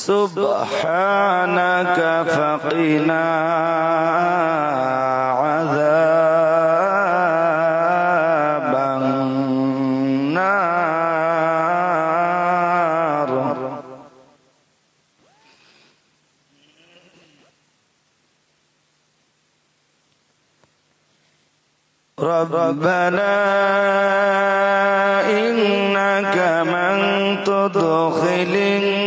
سبحانك فقنا عذاب النار. ربنا إنك من تدخل النار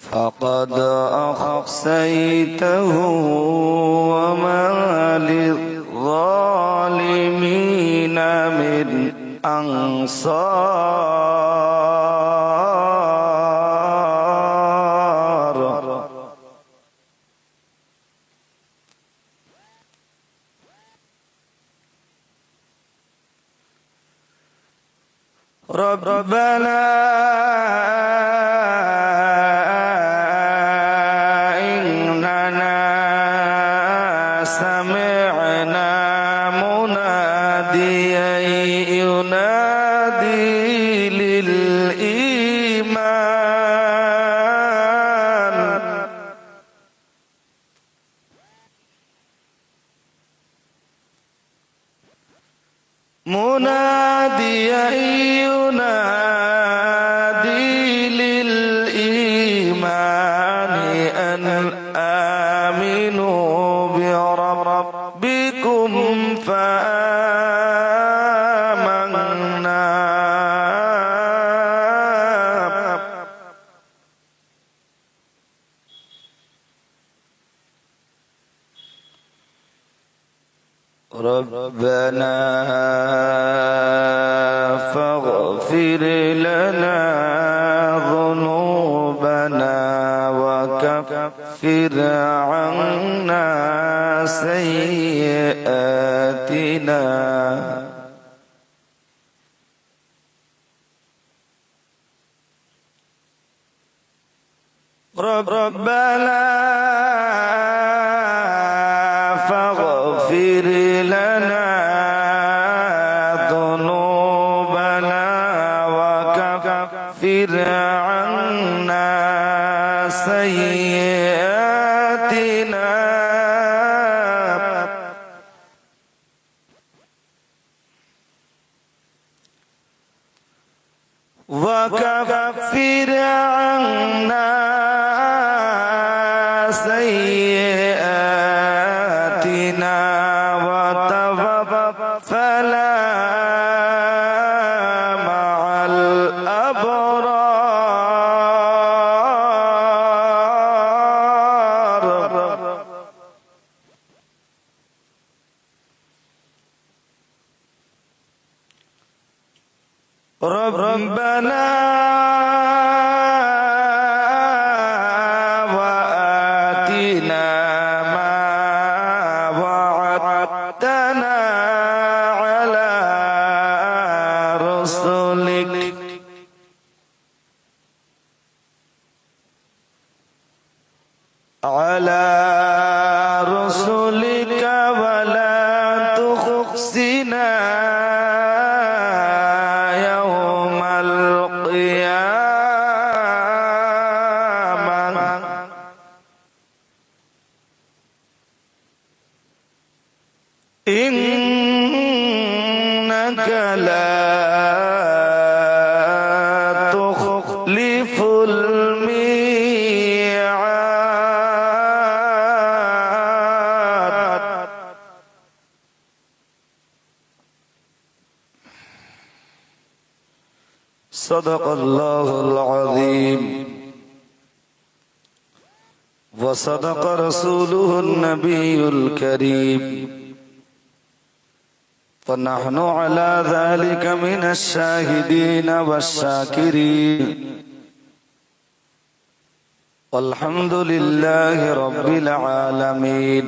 فقد أخزيته وما للظالمين من أنصار. ربنا إننا سمعنا مناديا ينادي للإيمان أن آمنوا بربكم فآمنا. ربنا فاغفر لنا ذنوبنا وكفر عنا سيئاتنا ربنا فاغفر لنا ذنوبنا وكفر عنا سيئاتنا وكفر عنا سيئاتنا وتوفنا مع الأبرار. ربنا وآتنا ما وعدتنا على رسلك ولا تخزنا يوم القيامة إنك لا تخلف الميعاد. صدق الله العظيم وصدق رسوله النبي الكريم ونحن على ذلك من الشاهدين والشاكرين والحمد لله رب العالمين.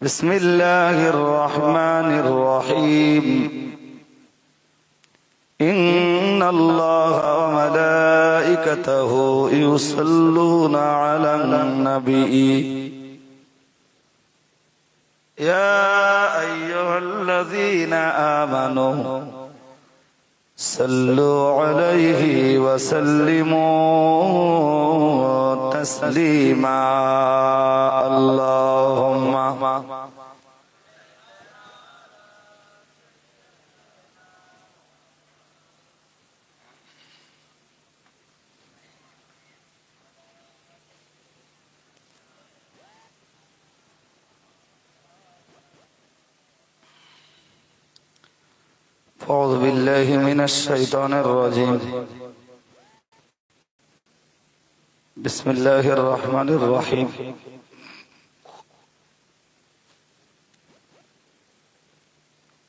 بسم الله الرحمن الرحيم. إن الله وملائكته يصلون على النبي يا أيها الذين آمنوا صلوا عليه وسلموا تسليما اللهم أعوذ بالله من الشيطان الرجيم بسم الله الرحمن الرحيم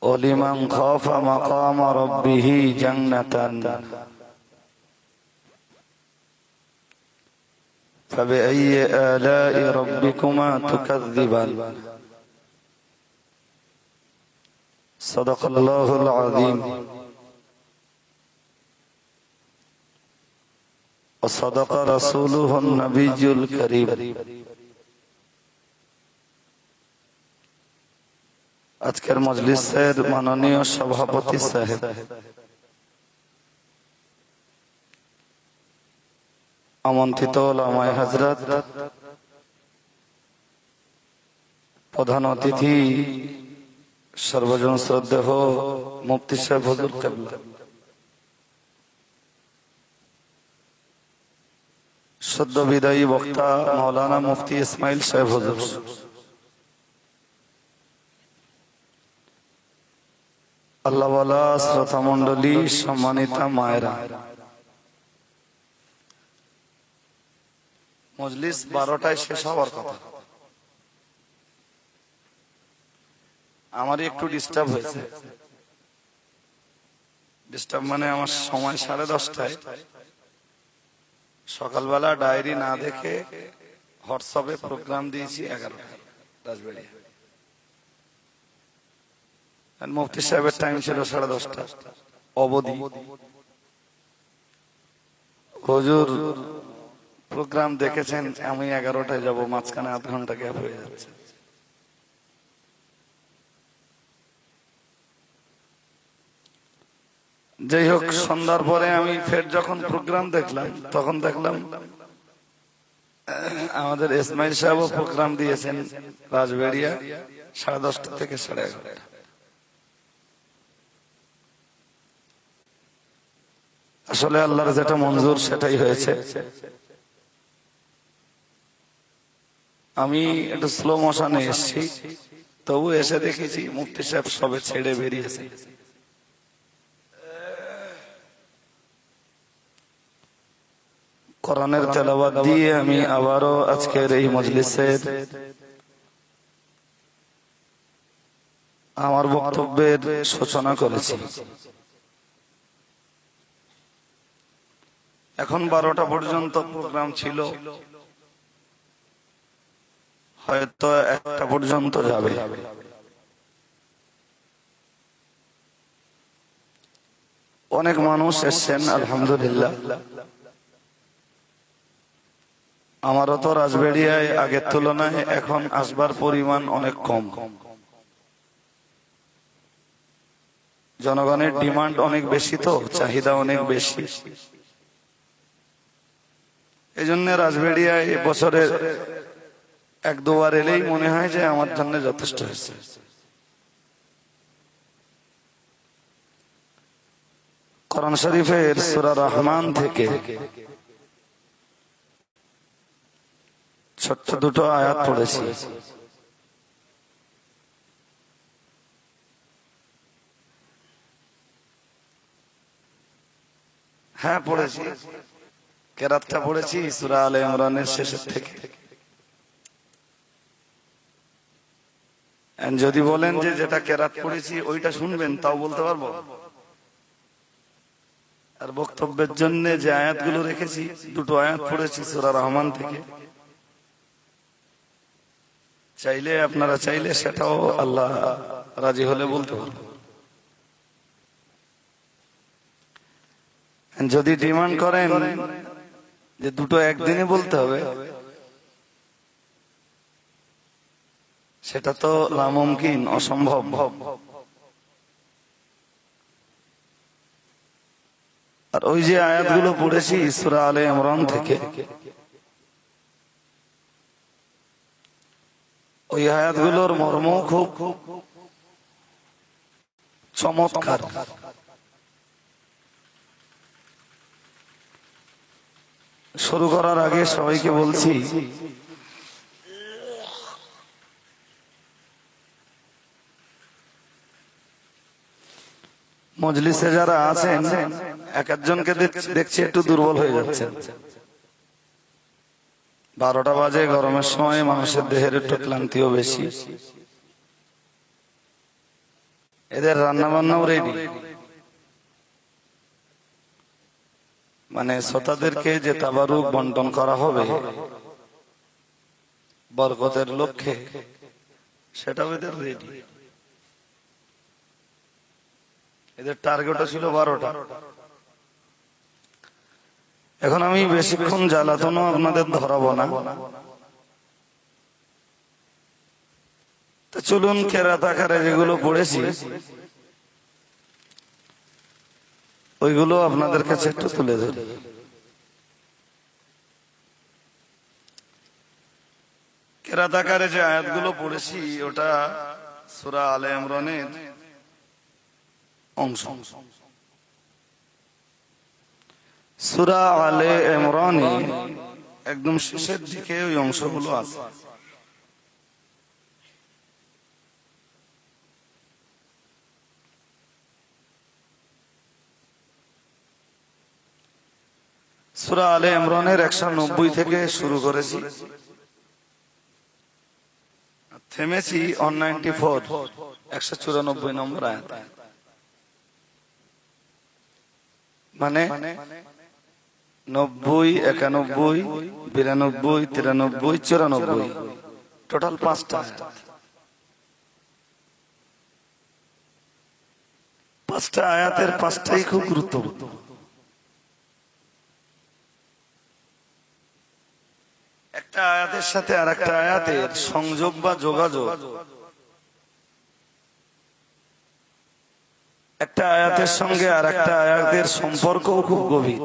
ولمن خاف مقام ربه جنتان فبأي آلاء ربكما تكذبان صدق الله العظيم وصدق رسوله النبي الكريم আজকের মজলিসের মাননীয় সভাপতি সাহেব, আমন্ত্রিত ওলামায়ে হযরত, প্রধান অতিথি সর্বজন শ্রদ্ধেয় মুফতি সাহেব হুজুর কিবলা, সদ্য বিদায়ী বক্তা মাওলানা মুফতি ইসমাইল সাহেব হুজুর, আল্লাহওয়ালা শ্রোতা মণ্ডলী, সম্মানিতা মায়েরা, মজলিস 12টায় শেষ হওয়ার কথা। আমারই একটু ডিস্টার্ব হয়েছে। ডিস্টার্ব মানে আমার সময় 10:30টায়, সকালবেলা ডায়েরি না দেখে হোয়াটসঅ্যাপে প্রোগ্রাম দিয়েছি 11টায় রাজবাড়িয়া। মুফতি সাহেবের টাইম ছিল 10:30টা অবধি। হুজুর প্রোগ্রাম দেখেছেন, আমি 11টায় যাব, মাঝখানে আধ ঘন্টা গ্যাপ হয়ে যাচ্ছে। যাই হোক, সন্ধ্যার পরে আমি ফের যখন প্রোগ্রাম দেখলাম, তখন দেখলাম আমাদের ইসমাইল সাহেবও প্রোগ্রাম দিয়েছেন রাজবাড়িয়া 10:30 থেকে 11:30। আসলে আল্লাহর যেটা মঞ্জুর সেটাই হয়েছে। আমি একটু স্লো মোশনে এসেছি, তবু এসে দেখেছি মুফতি সাহেব সবে ছেড়ে বেরিয়েছে। কোরআনের তেলাওয়াত দিয়ে আমি আবারও আজকের এই মজলিসের আমার বক্তব্যের সূচনা করেছি। এখন 12টা পর্যন্ত প্রোগ্রাম ছিল, হয়তো 1টা পর্যন্ত যাবে। অনেক মানুষ এসছেন, আলহামদুলিল্লাহ। আমারও তো রাজবাড়িয়ায় আগের তুলনায় এখন আসবার পরিমাণ অনেক কম। জনগণের ডিমান্ড অনেক বেশি, তো চাহিদা অনেক বেশি। এই জন্য রাজবাড়িয়ায় বছরে 1-2 বার এলেই মনে হয় যে আমার জন্য যথেষ্ট হয়েছে। কোরআন শরীফের সূরা রহমান থেকে ছোট্ট দুটো আয়াত পড়েছি। হ্যাঁ, পড়েছি। কেরাতটা পড়েছি সূরা আলে ইমরানের শেষের থেকে। যদি বলেন যে যেটা কেরাত পড়েছি ওইটা শুনবেন, তাও বলতে পারবো। আর বক্তব্যের জন্য যে আয়াতগুলো রেখেছি, দুটো আয়াত পড়েছি সূরা রহমান থেকে। চাইলে আপনারা চাইলে সেটাও আল্লাহ রাজি হলে বলতে পারবো। যদি ডিমান্ড করেন যে দুটো একদিনে বলতে হবে, সেটা তো নামুমকিন, অসম্ভব। আর ওই যে আয়াতগুলো পড়েছি সূরা আলে ইমরান থেকে, ওই আয়াতগুলোর মর্ম খুব চমৎকার। শুরু করার আগে সবাইকে বলছি, মজলিসে যারা আছেন এক একজনকে দেখছি একটু দুর্বল হয়ে যাচ্ছেন। 12টা বাজে, গরমের সময় মানুষের দেহের একটু ক্লান্তিও বেশি। এদের রান্না বান্নাও রেডি, মানে শ্রোতাদেরকে যে তাবারুক বন্টন করা হবে বরকতের লক্ষ্যে, সেটাও এদের রেডি। এদের টার্গেটও ছিল 12টা। এখন আমি বেশিক্ষণ জ্বালাতনও আপনাদের ধরাবো না, তো চলুন কেরাত আকারে যেগুলো পড়েছি ওইগুলো আপনাদের কাছে একটু তুলে ধরি। কেরাত আকারে যে আয়াতগুলো পড়েছি ওটা সূরা আলে ইমরানের অংশ। সূরা আলে ইমরানে একদম শেষের দিকে ওই অংশগুলো আছে। সূরা আলে ইমরানের 190 থেকে শুরু করেছি, থেমেছি 194 194 নম্বর আয়াত। মানে 90, 91, 92, 93, 94, টোটাল 5টা আয়াত। 5টা আয়াতের 5টাই খুব গুরুত্বপূর্ণ। একটা আয়াতের সাথে আর একটা আয়াতের সংযোগ বা যোগাযোগ, একটা আয়াতের সঙ্গে আর একটা আয়াতের সম্পর্কও খুব গভীর।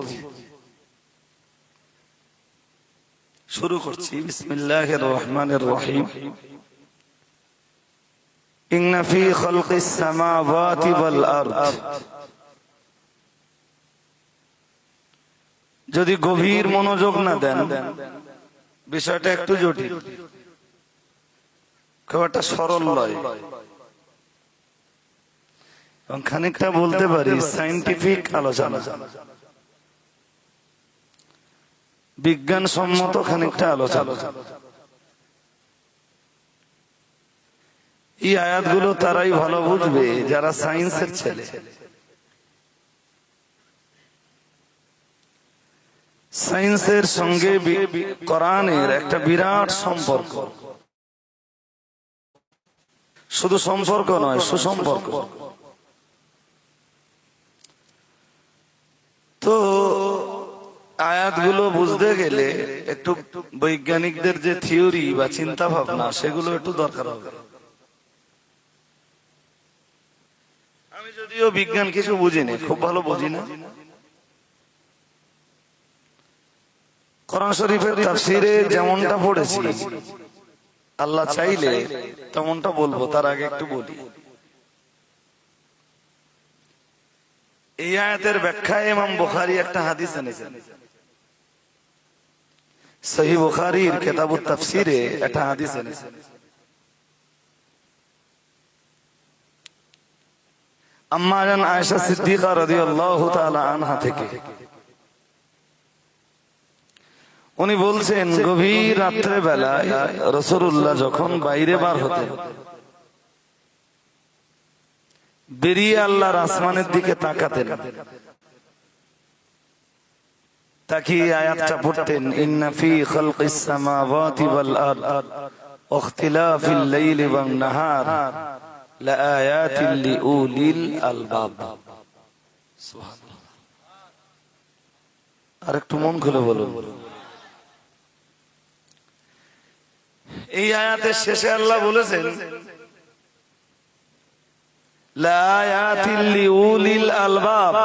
শুরু করছি, বিসমিল্লাহির রহমানির রহিম। ইন্না ফী খালকিস সামাওয়াতি ওয়াল আরদ। যদি গভীর মনোযোগ না দেন বিষয়টা একটু জটিল, খুব একটা সরল নয়, এবং খানিকটা বলতে পারি সায়েন্টিফিক আলোচনা, বিজ্ঞানসম্মত খানিকটা আলোচনা। এই আয়াতগুলো তারাই ভালো বুঝবে যারা সায়েন্সের ছেলে। সায়েন্সের সঙ্গে কোরআনের একটা বিরাট সম্পর্ক, শুধু সম্পর্ক নয়, সুসম্পর্ক। তো আয়াতগুলো বুঝতে গেলে একটু বৈজ্ঞানিকদের যে থিওরি বা চিন্তা ভাবনা, সেগুলো একটু দরকার হবে। আমি যদিও বিজ্ঞান কিছু বুঝিনি, খুব ভালো বুঝি না। কোরআন শরীফের তাফসীরে যেমনটা পড়েছি, আল্লাহ চাইলে তেমনটা বলবো। তার আগে একটু বলি, এই আয়াতের ব্যাখ্যায় ইমাম বুখারী একটা হাদিস এনেছেন। সহিহ বুখারীর কিতাবুত তাফসীরে একটা হাদিস এনেছেন। আম্মা জান আয়েশা সিদ্দিকা রাদিয়াল্লাহু তাআলা আনহা থেকে উনি বলছেন, গভীর রাত্রে বেলায় রাসূলুল্লাহ যখন বাইরে বার হতেন, বেরিয়ে আল্লাহর আসমানের দিকে তাকাতেন, তাকিয়ে আয়াতটা পড়তেন, ইন্না ফী খালকিস সামাওয়াতি ওয়াল আরদ ওয়া ইখতিলাফিল লাইলি ওয়ান নাহার লাআয়াতিন লিউলিল আলবাব। সুবহানাল্লাহ। আরেকটু মন খুলে বলুন। এই আয়াতের শেষে আল্লাহ বলেছেন লা আয়াতিল লিউলিল আলবাব।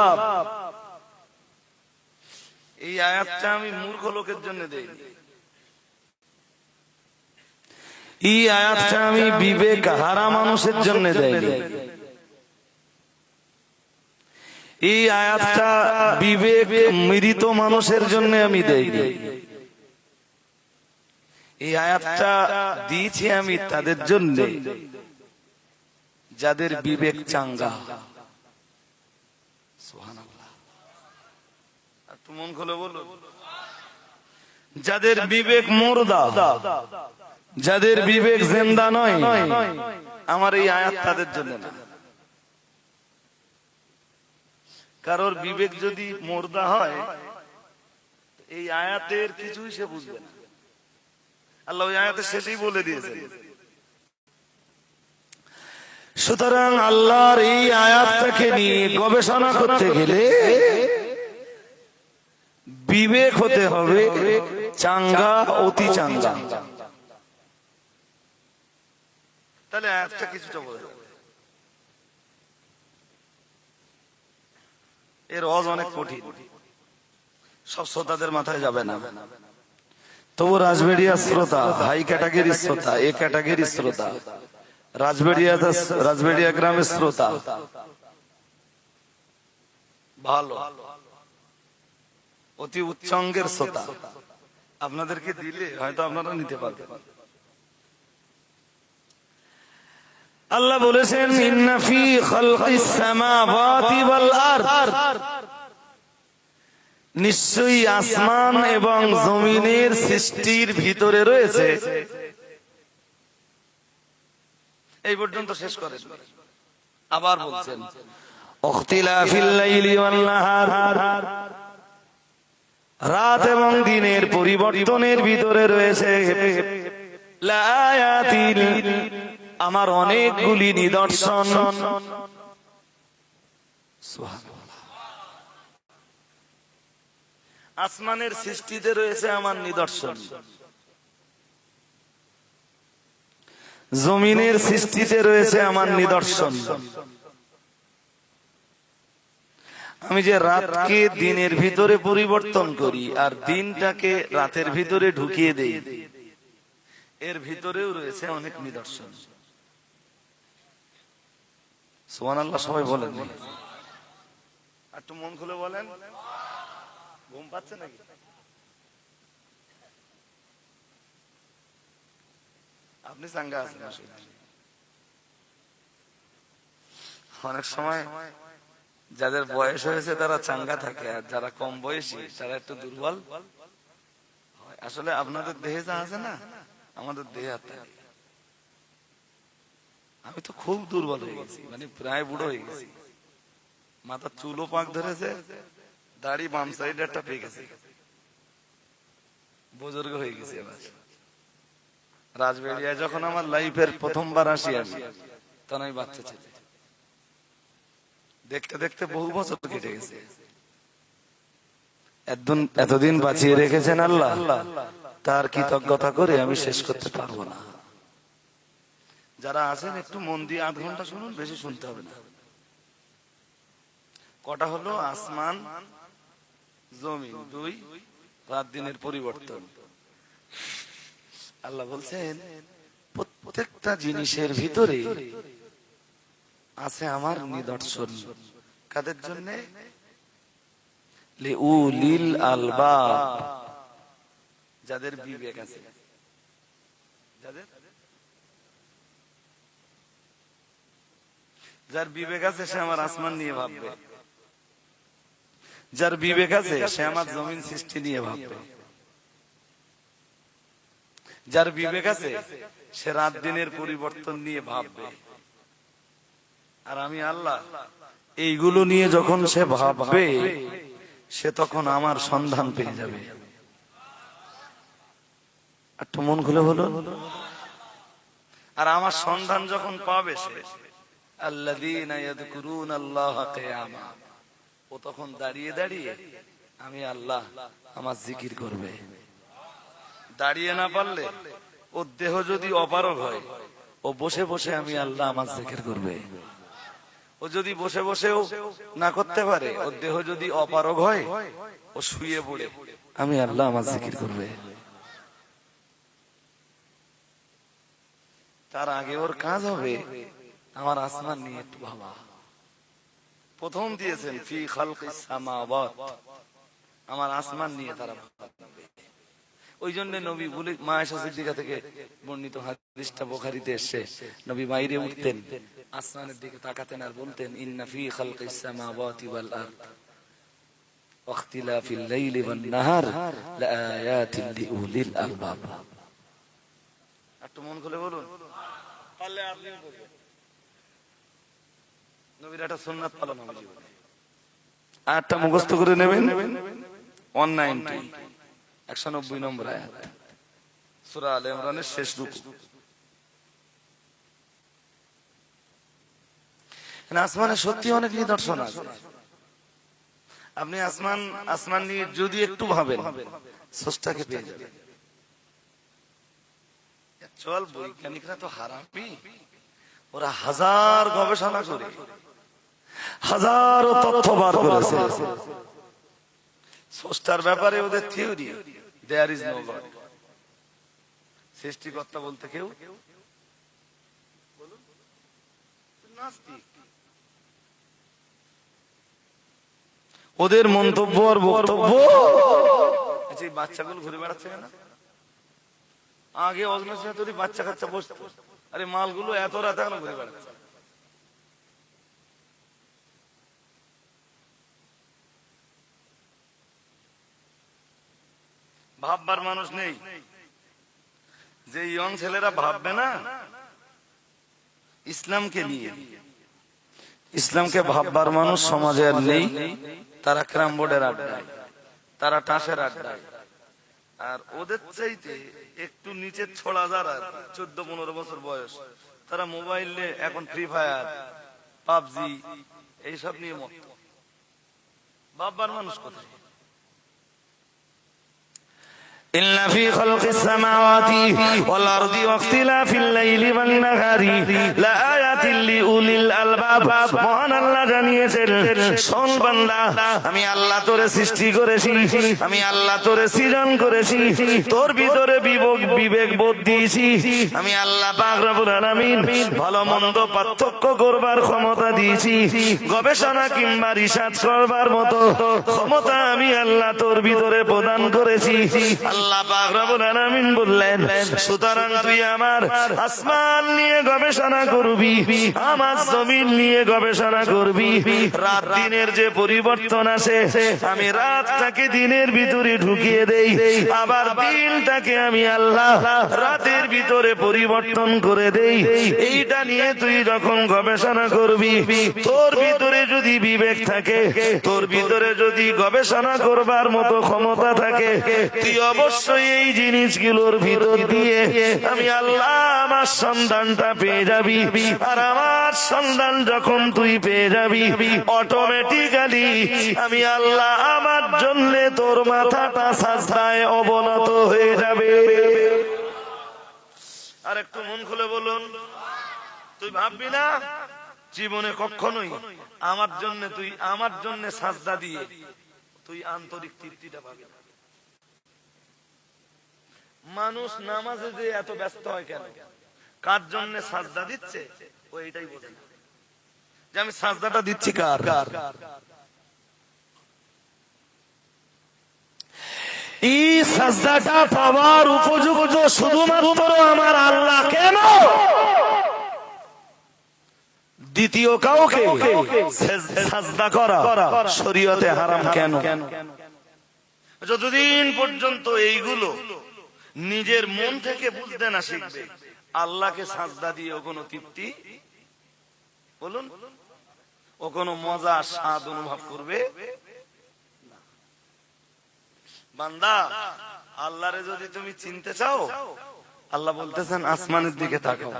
এই আয়াতটা আমি মূর্খ লোকের জন্য দেইনি, এই আয়াতটা আমি বিবেক হারা মানুষের জন্য দেইনি, এই আয়াতটা বিবেক মৃত মানুষের জন্য আমি দেইনি। এই আয়াতটা দিয়েছি আমি তাদের জন্য যাদের বিবেক চাঙ্গা। সুবহানাল্লাহ। একটু মন খুলে বলো, যাদের বিবেক মুর্দা, যাদের বিবেক জিন্দা নয়, আমার এই আয়াত তাদের জন্য না। কারোর বিবেক যদি মুর্দা হয় এই আয়াতের কিছুই সে বুঝবে না। আল্লাহ ওই আয়াতের শেষেই বলে দিয়েছেন। সুতরাং আল্লাহর এই আয়াতটাকে নিয়ে গবেষণা করতে গেলে বিবেক হতে হবে চাঙ্গা, অতি চাঙ্গা। তাহলে আয়াতটা কিছুটা বলে যাবে। এর অজ অনেক কঠিন, সব শ্রোতাদের মাথায় যাবে না। তবু রাজবেড়িয়া শ্রোতা, হাই ক্যাটাগরি শ্রোতা, এ ক্যাটাগরি শ্রোতা, রাজবেড়িয়া গ্রামের শ্রোতা ভালো, অতি উচ্চাঙ্গের শ্রোতা, আপনাদেরকে দিলে হয়তো আপনারা নিতে পারবেন। আল্লাহ বলেছেন ইন্না ফি খালকিস সামাওয়াতি ওয়াল আরদ, নিশ্চয়ই আসমান এবং জমিনের সৃষ্টির ভিতরে রয়েছে। এই পর্যন্ত শেষ করেন, আবার বলছেন ইখতিলাফিল লাইলি ওয়ান নাহার, রাত এবং দিনের পরিবর্তনের ভিতরে রয়েছে লায়াতিল, আমার অনেকগুলি নিদর্শন। আসমানের সৃষ্টিতে রয়েছে আমার নিদর্শন, জমিনের সৃষ্টিতে রয়েছে আমার নিদর্শন। আমি যে রাতকে দিনের ভিতরে পরিবর্তন করি আর দিনটাকে রাতের ভিতরে ঢুকিয়ে দেই, এর ভিতরেও রয়েছে অনেক নিদর্শন। সুবহানাল্লাহ। সবাই বলেন, একটু মন খুলে বলেন। ঘুম পাচ্ছে নাকি? আপনি চাঙ্গা আছেন? অনেক সময় যাদের বয়স হয়েছে তারা চাঙ্গা থাকে, আর যারা কম বয়সী তারা একটু দুর্বল। আসলে আপনাদের দেহে যা আছে না, আমাদের দেহে আর থাকে। আমি তো খুব দুর্বল হয়ে গেছি, মানে প্রায় বুড়ো হয়ে গেছি। মাথার চুলও পাক ধরেছে, দাড়ি বাম সাইডে একটা পেয়ে গেছে, বুজুর্গ হয়ে গেছে। রাজবেড়িয়ায় যখন আমার লাইফের প্রথমবার আসি আমি, তখন আমি বাচ্চা ছিল। দেখতে দেখতে বহু বছর কেটে গেছে। এতদিন বাঁচিয়ে রেখেছেন আল্লাহ, তার কৃতজ্ঞতা করে আমি শেষ করতে পারবো না। যারা আছেন একটু মন দিয়ে 8 ঘন্টা শুনুন, বেশি শুনতে হবে না। কটা হলো? আসমান, জমিন, 2, রাত দিনের পরিবর্তন। আল্লাহ বলছেন প্রত্যেকটা জিনিসের ভিতরে আছে আমার নিদর্শন। কাদের জন্য? লিউলিল আলবাব, যাদের বিবেক আছে। যার বিবেক আছে সে আমার আসমান নিয়ে ভাববে, যার বিবেক আছে সে আমার জমিন সৃষ্টি নিয়ে ভাববে, যার বিবেক আছে সে রাত দিনের পরিবর্তন নিয়ে ভাববে। আর আমি আল্লাহ এইগুলো নিয়ে যখন সে ভাববে, সে তখন আমার সন্ধান পেয়ে যাবে। একটু মন খুলে বলো। আর আমার সন্ধান যখন পাবে সে, আল্লাযীনা ইয়াযকুরুনাল্লাহা কিয়ামা, ও তখন দাঁড়িয়ে দাঁড়িয়ে আমি আল্লাহ আমার জিকির করবে। দাঁড়িয়ে না পারলে ওর দেহ যদি অপারগ হয়, ও বসে বসে আমি আল্লাহ আমার জিকির করবে। ও যদি বসে বসেও না করতে পারে, ওর দেহ যদি অপারগ হয়, ও শুয়ে পড়ে আমি আল্লাহ আমার জিকির করবে। তার আগে ওর কাজ হবে আমার আসমান নিয়ে একটু ভাবা। প্রথম দিয়েছেন ফি খালকিস সামাওয়াত, আমার আসমান নিয়ে তারা ভাববে। ওই জন্য নবী বলে মা আয়েশা সিদ্দিকা থেকে বর্ণিত হাদিসটা বুখারীতে এসেছে, নবী বাইরে উঠতেন, আসমানের দিকে তাকাতেন আর বলতেন ইন্না ফি খালকিস সামাওয়াতি ওয়াল আরদ ওয়াখতিলাফিল লাইলি ওয়ান নাহার লাআয়াতিন লিউলিল আলবাব। একটু মন খুলে বলুন, পারলে আপনি বলবেন। নবীর একটা সুন্নাত পালন হবে জীবনে। আয়াতটা মুখস্থ করে নেবেন, 190 190 নম্বর আয়াত, সূরা আলে ইমরানের শেষ রুকু। আসমানে সত্যি অনেক নিদর্শন আছে। আপনি আসমান নিয়ে যদি একটু ভাবেন, স্রষ্টাকে পেয়ে যাবেন। চল বৈজ্ঞানিকরা তো হারামি, ওরা হাজার গবেষণা করে হাজারো তথ্য বার করেছে স্রষ্টার ব্যাপারে। ওদের theory there is no god, সৃষ্টিকর্তা বলতে কেউ নাস্তিক। ওদের মন্তব্য আর বক্তব্য। আচ্ছা, এই বাচ্চাগুলো ঘুরে বেড়াচ্ছে কেন? আগে অজমের তৈরি বাচ্চা কাচ্চা বসতো, আরে মালগুলো এত রাত এখনো ঘুরে বেড়াচ্ছে। ভাববার মানুষ নেই। যে ইয়ং ছেলেরা ভাববে না ইসলামকে নিয়ে, ইসলামকে ভাববার মানুষ সমাজে আর নেই। তারা ক্রাম বোর্ডের আড্ডায়, তারা টাসের আড্ডায়। আর ওদের চাইতে একটু নিচের ছোড়া যারা 14-15 বছর বয়স, তারা মোবাইলে এখন ফ্রি ফায়ার, পাবজি এইসব নিয়ে মত। ভাববার মানুষ কোথায়? ইন্না ফি খালকিস সামাওয়াতি ওয়াল আরদি ওয়াখতিলাফিল লাইলি ওয়ান নাহারি লাআয়াতিন লিউলিল আলবাব। মহান আল্লাহ জানিয়েছেন, শোন বান্দা, আমি আল্লাহ তোরে সৃষ্টি করেছি, আমি আল্লাহ তোরে সৃজন করেছি, তোর ভিতরে বিবেক বোধ দিয়েছি। আমি আল্লাহ পাক রব্বুল আলামিন ভালো মন্দ পার্থক্য করবার ক্ষমতা দিয়েছি। গবেষণা কিংবা রিসার্চ করবার মতো ক্ষমতা আমি আল্লাহ তোর ভিতরে প্রদান করেছি। আল্লাহ পাক রব্বুল আলামিন বললেন, সুতরাং তুই আমার আসমান নিয়ে গবেষণা করবি, আমার জমিন নিয়ে গবেষণা করবি। রাত দিনের যে পরিবর্তন আছে, আমি রাতটাকে দিনের ভিতরে ঢুকিয়ে দেই, আবার দিনটাকে আমি আল্লাহ রাতের ভিতরে পরিবর্তন করে দেই। এইটা নিয়ে তুই যখন গবেষণা করবি, তোর ভিতরে যদি বিবেক থাকে, তোর ভিতরে যদি গবেষণা করবার মতো ক্ষমতা থাকে, তুই অবশ্যই এই জিনিসগুলোর ভিতর দিয়ে আমি আল্লাহ আমার সন্ধানটা পেয়ে যাবি। আর আমার সন্ধান যখন তুই পেয়ে যাবি, অটোমেটিক্যালি আমি আল্লাহ আমার জন্য তোর মাথাটা সাজদায় অবনত হয়ে যাবে। আর একটু মন খুলে বলুন, তুই ভাববি না জীবনে কখনোই আমার জন্য সাজদা দিয়ে তুই আন্তরিক তৃপ্তিটা পাবি না। মানুষ নামাজে যে এত ব্যস্ত হয় কেন, কার জন্য সাজদা দিচ্ছে ও এটাই বোঝে না, যে আমি সাজদাটা দিচ্ছি কার। এই সাজদাটা পাওয়ার উপযুক্ত শুধুমাত্র আমার আল্লাহ, কেন দ্বিতীয় কাউকে সাজদা করা শরীয়তে হারাম কেন? যতদিন পর্যন্ত এইগুলো নিজের মন থেকে বুঝতে না শিখবে, আল্লাহকে সাজদা দিয়ে ও কোনো তৃপ্তি, বলুন, ও কোনো মজা স্বাদ অনুভব করবে না। বান্দা, আল্লাহরে যদি তুমি চিনতে চাও, আল্লাহ বলতেছেন আসমানের দিকে তাকাও।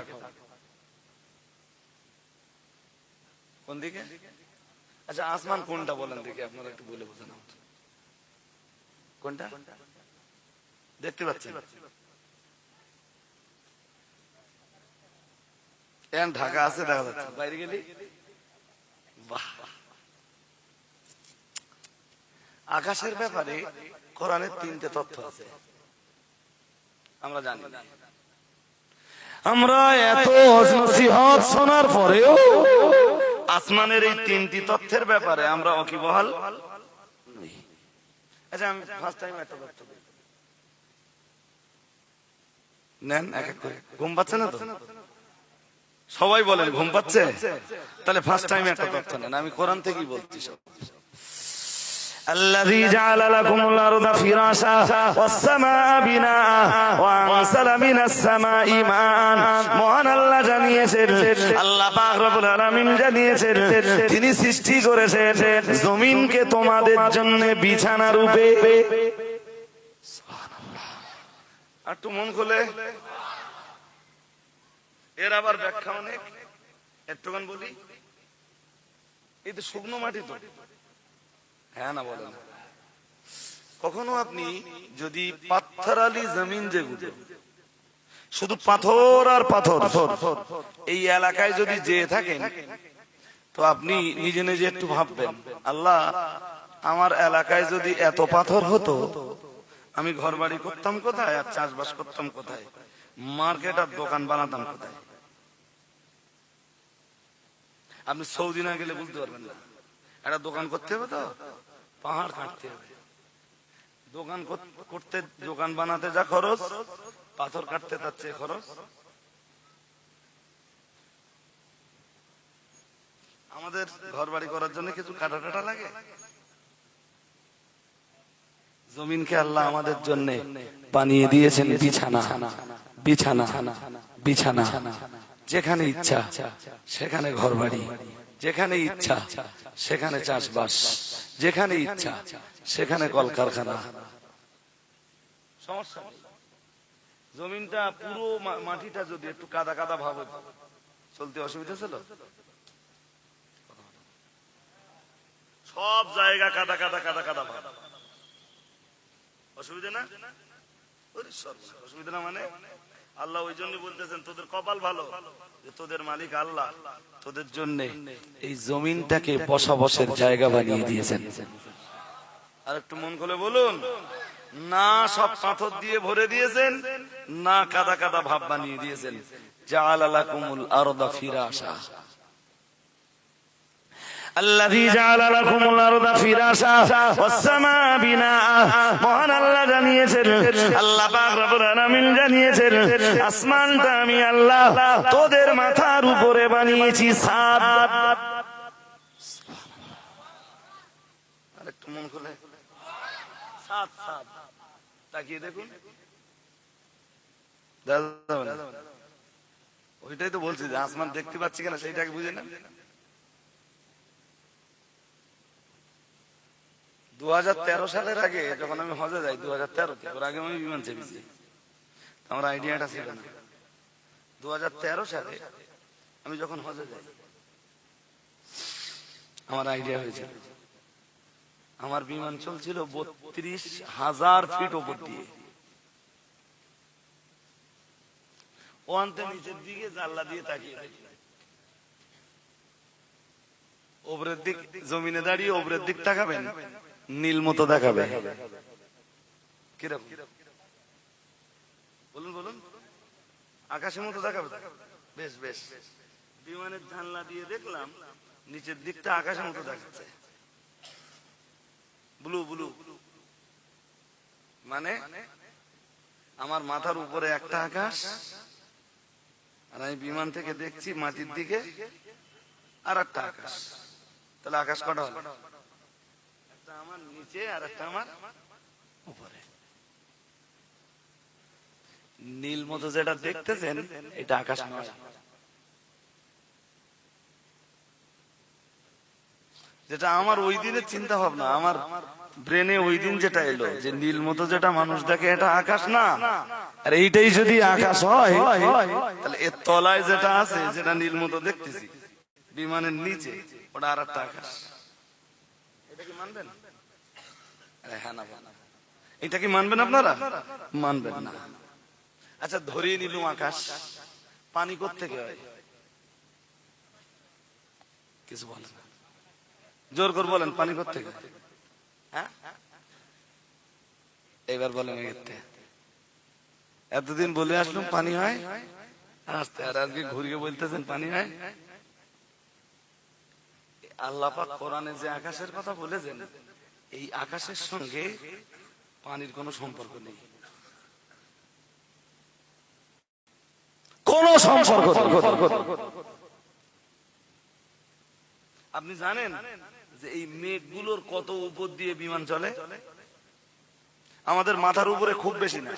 কোন দিকে? আচ্ছা, আসমান কোনটা বলেন দেখি, আপনারা একটু বলে বোঝান। কোনটা দেখতে পাচ্ছেন? এখন ঢাকা আছে দেখা যাচ্ছে, বাইরে গেলে বাহ। আকাশের ব্যাপারে কোরআনের 3টে তথ্য আছে, আমরা জানি না। আমরা এত নসিহত শোনার পরেও আসমানের এই 3টি তথ্যের ব্যাপারে আমরা ওয়াকিবহাল নই। আচ্ছা, আমি ফার্স্ট টাইম একটা তথ্য নেন, এক এক করে। ঘুম পাচ্ছে না তো? সবাই বলেন ঘুম পাচ্ছে? তাহলে ফার্স্ট টাইম একটা তথ্য নেন, আমি কোরআন থেকেই বলছি সব। الذي جعل لكم الأرض فراشا والسماء بناء وأنزل من السماء ماء। মহান আল্লাহ জানিয়েছেন, আল্লাহ পাক রব্বুল আলামিন জানিয়েছেন, তিনি সৃষ্টি করেছেন জমিনকে তোমাদের জন্য বিছানা রূপে। সুবহানাল্লাহ। একটু মন খুলে, এর আবার ব্যাখ্যা অনেক, একটুখান বলি। এই তো শুকনো মাটি তো, হ্যাঁ না বলেন? কখনো আপনি যদি পাথরালি জমিন, যেগুলো শুধু পাথর আর পাথর, এই এলাকায় যদি যেয়ে থাকেন, তো আপনি নিজে নিজে একটু ভাববেন, আল্লাহ আমার এলাকায় যদি এত পাথর হতো, আমি ঘর বাড়ি করতাম কোথায়, আর চাষবাস করতাম কোথায়, মার্কেট আর দোকান বানাতাম কোথায়? আপনি সৌদি না গেলে বুঝতে পারবেন না। একটা দোকান করতে হবে তো পাহাড় কাটতে হবে, দোকান করতে, দোকান বানাতে যা খরচ, পাথর কাটতে তার চেয়ে খরচ। আমাদের ঘর বাড়ি করার জন্য কিছু কাটা টাটা লাগে। জমিনকে আল্লাহ আমাদের জন্য বানিয়ে দিয়েছেন বিছানা, বিছানা, বিছানা। যেখানে ইচ্ছা সেখানে ঘর বাড়ি, যেখানে ইচ্ছা সেখানে চাষবাস, যেখানে ইচ্ছা সেখানে কলকারখানা। সমস্যা নেই। জমিনটা পুরো মাটিটা যদি একটু কাদা কাদা ভাবে চলতে অসুবিধা ছিল? সব জায়গা কাদা কাদা কাদা কাদা ভাব, অসুবিধা না? অসুবিধা না মানে আল্লাহ ওই জন্য বলতেছেন, তোদের কপাল ভালো যে তোদের মালিক আল্লাহ তোদের জন্য এই জমিনটাকে বসবাসের জায়গা বানিয়ে দিয়েছেন। আর একটু মন খুলে বলুন, না সব পাথর দিয়ে ভরে দিয়েছেন, না কাদা কাদা ভাব বানিয়ে দিয়েছেন। জাআলা লাকুমুল আরদা ফিরাশা, আল্লাযী জাআলা লাকুমুল আরদা ফিরাশা ওয়াস সামাআ বিনাআ। মহান আল্লাহ জানিয়েছেন, আল্লাহ পাক রব্বুল আলামিন জানিয়েছেন, আসমানটা আমি আল্লাহ তোদের মাথার উপরে বানিয়েছি ছাদ। আরেকটু মন খুলে, ছাদ ছাদ তাকিয়ে দেখুন। ওইটাই তো বলছি যে আসমান দেখতে পাচ্ছি কিনা সেইটাকে বুঝে না। 2013 সালের আগে যখন আমি হজে যাই, 2013-তে, ওর আগে আমি বিমান চেপেছি, আমার আইডিয়াটা ছিল না। 2013 সালে আমি যখন হজে যাই, আমার আইডিয়া হয়েছিল, আমার বিমান চলছিল 32,000 ফিট উপর দিয়ে। ওখানতে নিচের দিকে জানলা দিয়ে তাকিয়ে দেখি, ওপরের দিক, জমিনে দাঁড়িয়ে ওপরের দিক তাকাবেন, নীল মতো দেখাবে। কিরকম বলুন বলুন? আকাশের মতো দেখাবে? বেশ বেশ। বিমানের জানলা দিয়ে দেখলাম নিচের দিকটা আকাশের মতো দেখাচ্ছে, ব্লু ব্লু। মানে আমার মাথার উপরে একটা আকাশ, আর আমি বিমান থেকে দেখছি মাটির দিকে আর একটা আকাশ। তাহলে আকাশ কটা হলো? একটা আমার নিচে আর একটা আমার উপরে। নীল মতো যেটা দেখতেছেন এটা আকাশ নয়, যেটা আমার ওই দিনের চিন্তা ভাবনা, আমার ব্রেনে ওই দিন যেটা এলো যে নীল মতো যেটা মানুষ দেখে এটা আকাশ না। আর এইটাই যদি আকাশ হয়, তাহলে এর তলায় যেটা আছে, যেটা নীল মতো দেখতেছি বিমানের নিচে, ওটা আর একটা আকাশ। এটা কি মানবেন? হ্যাঁ না, এটা কি মানবেন আপনারা? মানবেন না। আচ্ছা, ধরিয়ে নিলাম আকাশ, পানি কোত্থেকে হয়? কিছু বলে না। জোর করে বলেন পানি কোত্থেকে? হ্যাঁ, এবার বলেন এতদিন বলে আসলাম পানি হয়, আসতে আর আজকে ঘুরিয়ে বলতেছেন পানি হয়। আল্লাহ পাক কোরআনে যে আকাশের কথা বলেছেন, এই আকাশের সঙ্গে পানির কোনো সম্পর্ক নেই, কোন সম্পর্ক। আপনি জানেন যে এই মেঘগুলোর কত উপর দিয়ে বিমান চলে? আমাদের মাথার উপরে খুব বেশি না,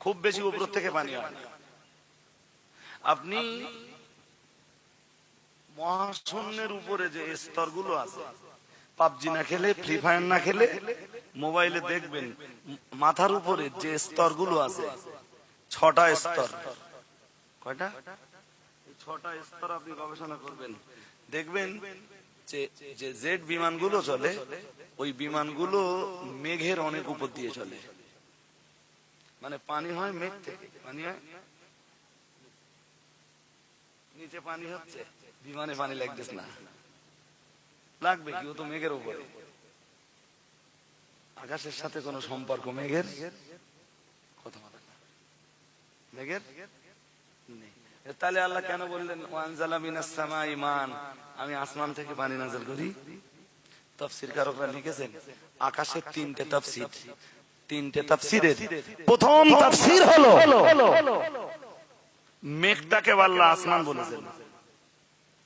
খুব বেশি উপর থেকে পানি হয় না। আপনি মহাশূন্যের উপরে যে স্তরগুলো আছে, পাবজি না খেলে, ফ্রি ফায়ার না খেলে মোবাইলে দেখবেন, মাথার উপরে যে স্তরগুলো আছে 6টা স্তর। কয়টা? 6টা স্তর। আপনি গবেষণা করবেন, দেখবেন যে জেট বিমানগুলো চলে, ওই বিমানগুলো মেঘের অনেক উপর দিয়ে চলে। মানে পানি হয় মেঘ থেকে, পানি হয় নিচে, পানি হচ্ছে বিমানে, পানি লাগতেছে না, লাগবে কি? ও তো মেঘের উপরে। আকাশের সাথে কোন সম্পর্ক মেঘের কথা বলে না, মেঘের নেই। তাহলে আল্লাহ কেন বললেন ওয়ানজালা মিনাস সামাই মান, আমি আসমান থেকে পানি নাযিল করি? তাফসীরকারকরা লিখেছেন আকাশের 3টে তাফসীর। 3টে তাফসীরের প্রথম তাফসীর হলো মেঘটাকে আল্লাহ আসমান বলেছেন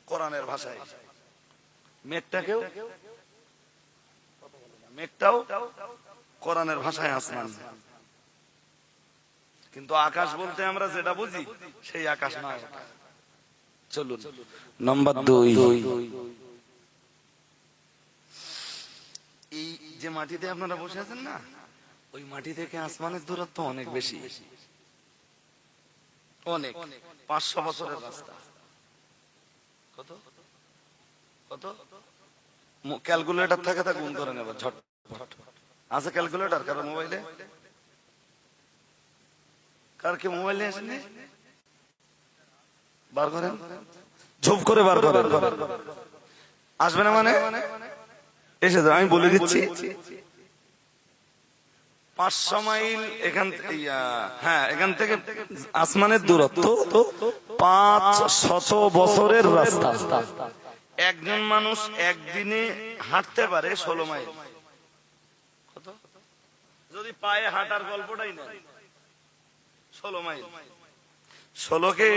কোরআনের ভাষায়। মেঘটাও কোরআনের ভাষায় আসমান। কিন্তু আকাশ বলতে আমরা যেটা বুঝি সেই আকাশ নয়। চলুন নাম্বার 2। এই যে মাটিতে আপনারা বসে আছেন না, ওই মাটি থেকে আসমানের দূরত্ব অনেক বেশি, অনেক। 500 বছরের রাস্তা। কত কত? ক্যালকুলেটর থাকে তা গুণ করে নেব ঝটপট। আছে ক্যালকুলেটর কারো মোবাইলে? কার কে মোবাইলে আসেনি? বার করেন, ঝুপ করে বার করেন। আসবে না মানে এসে যাও, আমি বলে দিচ্ছি। 500 মাইল এখান থেকে, হ্যাঁ, এখান থেকে আসমানের দূরত্ব 500 বছরের রাস্তা। একজন মানুষ একদিনে হাঁটতে পারে 16 মাইল। কত? যদি পায়ে হাঁটার গল্পটাই না, 16 মাইল। 16কে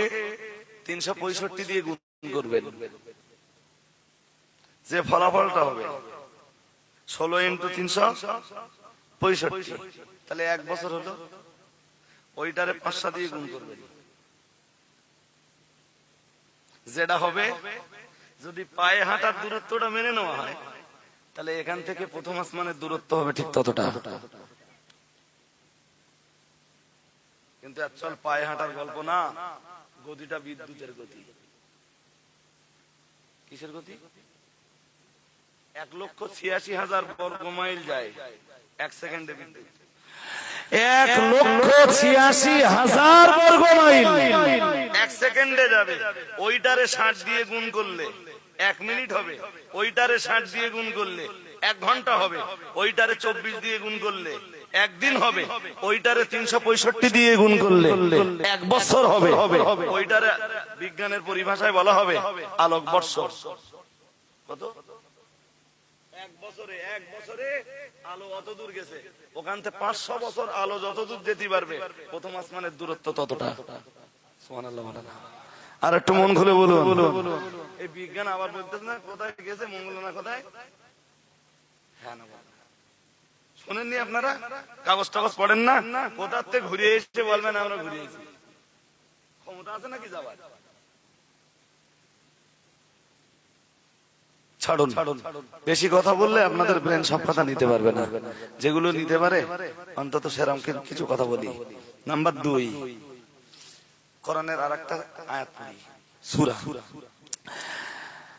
365 দিয়ে গুণ করবেন, যে ফলাফলটা হবে 16 × 365, তাহলে 1 বছর হলো। ওইটারে 5 দিয়ে গুণ করবেন, যেটা হবে যদি পায়ে হাঁটার দূরত্বটা মেনে নেওয়া হয়, তাহলে এখান থেকে প্রথম আসমানের দূরত্ব হবে ঠিক ততটা। কিন্তু অ্যাকচুয়াল পায়ে হাঁটার গল্প না, গতিটা বিদ্যুতের গতি। কিসের গতি? 1,86,000 বর্গ মাইল যায় 1 সেকেন্ডে। বিদ্যুৎ 1,86,000 বর্গ মাইল 1 সেকেন্ডে যাবে। ওইটারে 60 দিয়ে গুণ করলে 1 মিনিট হবে। ওইটারে 60 দিয়ে গুণ করলে 1 ঘন্টা হবে। ওইটারে 24 দিয়ে গুণ করলে 1 দিন হবে। ওইটারে 365 দিয়ে গুণ করলে 1 বছর হবে। ওইটারে বিজ্ঞানের পরিভাষায় বলা হবে আলোকবর্ষ। কত? 1 বছরে আলো অত দূর গেছে। ওখান থেকে 500 বছর আলো যত দূর যেতে পারবে, প্রথম আসমানের দূরত্ব ততটা। সুবহানাল্লাহ। আর একটু মন খুলে বলুন। এই বিজ্ঞান আবার বলতেছে না কোথায় গেছে, মঙ্গল না কোথায়? হ্যাঁ না, শোনেননি আপনারা? কাগজ টাগজ পড়েন না? কোথার থেকে ঘুরে এসে বলবেন আমরা ঘুরে এসেছি। ক্ষমতা আছে নাকি যাবার? ছাড়ুন, বেশি কথা বললে আপনাদের ব্রেন সব কথা নিতে পারবে না। যেগুলো নিতে পারে অন্তত সেরকম কিছু কথা বলি। নাম্বার 2, কোরআনের আরেকটা আয়াত পড়ি, সূরা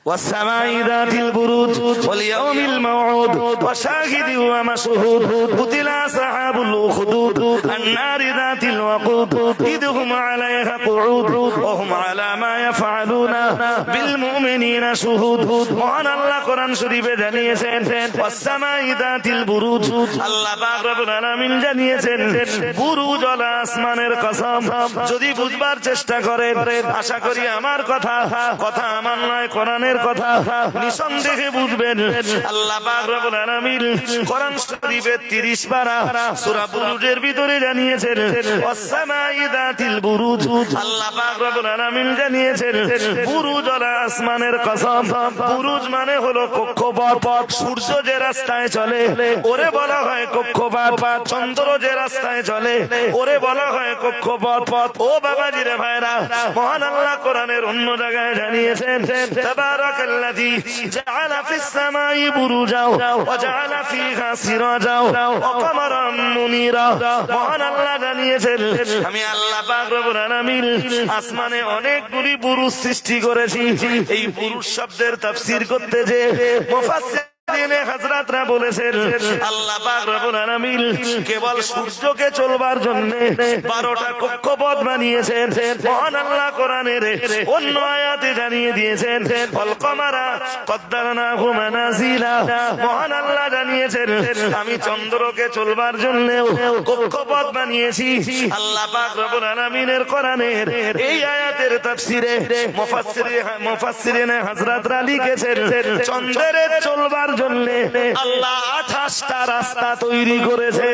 والسماء ذات البروج واليوم الموعود وشاهد ومشهود قتل أصحاب الأخدود النار ذات الوقود إذ هم عليها قعود وهم على ما يفعلون بالمؤمنين شهود মহান আল্লাহ কোরআন শরীফে জানিয়েছেন والسماء ذات البروج আল্লাহ পাক রব্বুল আলামিন জানিয়েছেন বুরুজ ওয়ালা আসমানের কসম যদি বুঝবার চেষ্টা করেন আশা করি আমার কথা আমার নয় কোরআনের কথা নিঃসন্দেহে বুঝবেন আল্লাহ পাক রব্বুল আলামিন কোরআন শরীফে 30 পারা সূরা বুরুজের ভিতরে জানিয়েছেন ওয়াস-সামাই যাতিল বুরুজ আল্লাহ পাক রব্বুল আলামিন জানিয়েছেন বুরুজ ওয়ালা আসমানের কসম বুরুজ মানে হলো কক্ষপথ সূর্য যে রাস্তায় চলে ওরে বলা হয় কক্ষপথ চন্দ্র যে রাস্তায় চলে ওরে বলা হয় কক্ষপথ ও বাবাজি রে ভাইরা মহান আল্লাহ কোরআনের অন্য জায়গায় জানিয়েছেন তাবারাকাল্লাযী জাআলা ফিস সামাই বুরুজা ওয়া জাআলা ফিহা সিরাজা ওয়া কামারাম মুনিরা মহান আল্লাহ জানিয়েছেন আমি আল্লাহ পাক রব্বুল আলামিন আসমানে অনেকগুলি বুরুজ সৃষ্টি করেছি এই বুরুজ শব্দের তাফসীর করতে যে মুফাসসির হযরতরা বলেছেন আল্লাহ পাক রব্বুল আলামিন কেবল সূর্যকে চলবার জন্য 12টা কক্ষপথ বানিয়েছেন মহান আল্লাহ কোরআনের অন্য আয়াতে জানিয়ে দিয়েছেন ওয়াল কমারা কদ্দারনাহু মানাজিলা মহান আল্লাহ জানিয়েছেন আমি চন্দ্রকে চলবার জন্য কক্ষপথ বানিয়েছি আল্লাহ পাক রব্বুল আলামিনের কোরআনের এই আয়াতের তাফসীরে মুফাসসিরিনে হযরতরা লিখেছেন চন্দ্রের চলবার জন্য আল্লাহ 28টা রাস্তা তৈরি করেছে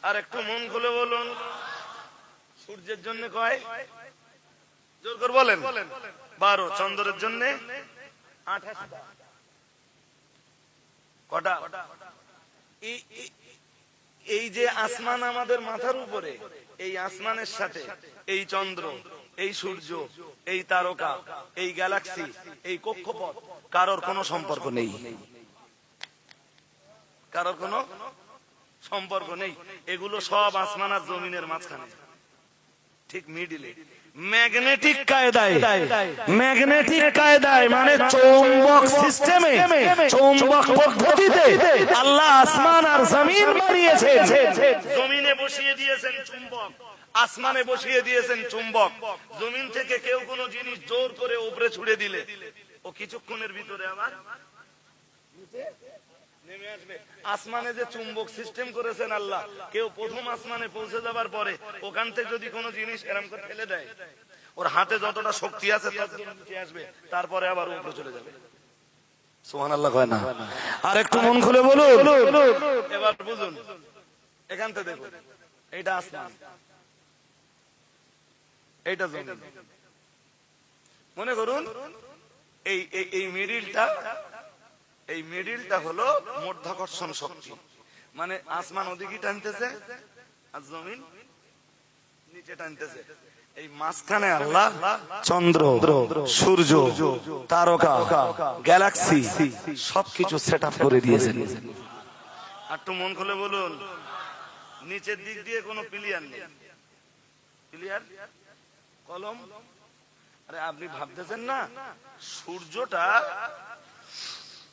আর একটু মন খুলে বলুন সূর্যের জন্য কয় জোর করে বলেন 12 চন্দ্রের জন্য 28টা কটা এই যে আসমান আমাদের মাথার উপরে এই আসমানের সাথে এই চন্দ্র এই সূর্য এই তারকা এই গ্যালাক্সি এই কক্ষপথ কারোর কোনো সম্পর্ক নেই কারোর কোনো সম্পর্ক নেই এগুলো সব আসমান আর জমিনের মাঝখানে ঠিক মিডিলে ম্যাগনেটিক কায়দায় মানে চৌম্বক সিস্টেমে চৌম্বক পদ্ধতিতে আল্লাহ আসমান আর জমিন বানিয়েছেন জমিনে বসিয়ে দিয়েছেন চুম্বক আসমানে বসিয়ে দিয়েছেন চুম্বক জমিন থেকে কেউ কোনো জিনিস জোর করে উপরে ছুড়ে দিলে ও কিছুক্ষণের ভিতরে আবার নেমে আসবে আসমানে যে চুম্বক সিস্টেম করেছেন আল্লাহ কেউ প্রথম আসমানে পৌঁছে যাবার পরে ওখান থেকে যদি কোনো জিনিস এরকম করে ফেলে দেয় ওর হাতে যতটা শক্তি আছে ততটুকু নিচে আসবে তারপরে আবার উপরে চলে যাবে সুবহানাল্লাহ কয় না আর একটু মন খুলে বলুন এবার বুঝুন এখান থেকে দেখুন এইটা আসমান এইটা জমিন মনে করুন এই মিডিলটা হলো মধ্যাকর্ষণ শক্তি মানে আসমান ওদিকে টানতেছে আর জমিন নিচে টানতেছে এই মাঝখানে আল্লাহ চন্দ্র সূর্য তারকা গ্যালাক্সি সবকিছু সেট আপ করে দিয়েছেন একটু মন খুলে বলুন নিচের দিক দিয়ে কোনো প্লেয়ার নেই প্লেয়ার কলম আরে আপনি ভাবতেছেন না সূর্যটা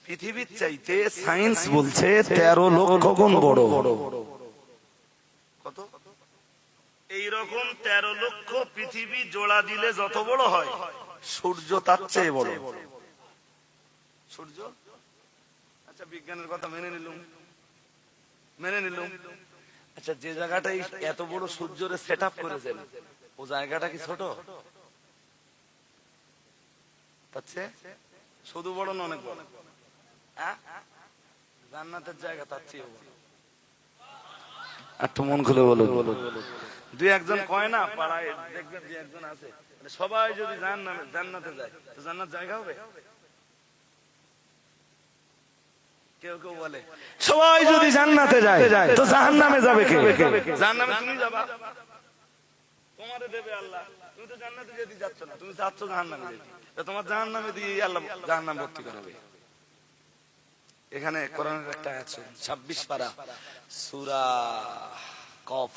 পৃথিবীর চাইতে সায়েন্স বলছে 13 লক্ষ গুণ বড় কত এইরকম 13 লক্ষ পৃথিবী জোড়া দিলে যত বড় হয় সূর্য তার চেয়ে বড় সূর্য আচ্ছা বিজ্ঞানের কথা মেনে নিলাম আচ্ছা যে জায়গাটাই এত বড় সূর্যরে সেট আপ করেছেন ও জায়গাটা কি ছোট শুধু বড় না অনেক বড় জান্নাতের জায়গা তার চেয়ে একটু মন খুলে বলুন দুই একজন কয় না পাড়ায় দেখবেন দুই একজন আছে সবাই যদি জান্নাতে যায় তো জান্নাত জায়গা হবে কেউ কেউ বলে সবাই যদি জান্নাতে যায় তো জাহান্নামে যাবে কে জাহান্নামে তুমি যাবা তোমারে দেবে আল্লাহ তুমি তো জান্নাতে যেতে যাচ্ছ না তুমি যাচ্ছ জাহান্নামে যেতে তোমার জাহান্নামে দিয়ে আল্লাহ জাহান্নাম ভর্তি করাবে এখানে কোরআনের একটা আয়াত আছে 26 পারা সূরা কফ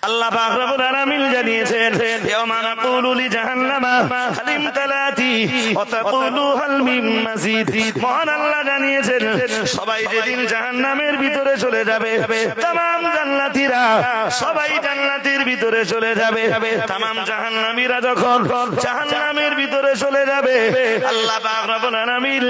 আল্লাহ পাক রব্বুল আলামিন জানিয়েছেন ইয়াওমা নাকুলু নাকুলু লিজাহান্নামা হাল ইমতালাতি ওয়া তাকুলু হাল মিন মাজিদ। মহান আল্লাহ জানিয়েছেন সবাই যেদিন জাহান্নামের ভিতরে চলে যাবে, तमाम জান্নাতীরা সবাই জান্নাতের ভিতরে চলে যাবে, तमाम জাহান্নামীরা যখন জাহান্নামের ভিতরে চলে যাবে, আল্লাহ পাক রব্বুল আলামিন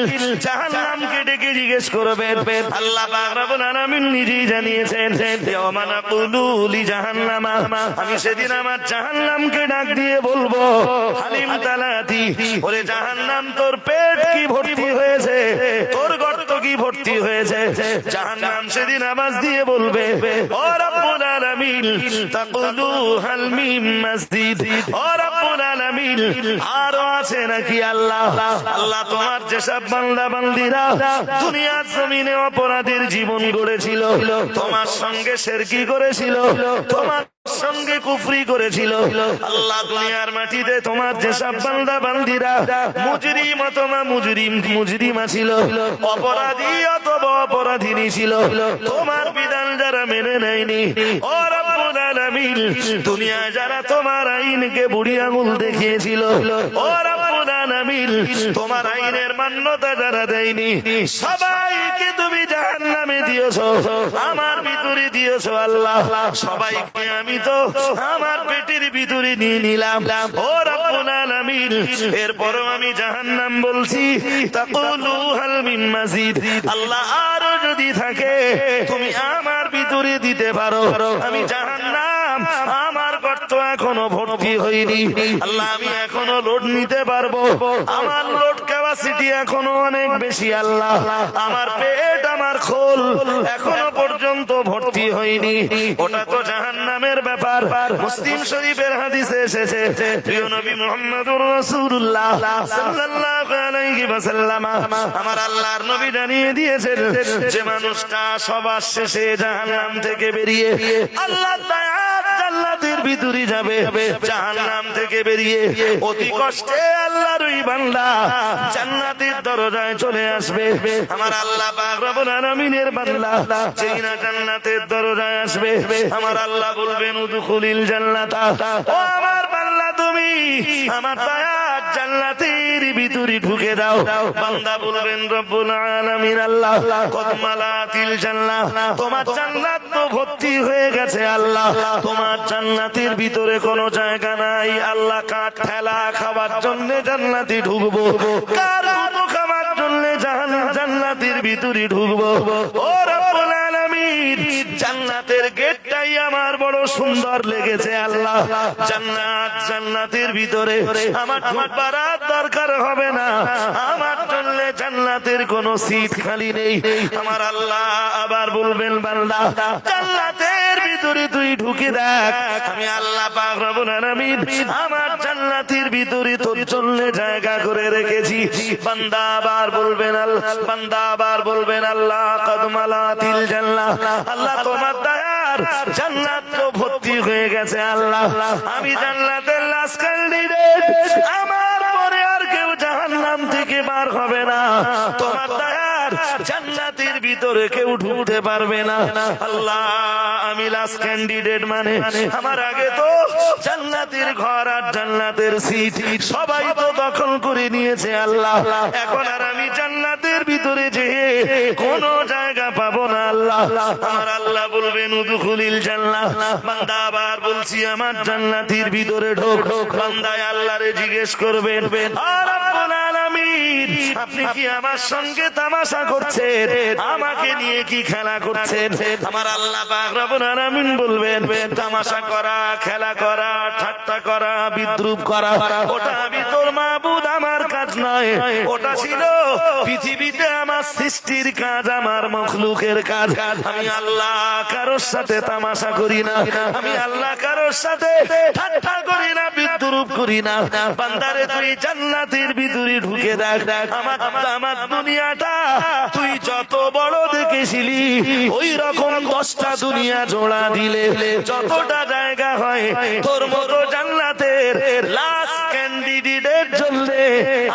জাহান্নামকে ডেকে জিজ্ঞেস করবেন। আল্লাহ পাক রব্বুল আলামিন নিজেই জানিয়েছেন ইয়াওমা নাকুলু লিজাহান্নামা, আমি সেদিন আমার জাহান্নামকে ডাক দিয়ে বলবো হালিম তালাতি, ওরে জাহান্নাম তোর পেট কি ভর্তি হয়েছে, তোর গর্ত কি ভর্তি হয়েছে। জাহান্নাম সেদিন আওয়াজ দিয়ে বলবে ও রব্বুল আলামিন তাকুলু হাল মিন মাসজিদ, ও রব্বুল আলামিন আরো আছে নাকি আল্লাহ। আল্লাহ তোমার যেসব বান্দা বান্দীরা দুনিয়ার জমিনে অপরাধের জীবন গড়েছিল, তোমার সঙ্গে শিরকি করেছিল, তোমার সঙ্গে কুফরি করেছিল, আল্লাহ দুনিয়ার মাটিতে তোমার যেসব বান্দা বান্দীরা মুজরিম অথবা মুজরিমা ছিল, অপরাধী অথবা অপরাধিনী ছিল, তোমার বিধান যারা মেনে নেয়নি, ও রব্বুল আলামিন দুনিয়ায় যারা তোমার আইনকে বুড়ি আঙুল দেখিয়েছিল, ও রব্বুল আলামিন তোমার আইনের মান্যতা যারা দেয়নি, সবাইকে তুমি জাহান্নামে দিয়েছো, আমার ভিতরে দিয়েছো আল্লাহ। সবাইকে আমি তো আমার পেটের ভিতরে নিয়ে নিলাম, ও রব্বুল আলামিন এরপরও আমি জাহান্নাম বলছি তাকুলু হাল মিন মাজিদ, আল্লাহ আরো যদি থাকে তুমি আমার ভিতরে দিতে পারো। আমি জাহান্নাম আমার গর্ত এখনো ভর্তি হয়নি, আল্লাহ আমি এখনো লোড নিতে পারবো, আমার লোড ক্যাপাসিটি এখনো অনেক বেশি আল্লাহ, আমার পেট আমার খোল এখনো পর্যন্ত ভর্তি হয়নি। ওটা তো জাহান্নামের ব্যাপার। মুসলিম শরীফের হাদিসে এসেছে প্রিয় নবী মুহাম্মদুর রাসূলুল্লাহ সাল্লাল্লাহু আলাইহি ওয়াসাল্লাম আমার আল্লাহর নবী জানিয়ে দিয়েছেন যে মানুষটা সবার শেষে জাহান্নাম থেকে বেরিয়ে আল্লাহ জান্নাতের ভিতরে যাবে, জাহান্নাম থেকে বেরিয়ে অতি কষ্টে আল্লাহর ওই বান্দা জান্নাতের দরজায় চলে আসবে। আমার আল্লাহ পাক রব্বুল আলামিনের বান্দা যেই না জান্নাতের দরজায় আসবে, আমার আল্লাহ বলবেন উদখুলিল জান্নাতা, ও আমার বান্দা তুমি আমার দয়ার জান্নাতের ভিতরে ঢুকে দাও। বান্দা বলবেন রব্বুল আলামিন আল্লাহ কদ মালাতিল জান্নাহ, তোমার জান্নাত তো ভর্তি হয়ে গেছে আল্লাহ, তোমার জান্নাতের ভিতরে কোনো জায়গা নাই আল্লাহ, কাঠ ঠেলা খাবার জন্য জান্নাতে ঢুকবো, কার তো খাবার জন্য জান্নাতের ভিতরে ঢুকবো। ও রব্বুল আলামিন জান্নাতের গেটটাই আমার বড় সুন্দর লেগেছে আল্লাহ, জান্নাতের ভিতরে আমার ঢুকবার দরকার হবে না, আমার জন্য জান্নাতের কোনো সিট খালি নেই। আমার আল্লাহ আবার বলবেন বান্দা জান্নাতের ভিতরে তুই ঢুকে দেখ, আমি আল্লাহ পাক রব্বুল আলামিন আমার জান্নাতের ভিতরে তোর জন্য জায়গা করে রেখেছি। বান্দা আবার বলবেন আল্লাহ কদ মালাতিল জান্নাহ, আল্লাহ তোমার দয়ার জান্নাত তো ভর্তি হয়ে গেছে আল্লাহ, আমি জান্নাতের লাস্ট ক্যান্ডিডেট, আমার পরে আর কেউ জাহান্নাম থেকে বার হবে না, তোমার দয়ার জান্নাতের ভিতরে কেউ ঢুকতে পারবে না। আল্লাহ আমি লাস্ট ক্যান্ডিডেট মানে আমার আগে তো জান্নাতের ঘর আর জান্নাতের সিট সবাই তো দখল করে নিয়েছে আল্লাহ, এখন আর আমি জান্নাতের ভিতরে যেয়ে কোনো জায়গা পাবো না আল্লাহ। আমার আল্লাহ বলবেন উদখুলিল জান্নাহ, বান্দা আবার বলছি আমার জান্নাতের ভিতরে ঢোক। বান্দায় আল্লাহরে জিজ্ঞেস করবেন আর রব্বুল আলামিন আপনি কি আমার সঙ্গে তামাশা করছেন, আমাকে নিয়ে কি খেলা করছেন? আমার আল্লাহ পাক রব্বুল আলামিন বলবেন তামাশা করা, খেলা করা, ঠাট্টা করা, বিদ্রুপ করা ওটা আমি তোর মাবুদ আমার কাজ নয়, ওটা ছিল পৃথিবীতে আমার সৃষ্টির কাজ, আমার মখলুকের কাজ। আমি আল্লাহ কারোর সাথে তামাশা করি না, আমি আল্লাহ কারোর সাথে ঠাট্টা করি না, বিদ্রুপ করি না। বান্দারে তুই জান্নাতের ভিতরে ঢুকে দেখ, আমার দুনিয়াটা তুই যত বড় দেখেছিলি ওই রকম 10টা দুনিয়া জোড়া দিলে যতটা জায়গা হয়, তোর মতো জান্নাতের লাস্ট ক্যান্ডিডেট চললে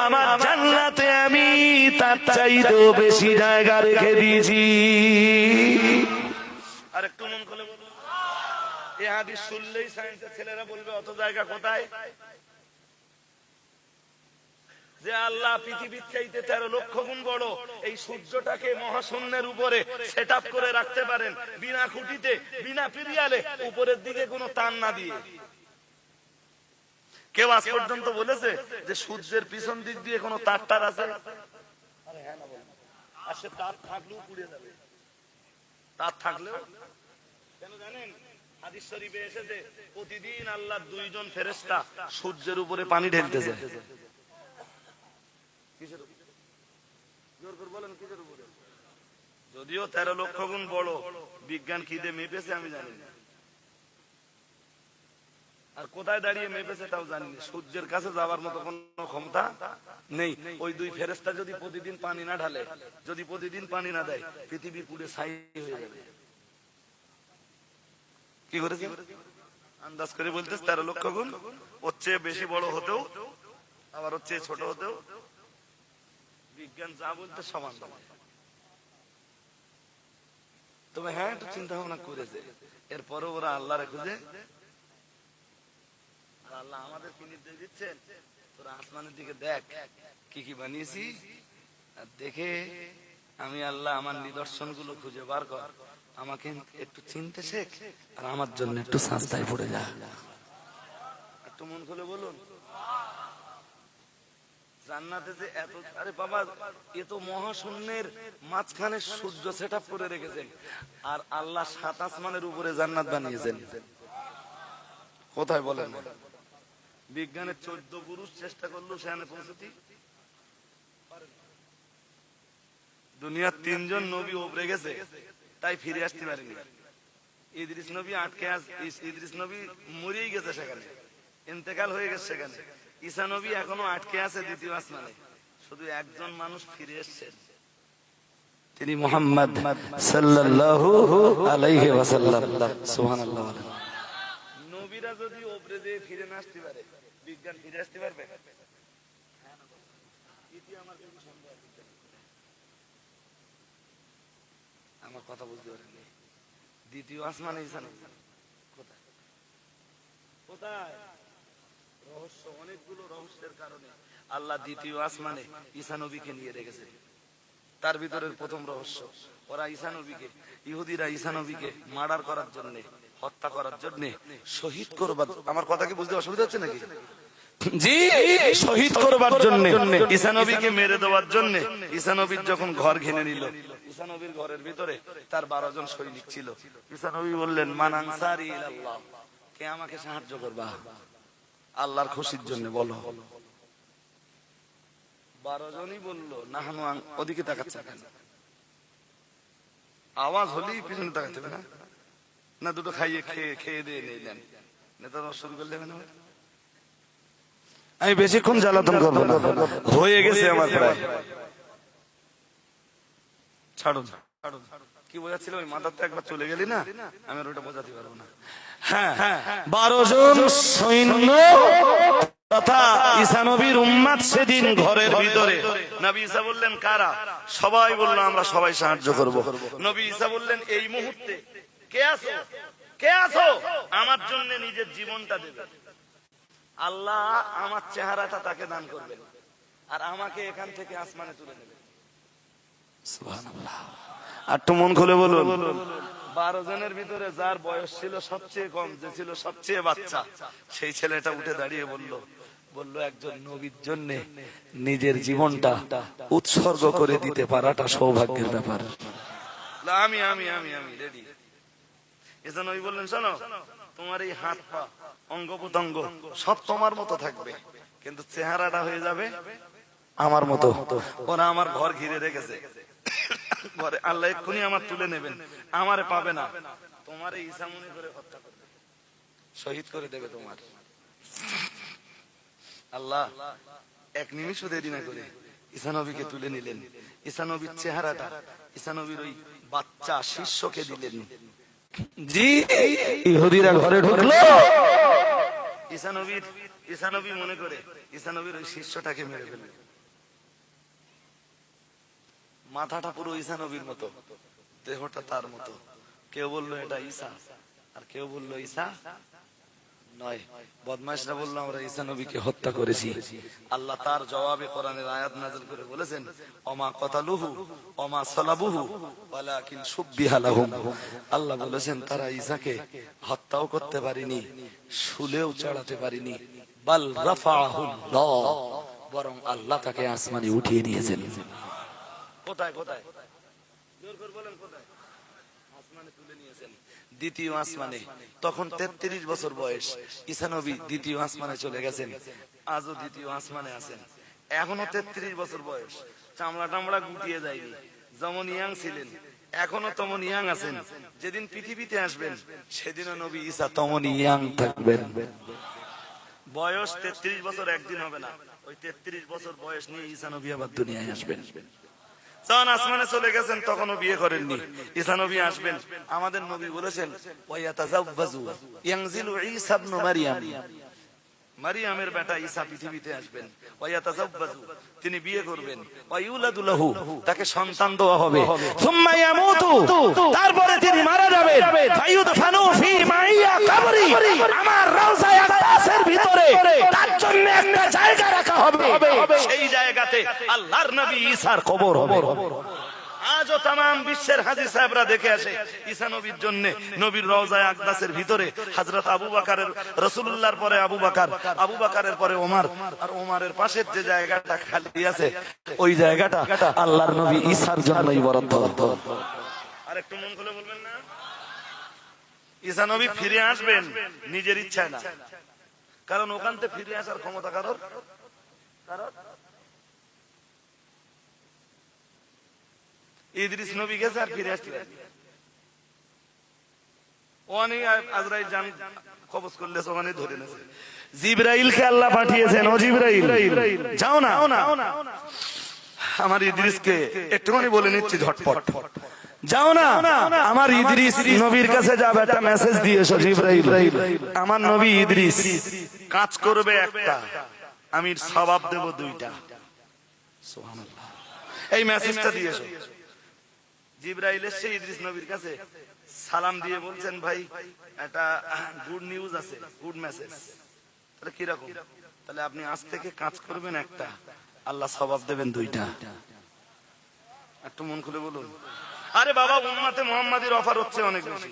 আমার জান্নাতে আমি তার চাইতেও বেশি জায়গা রেখে দিয়েছি। আর একটু মন খুলে বলুন, এই হাদিস শুনলেই সায়েন্সের ছেলেরা বলবে অত জায়গা কোথায়? যে আল্লাহ পৃথিবীর চাইতে 13 লক্ষ গুণ বড়, এই সূর্যটাকে মহাশূন্যের উপরে সেট আপ করে রাখতে পারেন বিনা খুঁটিতে, বিনা পিরিয়ালে, উপরের দিকে কোনো তার না দিয়ে। কেউ আজ পর্যন্ত বলেছে যে সূর্যের পিছন দিক দিয়ে কোনো তার টার আছে? আর সে তার থাকলেও পুড়ে যাবে। তার থাকলেও কেন জানেন? হাদিস শরীফে এসেছে প্রতিদিন আল্লাহর 2 জন ফেরেশতা সূর্যের উপরে পানি ঢেলতেছে। কিসের উপরে? জোর করে বলেন কিসের উপরে? যদিও 13 লক্ষ গুণ বড়, বিজ্ঞান কি দিয়ে মেপেছে আমি জানি না, আর কোথায় দাঁড়িয়ে মেপেছে তাও জানি না। সূর্যের কাছে যাওয়ার মতো কোনো ক্ষমতা নেই। ওই 2 ফেরেশতা যদি প্রতিদিন পানি না ঢালে, যদি প্রতিদিন পানি না দেয়, পৃথিবী পুড়ে ছাই হয়ে যাবে। কি করেছে? আন্দাজ করে বলতেছে 13 লক্ষ গুণ, ওর চেয়ে বেশি বড় হতেও, আবার ওর চেয়ে ছোট হতেও বিজ্ঞান যা বলতে সমান। তবে হ্যাঁ, একটু চিন্তা ভাবনা করেছে। এরপরে ওরা আল্লাহরে খুঁজে, আল্লাহ আমাদের কি নির্দেশ দিচ্ছেন? তোরা আসমানের দিকে দেখ কি কি বানিয়েছি, আর দেখে আমি আল্লাহ আমার নিদর্শন গুলো খুঁজে বার কর, আমাকে একটু চিনতে শেখ, আর আমার জন্য একটু সাজদায় পড়ে যা। একটু মন খুলে বলুন। জান্নাতে যে এত, আরে বাবা, এ তো মহাশূন্যের মাঝখানে সূর্য সেট আপ করে রেখেছেন, আর আল্লাহ 7 আসমানের উপরে জান্নাত বানিয়েছেন। কোথায় বলেন? বিজ্ঞানের 14 পুরুষ চেষ্টা করলো সেখানে পৌঁছতে। দুনিয়ার 3 জন নবী ওপরে গেছে, তাই ফিরে আসতে পারেনি। ইদ্রিস নবী আটকে আছে, ইদ্রিস নবী মরেই গেছে সেখানে, ইন্তেকাল হয়ে গেছে সেখানে। ঈসা নবী এখনো আটকে আছে 2য় আসমানে। শুধু একজন মানুষ ফিরে এসেছেন, তিনি মুহাম্মদ সাল্লাল্লাহু আলাইহি ওয়াসাল্লাম। সুবহানাল্লাহ। নবীরা যদি ওপরে দিয়ে ফিরে না আসতে পারে, বিজ্ঞান ফিরে আসতে পারবে? আমার কথা বুঝতে পারেননি? 2য় আসমানে ঈসা নবী কোথায়? কোথায়? রহস্য, অনেকগুলো রহস্যের কারণে আল্লাহ 2য় আসমানে ঈসা নবীকে নিয়ে রেখেছে। তার ভিতরের প্রথম রহস্য, ওরা ঈসা নবীকে, ইহুদিরা ঈসা নবীকে মার্ডার করার জন্য, হত্যা করার জন্য, শহীদ করবার, আমার কথা কি বুঝতে অসুবিধা হচ্ছে নাকি? জি, শহীদ করবার জন্য, ঈসা নবীকে মেরে দেওয়ার জন্য, ঈসা নবীর যখন ঘর ঘেনে নিল, ঈসা নবীর ঘরের ভিতরে তার 12 জন সৈনিক ছিল। ঈসা নবী বললেন, মান আনসারি ইলাল্লাহ, কে আমাকে সাহায্য করবা আল্লাহর খুশির জন্য বলো। 12 জনই বললো নাহানু। ওদিকে তাকাচ্ছে কেন? আওয়াজ হলেই পিছনে তাকাতে হবে না? না দুটো খাইয়ে খেয়ে দিয়ে নিলেন, নেতারা শুরু করলে না। আমি বেশিক্ষণ জ্বালাতন করবো না, হয়ে গেছে আমার প্রায়। ছাড়ুন। কি বোঝাচ্ছিল? ওই মাথার তো একবার চলে গেলি না, আমি আর ওটা বোঝাতে পারবো না। হ্যাঁ, 12 জন সৈন্য তথা ঈসা নবীর উম্মত সেদিন ঘরের ভিতরে। নবী ঈসা বললেন, কারা? সবাই বলল, আমরা সবাই সাহায্য করব। নবী ঈসা বললেন, এই মুহূর্তে কে আছো, কে আছো আমার জন্য নিজের জীবনটা দেবে? আল্লাহ আমার চেহারাটা তাকে দান করবেন, আর আমাকে এখান থেকে আসমানে তুলে নেবে। সুবহানাল্লাহ। আর তো মন খুলে বলুন। 12 জনের ভিতরে যার বয়স ছিল সবচেয়ে কম, যে ছিল সবচেয়ে বাচ্চা, সেই ছেলেটা উঠে দাঁড়িয়ে বলল, একজন নবীর জন্য নিজের জীবনটা উৎসর্গ করে দিতে পারাটা সৌভাগ্যের ব্যাপার। আমি আমি আমি আমি রেডি। ঈসা নবী বললেন, শোনো, তোমার এই হাত পা অঙ্গ প্রত্যঙ্গ সব তোমার মতো থাকবে, কিন্তু চেহারাটা হয়ে যাবে আমার মতো। ওরা আমার ঘর ঘিরে রেখেছে, ঘরে আল্লাহ এক্ষুনি আমার তুলে নেবেন, আমারে পাবে না, তোমার এই ঈসা মনে করে হত্যা করবে, শহীদ করে দেবে তোমার। আল্লাহ 1 নিমিষও দেরি না করে ঈসা নবীকে তুলে নিলেন। ঈসা নবীর চেহারাটা ঈসা নবীর ওই বাচ্চা শিষ্যকে দিলেন। জি, ইহুদিরা ঘরে ঢুকলো, ঈসা নবী মনে করে ঈসা নবীর ওই শিষ্যটাকে মেরে ফেললেন। মাথাটা পুরো ঈসা নবীর মতো, দেহটা তার মতো। কেউ বললো এটা ঈসা, আর কেউ বললো ঈসা নয়। বদমাইশরা বলল আমরা ঈসা নবীকে হত্যা করেছি। আল্লাহ তার জবাবে কোরআনের আয়াত নাযিল করে বলেছেন, ওমা কতালুহু ওমা সালাবুহু ওয়ালাকিন শুববিহা লাহুম। আল্লাহ বলেছেন তারা ঈসাকে হত্যাও করতে পারেনি, শুলেও চড়াতে পারেনি, বাল রাফাহুল্লাহ, বরং আল্লাহ তাকে আসমানে উঠিয়ে নিয়েছেন। কোথায় কোথায়? জোর করে বলেন কোথায়? আসমানে তুলে নিয়েছেন, দ্বিতীয় আসমানে। তখন 33 বছর বয়স, ঈসা নবী দ্বিতীয় আসমানে চলে গেছেন, আজও দ্বিতীয় আসমানে আছেন। এখনো 33 বছর বয়স, চামড়া টামড়া গুটিয়ে যায়নি, যেমন ইয়াং ছিলেন এখনো তেমন ইয়াং আছেন। যেদিন পৃথিবীতে আসবেন সেদিনও নবী ঈসা তেমন ইয়াং থাকবেন। বয়স 33 বছর একদিন হবে না, ওই 33 বছর বয়স নিয়ে ঈসা নবী আবার দুনিয়ায় আসবেন। যখন আসমানে চলে গেছেন তখনও বিয়ে করেননি, ঈসা নবী আসবেন। আমাদের নবী বলেছেন ওয়ায়াতাযাওয়াজু ইয়ানজিলু ঈসা ইবনে মারইয়াম, মারইয়ামের বেটা ঈসা পৃথিবীতে আসবেন। ওয়ায়াতাযাওয়াজু, তিনি বিয়ে করবেন। ওয়াইউলাদু লাহু, তাকে সন্তান দেওয়া হবে। সুম্মা ইয়ামুতু, তারপরে তিনি মারা যাবেন। ফায়ুদফানু ফি মাইয়া কবরি, আমার রওজায়ে আকদাসের ভিতরে তার জন্য একটা জায়গা রাখা হবে, সেই জায়গাতে আল্লাহর নবী ঈসার কবর হবে। আজও তামাম বিশ্বের হাজী সাহেবরা দেখে আসে ঈসা নবীর জন্য নবীর রওজায়ে আকদাসের ভিতরে হযরত আবু বকরের, রাসূলুল্লাহর পরে আবু বকর, আবু বকরের পরে ওমর, আর ওমরের পাশের যে জায়গাটা খালি আছে ওই জায়গাটা আল্লাহর নবী ঈসার জন্যই বরাদ্দ। আর একটু মন খুলে বলবেন না, ঈসা নবী ফিরে আসবেন নিজের ইচ্ছায় না, কারণ ওখান থেকে ফিরে আসার ক্ষমতা কারোর ইদ্রিস নবী গেছে আর ফিরে আসলেন। ওখানে আজরাইল জান কবজ করলে ওখানে ধরে নেছে। জিবরাইলকে আল্লাহ পাঠিয়েছেন, ও জিবরাইল যাও না আমার ইদ্রিসকে একটুখানি বলে নিচ্ছি ঝটপট, যাও না আমার ইদ্রিস নবীর কাছে যাও, একটা মেসেজ দিয়ে এসো। জিবরাইল, আমার নবী ইদ্রিস কাজ করবে একটা, আমি সওয়াব দেব 2টা। সুবহানাল্লাহ, এই মেসেজটা দিয়ে এসো। জিবরাইল এসে ইদ্রিস নবীর কাছে সালাম দিয়ে বলছেন, ভাই একটা গুড নিউজ আছে, গুড মেসেজ। তাহলে কি রকম? তাহলে আপনি আজ থেকে কাজ করবেন একটা, আল্লাহ সওয়াব দেবেন 2টা। একটু মন খুলে বলুন। আরে বাবা, উম্মতে মুহাম্মাদির অফার হচ্ছে অনেক বেশি।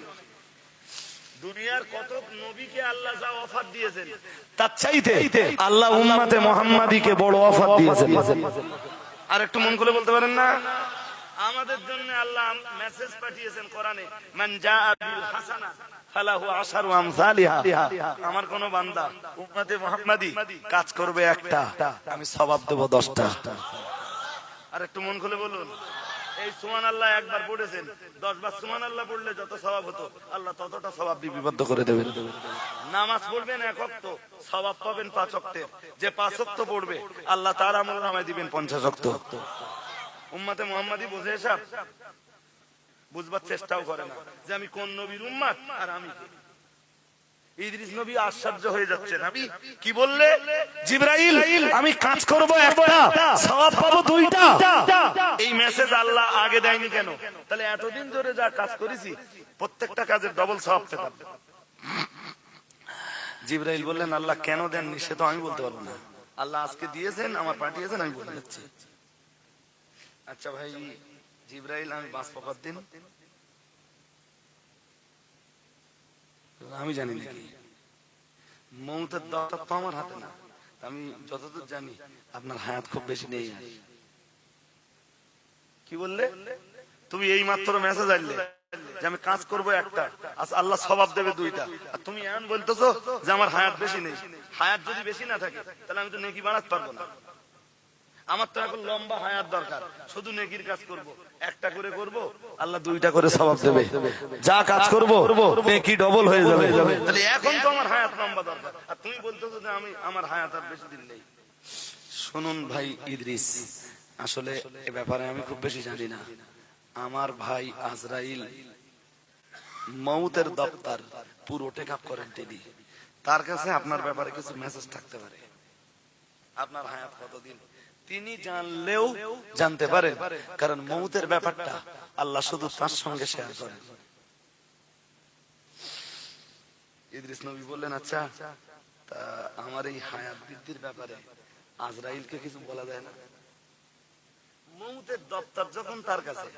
দুনিয়ার কত নবীকে আল্লাহ যা অফার দিয়েছেন তার চাইতে আল্লাহ উম্মতে মুহাম্মাদিকে বড় অফার দিয়েছেন। আর একটু মন খুলে বলতে পারেন না? আমাদের জন্য আল্লাহ মেসেজ পাঠিয়েছেন কোরআনে, মান জাআ বিল হাসানা ফালাহু আশারু আমসালিহা। আমার কোন বান্দা উম্মতে মুহাম্মাদি কাজ করবে একটা, আমি সওয়াব দেব 10টা। আর একটু মন খুলে বলুন। এই সুবহানাল্লাহ একবার পড়েছেন, 10 বার সুবহানাল্লাহ পড়লে যত সওয়াব হতো আল্লাহ ততটা সওয়াব লিপিবদ্ধ করে দেবেন। নামাজ পড়বেন 1 ওয়াক্ত, সওয়াব পাবেন 5 ওয়াক্তের। যে 5 ওয়াক্ত পড়বে আল্লাহ তার আমলনামায় দিবেন 50 ওয়াক্ত। উম্মতে মুহাম্মাদি বুঝে এসব বুঝবার চেষ্টাও করে না যে আমি কোন নবীর উম্মত আর আমি কে। ইদ্রিস নবী আশ্চর্য হয়ে যাচ্ছেন, আমি কি বললে? জিবরাইল, আমি কাজ করব একটা, সওয়াব পাবো 2টা। এই মেসেজ আল্লাহ আগে দেয়নি কেন? তাহলে এতদিন ধরে যা কাজ করেছি প্রত্যেকটা কাজের ডবল সওয়াব পেতাম। জিবরাইল বললেন, আল্লাহ কেন দেননি সে তো আমি বলতে পারবো না, আল্লাহ আজকে দিয়েছেন, আমার পাঠিয়েছেন, আমি বলে যাচ্ছি। আচ্ছা ভাই জিবরাইল, আমি 5 পকর দিন, আমি জানি নাকি? মৌতের দাওয়াত তো আমার হাতে না, আমি যতদূর জানি আপনার হায়াত খুব বেশি নেই। কি বললে তুমি? এই মাত্র মেসেজ আইলে যে আমি কাজ করব একটা, আল্লাহ সওয়াব দেবে 2টা, আর তুমি এমন বলতেছো যে আমার হায়াত বেশি নেই। হায়াত যদি বেশি না থাকে তাহলে আমি তো নেকি বাড়াতে পারবো না। আমার তো এখন লম্বা হায়াত দরকার, শুধু নেকির কাজ করব, একটা করে করব, আল্লাহ 2টা করে সওয়াব দেবে। যা কাজ করব নেকি ডবল হয়ে যাবে। তাহলে এখন তো আমার হায়াত লম্বা দরকার, আর তুমি বলতেছো যে আমার হায়াত আর বেশি দিন নেই। শুনুন ভাই ইদ্রিস, আসলে এ ব্যাপারে আমি খুব বেশি জানি না। আমার ভাই আজরাইল মউতের দপ্তর পুরো টেক আপ করেন তিনি, তার কাছে আপনার ব্যাপারে কিছু মেসেজ থাকতে পারে। আপনার হায়াত কতদিন তিনি জানলেও জানতে পারেন, কারণ মউতের ব্যাপারটা আল্লাহ শুধু তার সঙ্গে শেয়ার করেন। ইদ্রিস নবী বললেন, আচ্ছা তা আমার এই হায়াত বৃদ্ধির ব্যাপারে আজরাইলকে কিছু বলা যায় না? মৌতের দপ্তর যখন তার কাছে,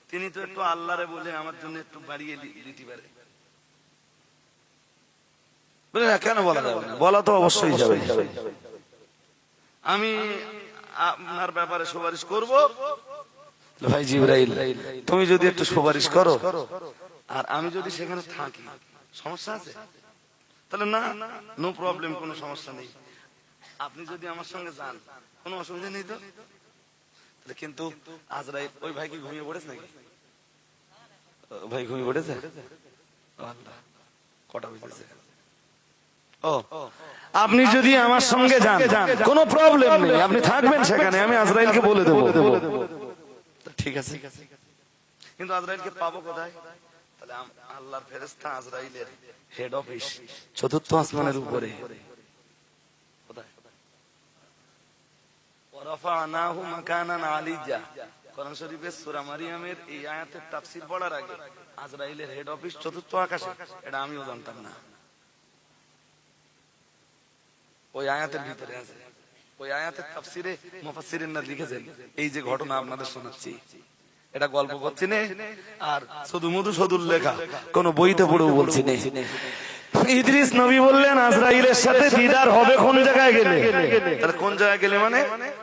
তিনি তো একটু আল্লাহরে বলে আমার জন্য একটু বাড়িয়ে দিতে পারে। কেন বলা যাবে না? বলা তো অবশ্যই যাবে। আমি আপনার ব্যাপারে সুপারিশ করব। ভাই জিবরাইল, তুমি যদি একটু সুপারিশ করো আর আমি যদি সেখানে থাকি, সমস্যা আছে? তাহলে না, নো প্রবলেম, কোনো সমস্যা নেই। আপনি যদি আমার সঙ্গে যান কোনো অসুবিধা নেই তো। কিন্তু আজরাইল, ওই ভাই কি ঘুমিয়ে পড়েছে নাকি? ভাই ঘুমিয়ে পড়েছে? কটা বেজেছে? ও, আপনি যদি আমার সঙ্গে যান কোনো প্রবলেম নেই, আপনি থাকবেন সেখানে, আমি আজরাইলকে বলে দেবো। ঠিক আছে, কিন্তু আজরাইলকে পাবো কোথায়? তাহলে আল্লাহর ফেরেশতা আজরাইলের হেড অফিস চতুর্থ আসমানের উপরে। কোথায়? ওয়ারাফানাহু মাকানান আলিয়্যা। কোরআন শরীফের সূরা মারিয়ামের এই আয়াতের তাফসীর পড়ার আগে আজরাইলের হেড অফিস চতুর্থ আকাশে, এটা আমিও জানতাম না। ওই আয়াতের ভিতরে আছে। ওই আয়াতের তাফসীরে মুফাসসিরিনরা লিখেছেন, এই যে ঘটনা আপনাদের শোনাচ্ছি, এটা গল্প করছি না, আর শুধু মধুসূদন লেখা, কোন বইতে পড়েও বলছি না। ইদ্রিস নবী বললেন আজরাইলের সাথে দিদার হবে কোন জায়গায় গেলে? তাহলে কোন জায়গায় গেলে মানে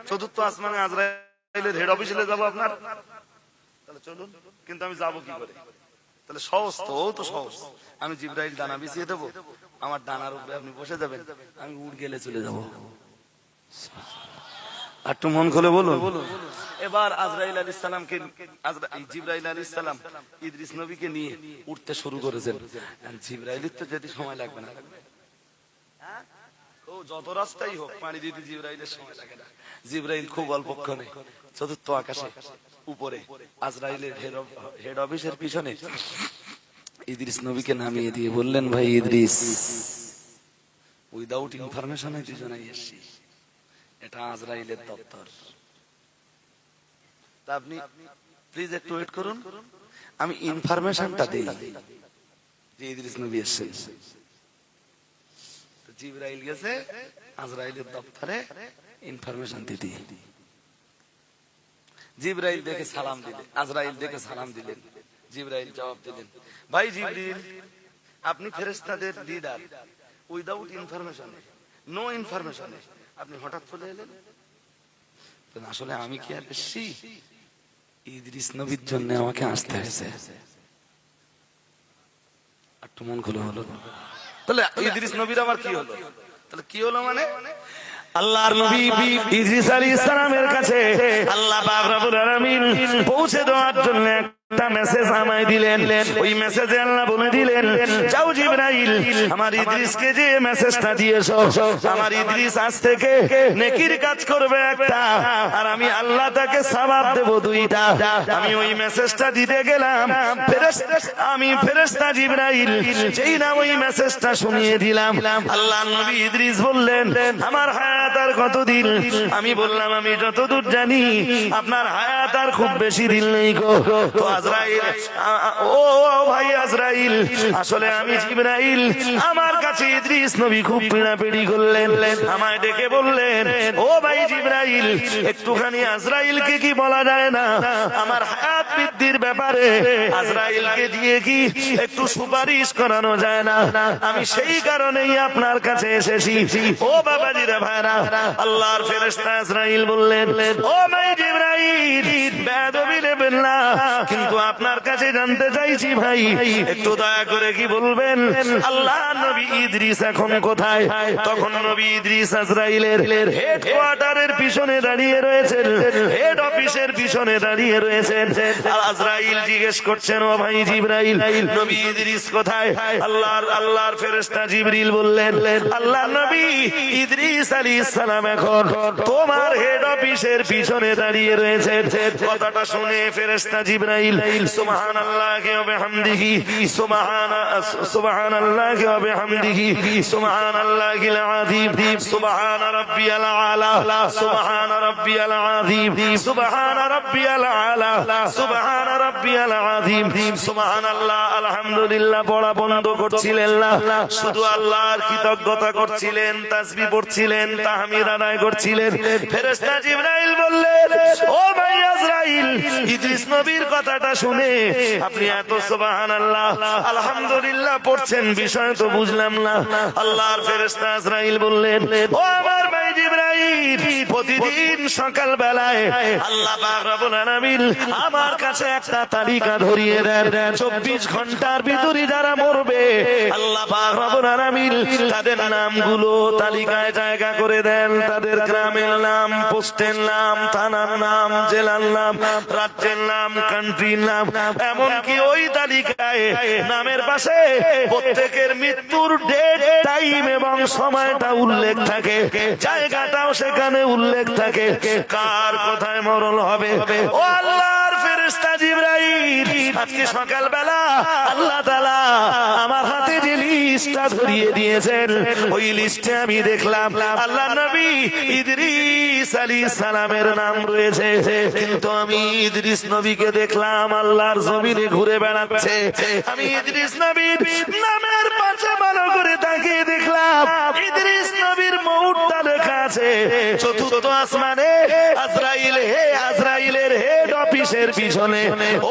চতুর্থ আসমানে আজরাইলের হেড অফিসে যাব আপনার। তাহলে চলুন, কিন্তু আমি যাব কি করে? তাহলে সহজ তো, ও তো সহজ। আমি জিবরাইল দানা বিছিয়ে দেবো, আমার দানার উপরে আপনি বসে যাবেন, আমি উড় গেলে চলে যাব। একটু মন খুলে বলুন। এবার আজরাইল আলাইহিস সালামকে, জিবরাইল আলাইহিস সালাম ইদ্রিস নবীকে নিয়ে উঠতে শুরু করেছেন। জিবরাইলের তো যেতে সময় লাগবে না? ও যত রাস্তাই হোক, পানি দিতে জিবরাইলের সময় লাগে না। জিবরাইল খুব অল্পক্ষণে চতুর্থ আকাশে উপরে আজরাইলের হেড অফিসের পিছনে ইদ্রিস নবীকে নামিয়ে দিয়ে বললেন, ভাই ইদ্রিস, উইদাউট ইনফরমেশনে দুজনে এসেছি, এটা আজরাইলের দপ্তর। তা আপনি প্লিজ একটু ওয়েট করুন, আমি ইনফরমেশনটা দেই যে ইদ্রিস নবী এসেছেন। জিবরাইল গেছে আজরাইলের দপ্তরে ইনফরমেশন দিতে। জিবরাইল দেখে সালাম দিলেন, আজরাইল দেখে সালাম দিলেন। জিবরাইল জবাব দিলেন, ভাই জিবরিল, আপনি ফেরেশতাদের leader, without information, no information আপনি হঠাৎ চলে এলেন। আসলে আমি কি আর এসেছি? ইদ্রিস নবীর জন্য আমাকে আসতে হয়েছে। একটু মন খুলে হলো। তাহলে ইদ্রিস নবীর আমার কি হলো? তাহলে কি হলো মানে, আল্লাহর নবী ইদ্রিস আলাইহিস সালামের কাছে আল্লাহ পাক রব্বুল আলামিন পৌঁছে দেওয়ার জন্য একটা মেসেজ আমায় দিলেন। ওই মেসেজে আল্লাহ বলে দিলেন, যাও জিবরাইল, আমার ইদ্রিসকে যে মেসেজটা দিয়েছো, আমার ইদ্রিস আজ থেকে নেকির কাজ করবে একটা, আর আমি আল্লাহ তাকে সওয়াব দেব দুইটা। আমি ওই মেসেজটা দিতে গেলাম, আমি ফেরেশতা জিবরাইল যেই না ওই মেসেজটা শুনিয়ে দিলাম, আল্লাহর নবী ইদ্রিস বললেন, আমার হায়াত আর কতদিন? আমি বললাম, আমি যতদূর জানি আপনার হায়াত আর খুব বেশি দিন নেই গো। তো আজরাইল, ও ভাই আজরাইল, আসলে আমি জিবরাইল, আমার কাছে ইদ্রিস নবী খুব পীড়াপিড়ি করলেন, আমায় ডেকে বললেন, ও ভাই জিবরাইল, একটুখানি আজরাইলকে কি বলা যায় না আমার হায়াত বৃদ্ধির ব্যাপারে? আজরাইলকে দিয়ে কি একটু সুপারিশ করানো যায় না? আমি সেই কারণেই আপনার কাছে এসেছি। ও বাবাজিরা ভাইরা, আল্লাহর ফেরেশতা আজরাইল বললেন, ও ভাই জিবরাইল, বেয়াদবি নেবেন না, কিন্তু আপনার কাছে জানতে চাইছি ভাই, একটু দয়া করে কি বলবেন আল্লাহ নবী ইদ্রিস এখন কোথায়? তখন নবী ইদ্রিস আজরাইলের হেডকোয়ার্টারের পিছনে দাঁড়িয়ে রয়েছেন, হেড অফিসের পিছনে দাঁড়িয়ে রয়েছেন। আজরাইল জিজ্ঞেস করছেন, ও ভাই জিবরাইল, নবী ইদ্রিস কোথায়? আল্লাহর ফেরেশতা জিবরিল বললেন, আল্লাহ নবী ইদ্রিস আলাইহিস সালাম এখন তোমার হেড অফিসের পিছনে দাঁড়িয়ে রয়েছেন। কথাটা শুনে ফেরেশতা জিবরাইল সুবহানাল্লাহি ওয়া বিহামদিহি, সুবহানাল্লাহি ওয়া বিহামদিহি, সুবহানাল্লাহিল আযীম, সুবহান রাব্বিয়াল আলা, সুবহান রাব্বিয়াল আযীম, সুবহান রাব্বিয়াল আলা, সুবহান সুবহান রাব্বিয়াল আযীম, সুবহানাল্লাহ, আলহামদুলিল্লাহ পড়া বন্ধ করছিলেন না, শুধু আল্লাহর কৃতজ্ঞতা করছিলেন, তাসবিহ পড়ছিলেন, তাহমিদ আদায় করছিলেন। ফেরেশতা জিবরাইল বললেন, ও ভাই আজরাইল, ইদ্রিস নবীর কথাটা শুনে আপনি এত সুবহানাল্লাহ আলহামদুলিল্লাহ পড়ছেন, বিষয় তো বুঝলাম না। আল্লাহর ফেরেশতা আজরাইল বললেন, ও আমার ভাই জিবরাইল, প্রতিদিন সকাল বেলায় আল্লাহ পাক রব্বুল আলামিন আমার কাছে একটা তালিকা ধরিয়ে দেন, 24 ঘন্টার ভিতরে যারা মরবে আল্লাহ পাক রব্বুল আলামিন তাদের নামগুলো তালিকায় জায়গা করে দেন, তাদের গ্রামের নাম, পোস্টের নাম, থানার নাম, জেলার নাম, রাজ্যের নাম, কান্ট্রির নাম, এমনকি ওই তালিকায় নামের পাশে প্রত্যেকের মৃত্যুর ডেট, টাইম এবং সময়টা উল্লেখ থাকে, জায়গাটাও সেখানে উল্লেখ থাকে, কার কোথায় মরণ হবে। ও আল্লাহর ফেরেশতা জিবরাইল, আজকে সকালবেলা আল্লাহ তাআলা আমার হাতে যে লিস্টটা ধরিয়ে দিয়েছেন, ওই লিস্টে আমি দেখলাম আল্লাহ নবী ইদ্রিস আলাইহিস সালামের নাম রয়েছে, কিন্তু আমি ইদ্রিস নবীকে দেখলাম আল্লাহর জমিনে ঘুরে বেড়াচ্ছে। আমি ইদ্রিস নবীর নামের পাশে ভালো করে তাকিয়ে দেখলাম ইদ্রিস নবীর মউতটা লেখা আছে চতুর্থ আসমানে, আজরাইলের হেড অফিসের পিছনে।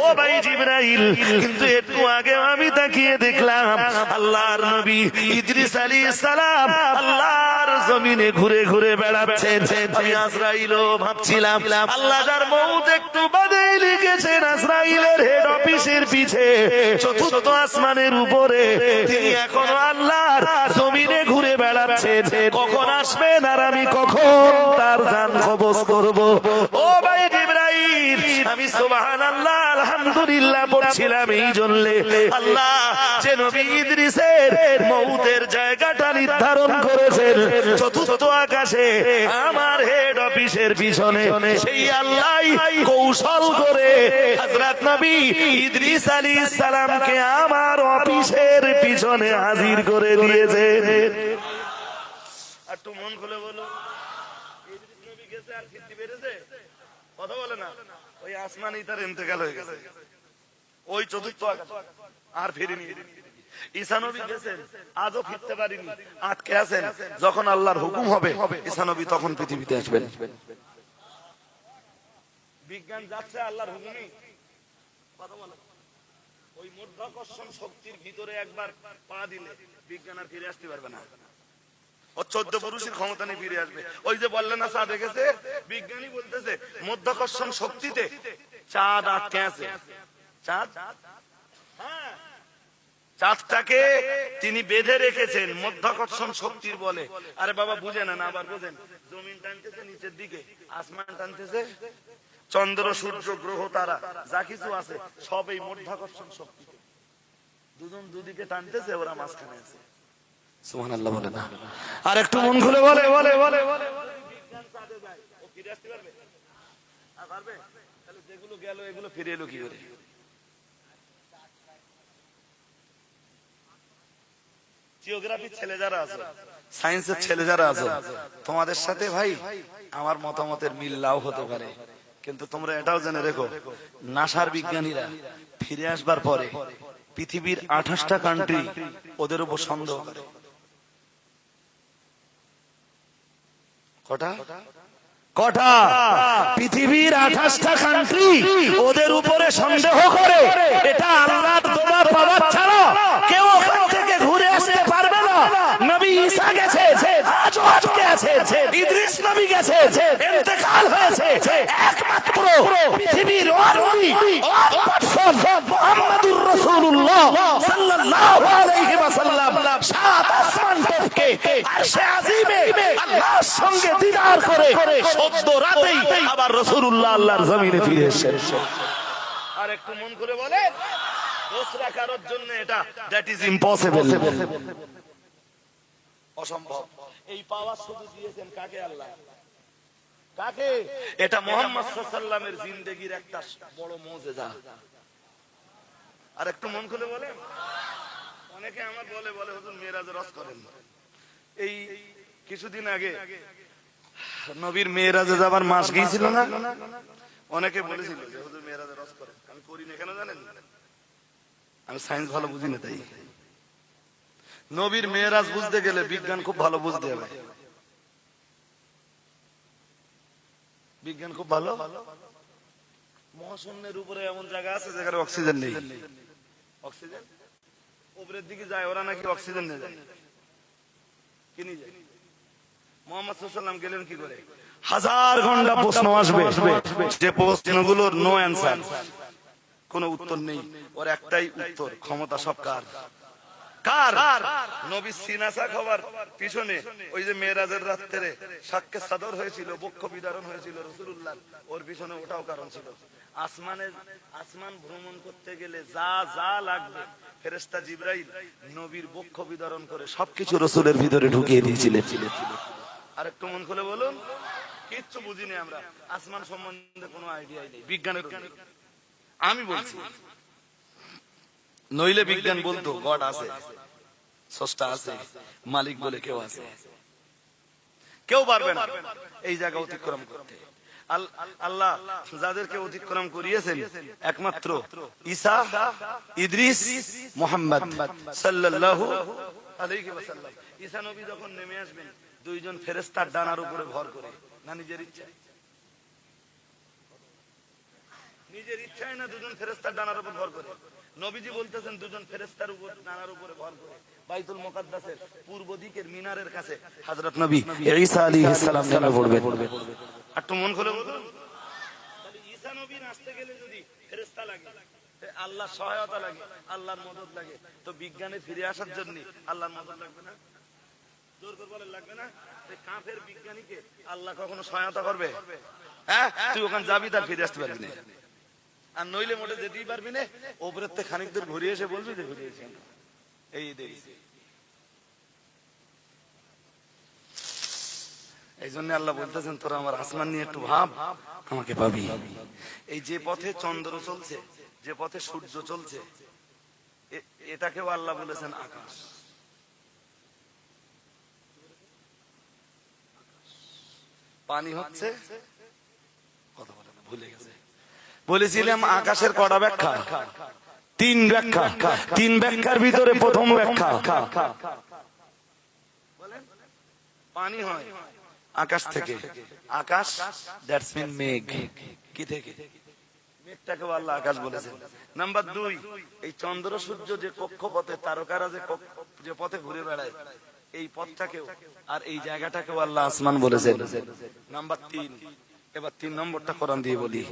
ও ভাই জিবরাইল, কিন্তু একটু আগে আমি তাকিয়ে দেখলাম আল্লাহর নবী ইদ্রিস আলাইহিস সালাম আল্লাহর জমিনে ঘুরে ঘুরে বেড়াচ্ছেন। আমি আজরাইলও ভাবছিলাম আল্লাহ যার মউত একটু বাদে লিখেছেন আজরাইলের হেড অফিসের পিছে চতুর্থ আসমানের উপরে, তিনি এখনো আল্লাহর জমিনে ঘুরে বেড়াচ্ছেন, কখন আসবেন আর আমি কখন তার জান কবজ করব। ও ভাই জিবরাইল, আমি সুবহানাল্লাহ আলহামদুলিল্লাহ পড়ছিলাম এই জন্য আল্লাহ যে নবী ইদ্রিসের মউতের জায়গাটা নির্ধারণ করেছেন চতুর্থ আকাশে আমার হেড অফিসের পিছনে, সেই আল্লাহই কৌশল করে হযরত নবী ইদ্রিস আলাইহিস সালামকে আমার অফিসের পিছনে হাজির করে দিয়েছেন। একটু মন খুলে বলো, ইদ্রিস নবী গেছে আর ফিরতি বেরেছে, কথা বলে না, ওই আসমানেই তার ইন্তেকাল হয়ে গেছে, ওই চতুর্থ আকাশ আর ফিরেনি। ঈসা নবী গেছেন, আজও ফিরতে পারেনি, আটকে আছেন, যখন আল্লাহর হুকুম হবে ঈসা নবী তখন পৃথিবীতে আসবেন। বিজ্ঞান যাচ্ছে আল্লাহর হুকুমে, কথা বলে, ওই মাধ্যাকর্ষণ শক্তির ভিতরে একবার পা দিলে বিজ্ঞান আর ফিরে আসতে পারবে না, ও 14 পুরুষের ক্ষমতা নিয়ে ফিরে আসবে। ওই যে বললেন না চাঁদ দেখেছে, বিজ্ঞানী বলতেছে মাধ্যাকর্ষণ শক্তিতে চাঁদ আটকে আছে, চাঁদটাকে তিনি বেঁধে রেখেছেন মাধ্যাকর্ষণ শক্তির বলে। আরে বাবা বুঝে না, আবার বুঝেন, জমিন টানতেছে নিচের দিকে, আসমান টানতেছে, চন্দ্র সূর্য গ্রহ তারা যা কিছু আছে সব এই মাধ্যাকর্ষণ শক্তি, দুজন দুদিকে টানতেছে, ওরা মাঝখানে আছে। সুবহানাল্লাহ বলে না, আর একটু মন খুলে বলে বলে বলে বলে বিজ্ঞান চাঁদে যায়, ও ফিরে আসতে পারবে? আর পারবে? তাহলে যেগুলো গেল এগুলো ফিরে এলো কি করে? জিওগ্রাফির ছেলে যারা আছে, সায়েন্সের ছেলে যারা আছে, তোমাদের সাথে ভাই আমার মতামতের মিল নাও হতে পারে, কিন্তু তোমরা এটাও জেনে রেখো নাসার বিজ্ঞানীরা ফিরে আসবার পরে পৃথিবীর 28টা কান্ট্রি ওদের উপর সন্দেহ করে। কটা? পৃথিবীর 28টা কান্ট্রি ওদের উপরে সন্দেহ করে। এটা আল্লাহর দোয়া পাওয়ার ছাড়া কেউ ওখান থেকে ঘুরে আসতে পারবে না। নবী ঈসা গেছে, আজও আটকে আছে, ইদ্রিস নবী গেছে, ইন্তেকাল হয়েছে, একমাত্র পৃথিবীর ওয়ালি মুহাম্মদুর রাসূলুল্লাহ সাল্লাল্লাহু আলাইহি ওয়াসাল্লাম সাত আসমান টপকে আরশে আজিমে আল্লাহর সঙ্গে দিদার করে সদ্য রাতেই আবার রাসূলুল্লাহ আল্লাহর জমিনে ফিরে এসেছেন। আর একটু মন করে বলে, দোসরা কারোর জন্য এটা দ্যাট ইজ ইম্পসিবল, অসম্ভব। এই পাওয়ার শুধু দিয়েছেন কাকে? আল্লাহ। কাকে? এটা মুহাম্মদ সাল্লাল্লাহু আলাইহি ওয়াসাল্লামের জিন্দেগীর একটা বড় মুজিজা। আর একটু মন খুলে বলেন, অনেকে আমার বলে বলে হুজুর মেরাজ রস করেন। এই কিছুদিন আগে নবীর মেরাজে যাবার মাস গিয়েছিল না, অনেকে বলেছিল যে হুজুর মেরাজের রস করে, আমি করি না কেন জানেন? আমি সায়েন্স ভালো বুঝি না তাই। নবীর মেরাজ বুঝতে গেলে বিজ্ঞান খুব ভালো বুঝতে হবে। বিজ্ঞান খুব ভালো। মহাশূন্যের উপরে এমন জায়গা আছে যেখানে অক্সিজেন নেই। অক্সিজেন উপরের দিকে যায়, ওরা নাকি অক্সিজেন নিয়ে যায়। কি নিয়ে যায়? মোহাম্মদ সাল্লাল্লাহু আলাইহি ওয়াসাল্লাম গেলেন কি করে? হাজার ঘন্টা প্রশ্ন আসবে, যে প্রশ্নগুলোর নো অ্যান্সার, কোনো উত্তর নেই। ওর একটাই উত্তর, ক্ষমতা সব কার? কার? নবী সিনাসা খাবার পিছনে ওই যে মেরাজের রাত্রে সাক্কে সাদর হয়েছিল, বক্ষ বিদারণ হয়েছিল রাসূলুল্লাহ, ওর পিছনে ওটাও কারণ ছিল। আসমান ভ্রমণ করতে গেলে যা যা লাগবে ফেরেশতা জিবরাইল নবীর বক্ষ বিদারণ করে সবকিছু রাসূলের ভিতরে ঢুকিয়ে দিয়েছিলেন। আর একটু মন খুলে বলুন, কিচ্ছু বুঝিনি আমরা, আসমান সম্বন্ধে কোনো আইডিয়াই নেই, বিজ্ঞানের আমি বলছি। নইলে বিজ্ঞান বলতো গড আছে, স্রষ্টা আছে, মালিক বলে কেউ আছে। কেউ পারবে না এই জায়গা অতিক্রম করতে। আল্লাহ যাদেরকে অতিক্রম করিয়েছেন একমাত্র ঈসা, ইদ্রিস, মুহাম্মদ সাল্লাল্লাহু আলাইহি ওয়াসাল্লাম। ঈসা নবী যখন নেমে আসবেন দুইজন ফেরেশতার ডানার উপরে ভর করে, না নিজের ইচ্ছায়? নিজের ইচ্ছায় না দুজন ফেরেশতার ডানার উপর ভর করে? নবীজি বলতেছেন দুজন ফেরেশতার উপর ডানার উপরে ভর করে বাইতুল মুকাদ্দাসের পূর্ব দিকের মিনারের কাছে হযরত নবী ঈসা আলাইহিস সালাম নেমে পড়বেন। একটু মন খুলে বলুন, তাহলে ঈসা নবী আসতে গেলে যদি ফেরেশতা লাগে, আল্লাহর সহায়তা লাগে, আল্লাহর মদদ লাগে, তো বিজ্ঞানে ফিরে আসার জন্য আল্লাহর মদদ লাগবে না? জোর করে বলেন লাগবে না? কাফের বিজ্ঞানীকে আল্লাহ কখনো সহায়তা করবে? হ্যাঁ, তুই ওখানে যাবি তার ফিরে আসতে পারবি না। আর নইলে মোটে যেতেই পারবি না, ওপরের থেকে খানিক দূর ঘুরিয়ে এসে বলবি যে ঘুরিয়েছি এই দেখছি। এই জন্য আল্লাহ বলতেছেন তোরা আমার আসমান নিয়ে একটু ভাব, আমাকে পাবি। এই যে পথে চন্দ্র চলছে, যে পথে সূর্য চলছে, এটাকেও আল্লাহ বলেছেন আকাশ। পানি হচ্ছে, কথা বলে না, ভুলে গেছে। বলেছিলাম আকাশের কটা ব্যাখ্যা? তিন ব্যাখ্যা। তিন ব্যাখ্যার ভিতরে প্রথম ব্যাখ্যা, পানি হয় আকাশ থেকে। আকাশ দ্যাটস মিন মেঘ। কি থেকে? মেঘটাকে আল্লাহ আকাশ বলেছেন। নাম্বার দুই, এই চন্দ্র সূর্য যে কক্ষপথে তারকারা যে পথে ঘুরে বেড়ায়, এই পথটাকেও আর এই জায়গাটাকেও আল্লাহ আসমান বলেছেন। নাম্বার তিন, এবার তিন নম্বরটা কোরআন দিয়ে বলি।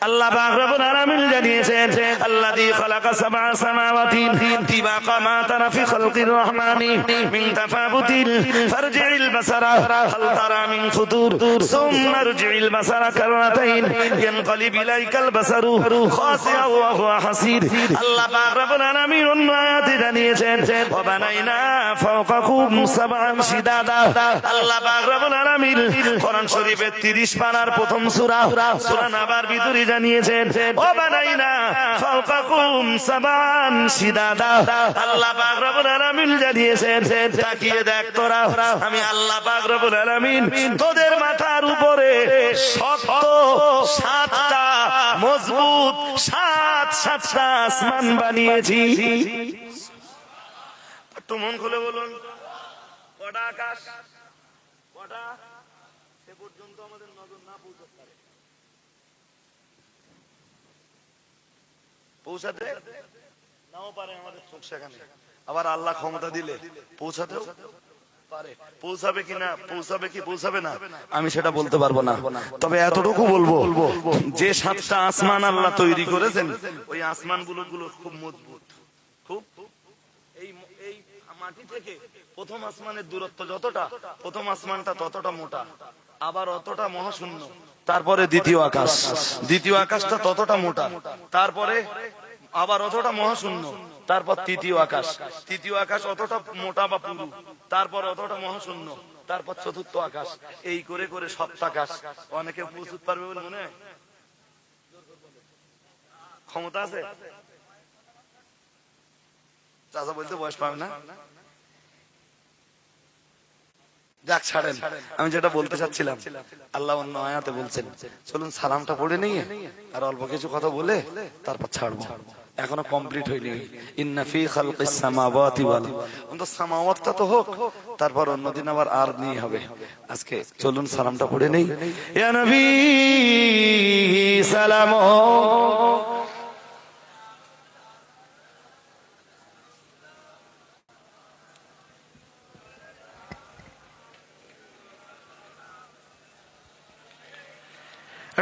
আল্লাহ পাক রব্বুল আলামিন জানিয়েছেন আল্লাযী খালাকা সাবআ সামাওয়াতি তিবাকা মা তারা ফি খালকির রহমানি মিন তাফাবুতিল ফারজি'ল বাসারা হাল তারা মিন ফুতুর সুম্মা রজি'ল বাসারা কাররাতাইন ইয়ানকালিব ইলাইকাল বাসারু খাসিআ ওয়া হুয়া হাসির। আল্লাহ পাক রব্বুল আলামিন অন্য আয়াতে জানিয়েছেন ওয়া বানাইনা ফাওকাকুম সাবআন শিদাদা। আল্লাহ পাক রব্বুল আলামিন কোরআন শরীফের 30 পারার প্রথম সূরা সূরা নাবার ভিতরে জানিয়েছেন ও বানাইনা ফাওকাকুম সাবান শিদাদা। আল্লাহ পাক রব্বুল আলামিন জানিয়েছেন তাকিয়ে দেখ তোরা, আমি আল্লাহ পাক রব্বুল আলামিন তোদের মাথার উপরে শক্ত সাতটা মজবুত সাতটা আসমান বানিয়েছি। একটু মন খুলে বলুন, কটা আকাশ? কটা? সে পর্যন্ত আমাদের নজর না পৌঁছতে পারে, পৌঁছাতে নাও পারে আমাদের চোখ সেখানে। আবার আল্লাহ ক্ষমতা দিলে পৌঁছাতেও পারে। পৌঁছাবে কিনা, পৌঁছাবে কি পৌঁছাবে না, আমি সেটা বলতে পারবো না। তবে এতটুকু বলবো, যে সাতটা আসমান আল্লাহ তৈরি করেছেন, ওই আসমান গুলো খুব মজবুত। খুব এই মাটি থেকে প্রথম আসমানের দূরত্ব যতটা, প্রথম আসমানটা ততটা মোটা, আবার অতটা মহাশূন্য। তারপরে দ্বিতীয় আকাশ, দ্বিতীয় আকাশটা ততটা মোটা, তারপরে আবার অতটা মহাশূন্য, তারপর তৃতীয় আকাশ, তৃতীয় আকাশ অতটা মোটা বা পুরু, তারপর অতটা মহাশূন্য, তারপর চতুর্থ আকাশ। এই করে করে সপ্তাকাশ। অনেকে প্রস্তুত পারবে বলে মনে হয়? ক্ষমতা আছে? চাচা বলতে বয়স পাবে না? যাক ছাড়েন, আমি যেটা বলতে চাচ্ছিলাম, আল্লাহ অন্য আয়াতে বলছেন চলুন সালামটা পড়ে নিয়ে আর অল্প কিছু কথা বলে তারপর ছাড়বো, এখনো কমপ্লিট হয়নি। ইন্না ফি খালকিস সামাওয়াতি ওয়াল, অন্তত সামাওয়াতটা তো হোক, তারপর অন্যদিন আবার আর নিয়ে হবে। আজকে চলুন সালামটা পড়ে নেই। ইয়া নবী সালাম,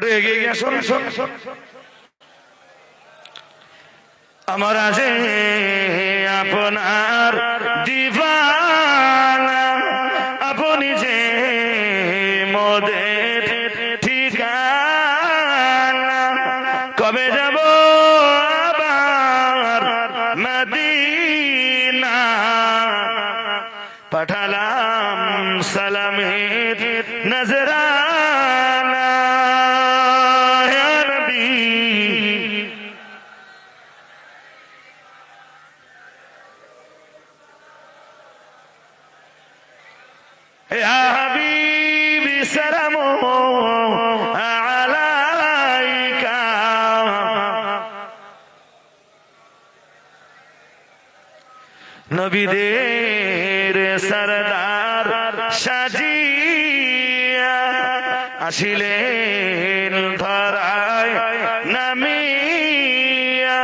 রেগে গিয়া শোন শোন শোন, আমার আছে আপনার দিবানা, আপনি যে মোদের ঠিকানা, কবে যাব আবার মদিনা, পাঠালাম সালামের নজরানা, ইয়া নবী ইয়া হাবিবি সালাম আলাইকা, নবীদের সরদার সাজিয়া আসিলেন ধরায় নামিয়া,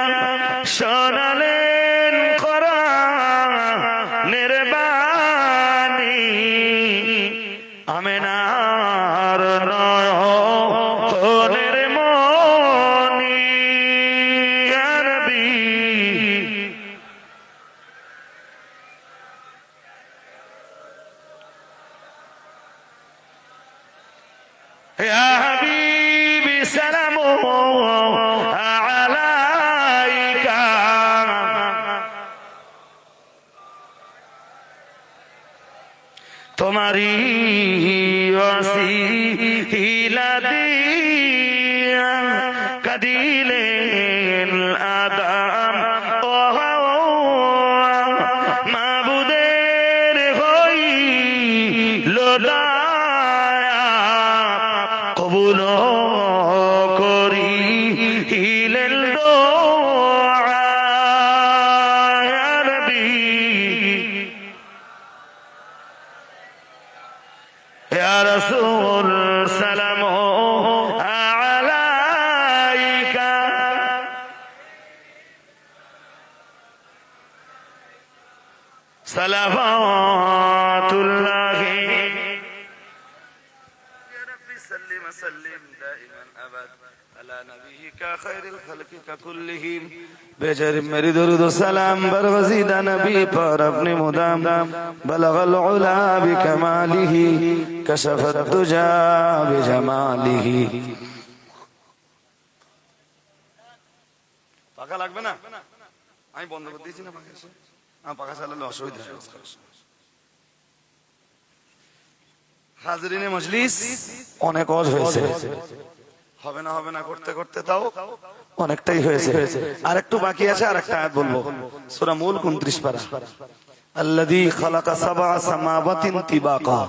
শোনালেন কোরআনের বাণী, আমেনার নয়নের মনি, ইয়া নবী ইয়া হাবিবি সালাম আলাইকা, তোমারি ওসিলা দিয়া কাদিলেন আদম ও হাওয়া, মাবুদের হইল দয়া, কবুল করিলেন দোয়া, ইয়া নবী ইয়া রাসূল সালাম আলাইকা, সালাওয়াতুল্লাহি ইয়া রাব্বি সাল্লিম সাল্লিম দাইমান আবাদ আলা নবিয়িকা খায়রুল খালকি কুল্লিহিম, বেজার মেরি দরুদ ও সালাম বরগজিদা নবী पर अपने मुदाम बलगल उला बिकमालिही कशफत दुजा बिजमालिही। পাখা লাগবে না, আমি বন্ধ করে দিয়েছি না পাখা, আমার পাখা চালালে অসুবিধা হয়। হাজরিনে মজলিস, অনেক ওয়াজ হয়েছে, হবে না হবে না করতে করতে তাও অনেকটাই হয়েছে, আর একটু বাকি আছে, আর একটা আয়াত বলবো, সূরা মুলক 29 পারা, আল্লাযী খালাকা সাবআ সামাওয়াতিন তিবাকা,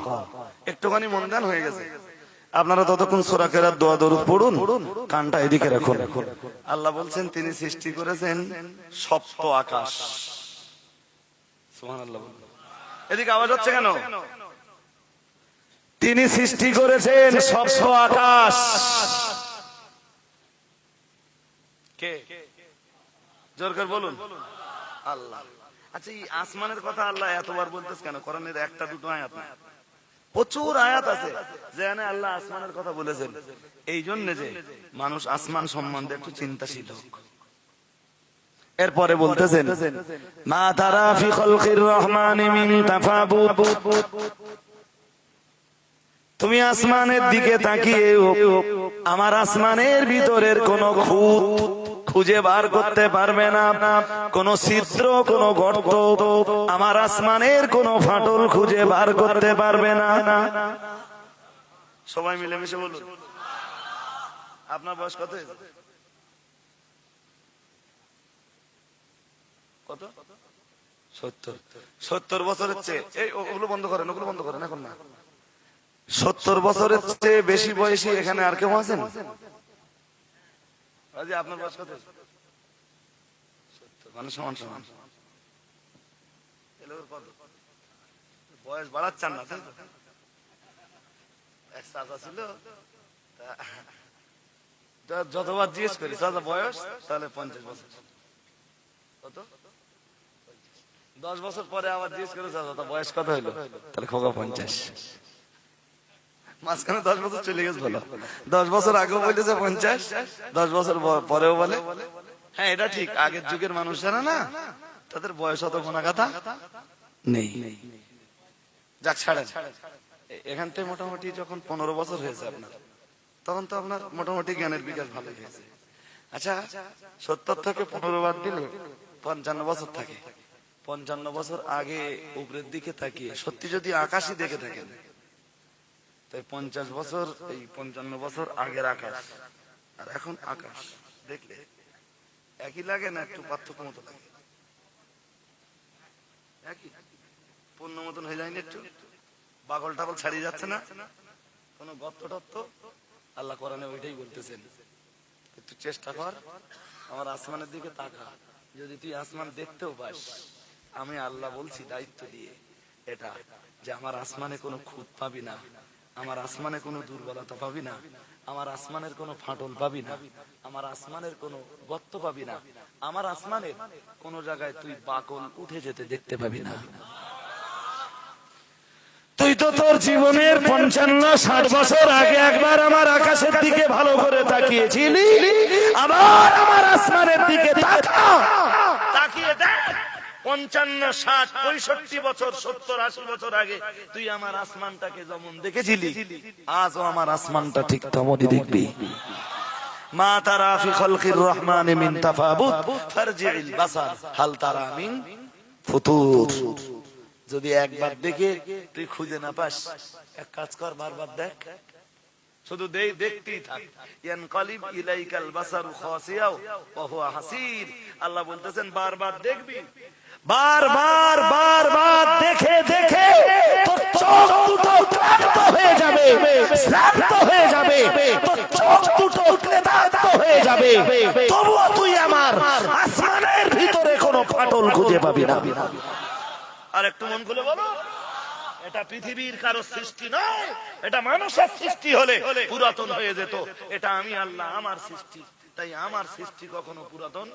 একটুখানি মন ধ্যান হয়ে গেছে। আপনারা ততক্ষণ সূরা কেরাত দোয়া দরুদ পড়ুন, কানটা এদিকে রাখুন। আল্লাহ বলছেন তিনি সৃষ্টি করেছেন সপ্ত আকাশ, সুবহানাল্লাহ। এদিকে আওয়াজ হচ্ছে কেন? তিনি সৃষ্টি করেছেন সপ্ত আকাশ। কে? জোর করে বলুন, আল্লাহ। আচ্ছা, এই আসমানের কথা আল্লাহ এতবার বলতেছে কেন? কোরআনের একটা দুটো আয়াত না, প্রচুর আয়াত আছে যেখানে আল্লাহ আসমানের কথা বলেছেন, এই জন্য যে মানুষ আসমান সম্বন্ধে একটু চিন্তাশীল হোক। এরপরে বলতেছেন মা তারা ফি খালকির রহমানি মিন তাফাবুত, তুমি আসমানের দিকে তাকিয়ে আমার আসমানের ভিতরের কোন খুঁত খুঁজে বার করতে পারবে না, কোন ছিদ্র, কোন গর্ত, আমার আসমানের কোন ফাটল খুঁজে বার করতে পারবে না। সবাই মিলেমিশে বলুন। আপনার বয়স কত? কত? 70 বছরের চেয়ে এই ওগুলো বন্ধ করেন, ওগুলো বন্ধ করেন এখন না। 70 বছরের চেয়ে বেশি বয়সী এখানে আর কেউ আছেন? আপনার বয়স কত? 70, মানে সমান সমান। বয়স বাড়াচ্ছেন না, তাই তো? এক চাচা ছিল, যতবার জিজ্ঞেস করি চাচা বয়স, তাহলে 50 বছর। কত? 10 বছর পরে আবার জিজ্ঞেস করে চাচা বয়স কত হইলো, তাহলে খোকা 50। মাঝখানে 10 বছর চলে গেছে। বলো 10 বছর আগেও বলেছে 50, 10 বছর পরেও বলে। হ্যাঁ, এটা ঠিক। আগের যুগের মানুষেরা না, তাদের বয়স অত গোনা কথা নেই। যাক ছাড়েন। এখান থেকে মোটামুটি যখন 15 বছর হয়েছে আপনার, তখন তো আপনার মোটামুটি জ্ঞানের বিকাশ ভালো হয়েছে। আচ্ছা, 70 থেকে 15 বাদ দিলে 55 বছর থাকে। 55 বছর আগে উপরের দিকে তাকিয়ে সত্যি যদি আকাশই দেখে থাকেন, তাই 50 বছর, এই 55 বছর আগের আকাশ আর এখন আকাশ দেখলে একই লাগে না একটু পার্থক্য মতো লাগে? একই পূর্ণ মতন হয়ে যায়নি? একটু বাগল টাগল ছাড়িয়ে যাচ্ছে না? কোন গর্ত টত্ত? আল্লাহ কোরআনে ওইটাই বলতেছেন, একটু চেষ্টা কর, আমার আসমানের দিকে তাকা। যদি তুই আসমান দেখতেও পাস, আমি আল্লাহ বলছি দায়িত্ব দিয়ে এটা, যে আমার আসমানে কোনো খুঁত পাবি না, আমার আসমানে কোনো দুর্বলতা পাবি না, আমার আসমানের কোনো ফাটল পাবি না, আমার আসমানের কোনো গর্ত পাবি না, আমার আসমানের কোন জায়গায় তুই বাকল উঠে যেতে দেখতে পাবি না। তুই তো তোর জীবনের 55-60 বছর আগে একবার আমার আকাশের দিকে ভালো করে তাকিয়েছিলি, আবার আমার আসমানের দিকে তাকা, তাকিয়ে দেখ। 55, 60, 65 বছর, 70, 80 বছর আগে তুই আমার আসমানটাকে যেমন দেখেছিলি, আজও আমার আসমানটা ঠিক তেমনই দেখবি। মা তারা ফি খালকির রহমানি মিন তাফাবুত ফারজিল বাসার হাল তারা মিন ফুতুর। যদি একবার দেখে তুই খুঁজে না পাস, এক কাজ কর, বারবার দেখ, শুধু দেখতেই থাক। ইয়ানকালিব ইলাইকাল বাসারু খাসিয়াও ওয়া হুয়া হাসির। আল্লাহ বলতেছেন বারবার দেখবি, বারবার বারবার দেখে দেখে তোর চোখ দুটো ক্লান্ত হয়ে যাবে, শ্রান্ত হয়ে যাবে, তোর চোখ দুটো ক্লান্ত হয়ে যাবে, তবুও তুই আমার আসমানের ভিতরে কোনো ফাটল খুঁজে পাবি না। আর একটু মন খুলে বলো, এটা পৃথিবীর কারো সৃষ্টি নয়, এটা মানুষের সৃষ্টি হলে পুরাতন হয়ে যেত। এটা আমি আল্লাহ, আমার সৃষ্টি, তাই আমার সৃষ্টি কখনো পুরাতন।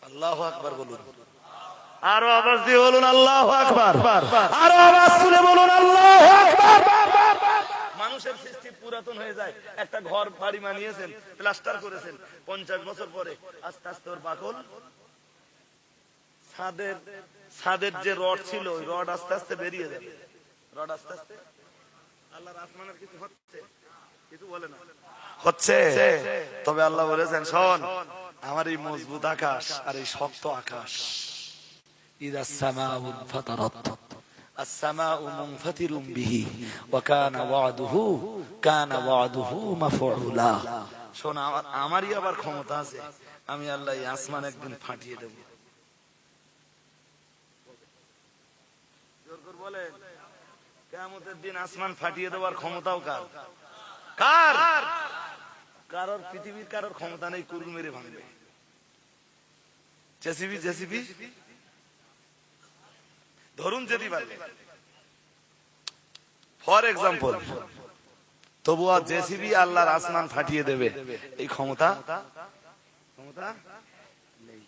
আল্লাহু আকবার বলুন, আরো আওয়াজ দিয়ে বলুন আল্লাহু আকবার, আরো আওয়াজ তুলে বলুন আল্লাহু আকবার। মানুষের সৃষ্টি পুরাতন হয়ে যায়। একটা ঘর বাড়ি বানিয়েছেন, প্লাস্টার করেছেন, 50 বছর পরে আস্তে আস্তে ওর বাকল, ছাদের যে রড ছিল ওই রড আস্তে আস্তে বেরিয়ে যাবে, রড আস্তে আস্তে। আল্লাহর আসমানের কিছু হচ্ছে? কিছু বলে না, হচ্ছে। তবে আল্লাহ বলেছেন, শোন, আমার এই মজবুত আকাশ আর এই শক্ত আকাশ, ইদাস সামাউ ফাতারাত আস-সামাউ মুনফাতিরুম বিহি ওয়া কানা ওয়াদুহু মাফউলা। শোন, আমারই আবার ক্ষমতা আছে, আমি আল্লাহ এই আসমান একদিন ফাটিয়ে দেব। বলে কিয়ামতের দিন আসমান ফাটিয়ে দেওয়ার ক্ষমতাও কার? কার? কারোর, পৃথিবীর কারোর ক্ষমতা নেই কুরুল মেরে ভাঙবে। জেসিবি ধরুন যেতে পারবে, ফর এক্সাম্পল, তবুও জেসিবি আল্লাহর আসমান ফাটিয়ে দেবে, এই ক্ষমতা নেই।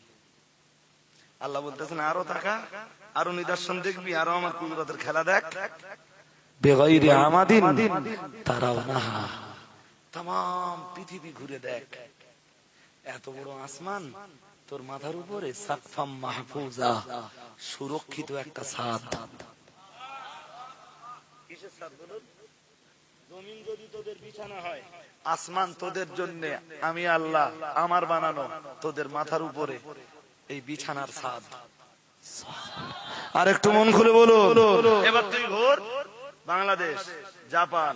আল্লাহ বলতেছেন আরো টাকা, আরো নিদর্শন দেখবি, আরো আমার কুদরতের খেলা দেখ। বেগাইরি আমাদিন তারাওনাহা, তামাম পৃথিবী ঘুরে দেখ, এত বড় আসমান তোর মাথার উপরে, সাকফাম মাহফুজা, সুরক্ষিত একটা ছাদ। কিসের ছাদ বলুন? জমিন যদি তোদের বিছানা হয়, আসমান তোদের জন্য আমি আল্লাহ আমার বানানো, তোদের মাথার উপরে এই বিছানার ছাদ। আর একটু মন খুলে বলো। এবার তুই ঘোর, Bangladesh, Japan,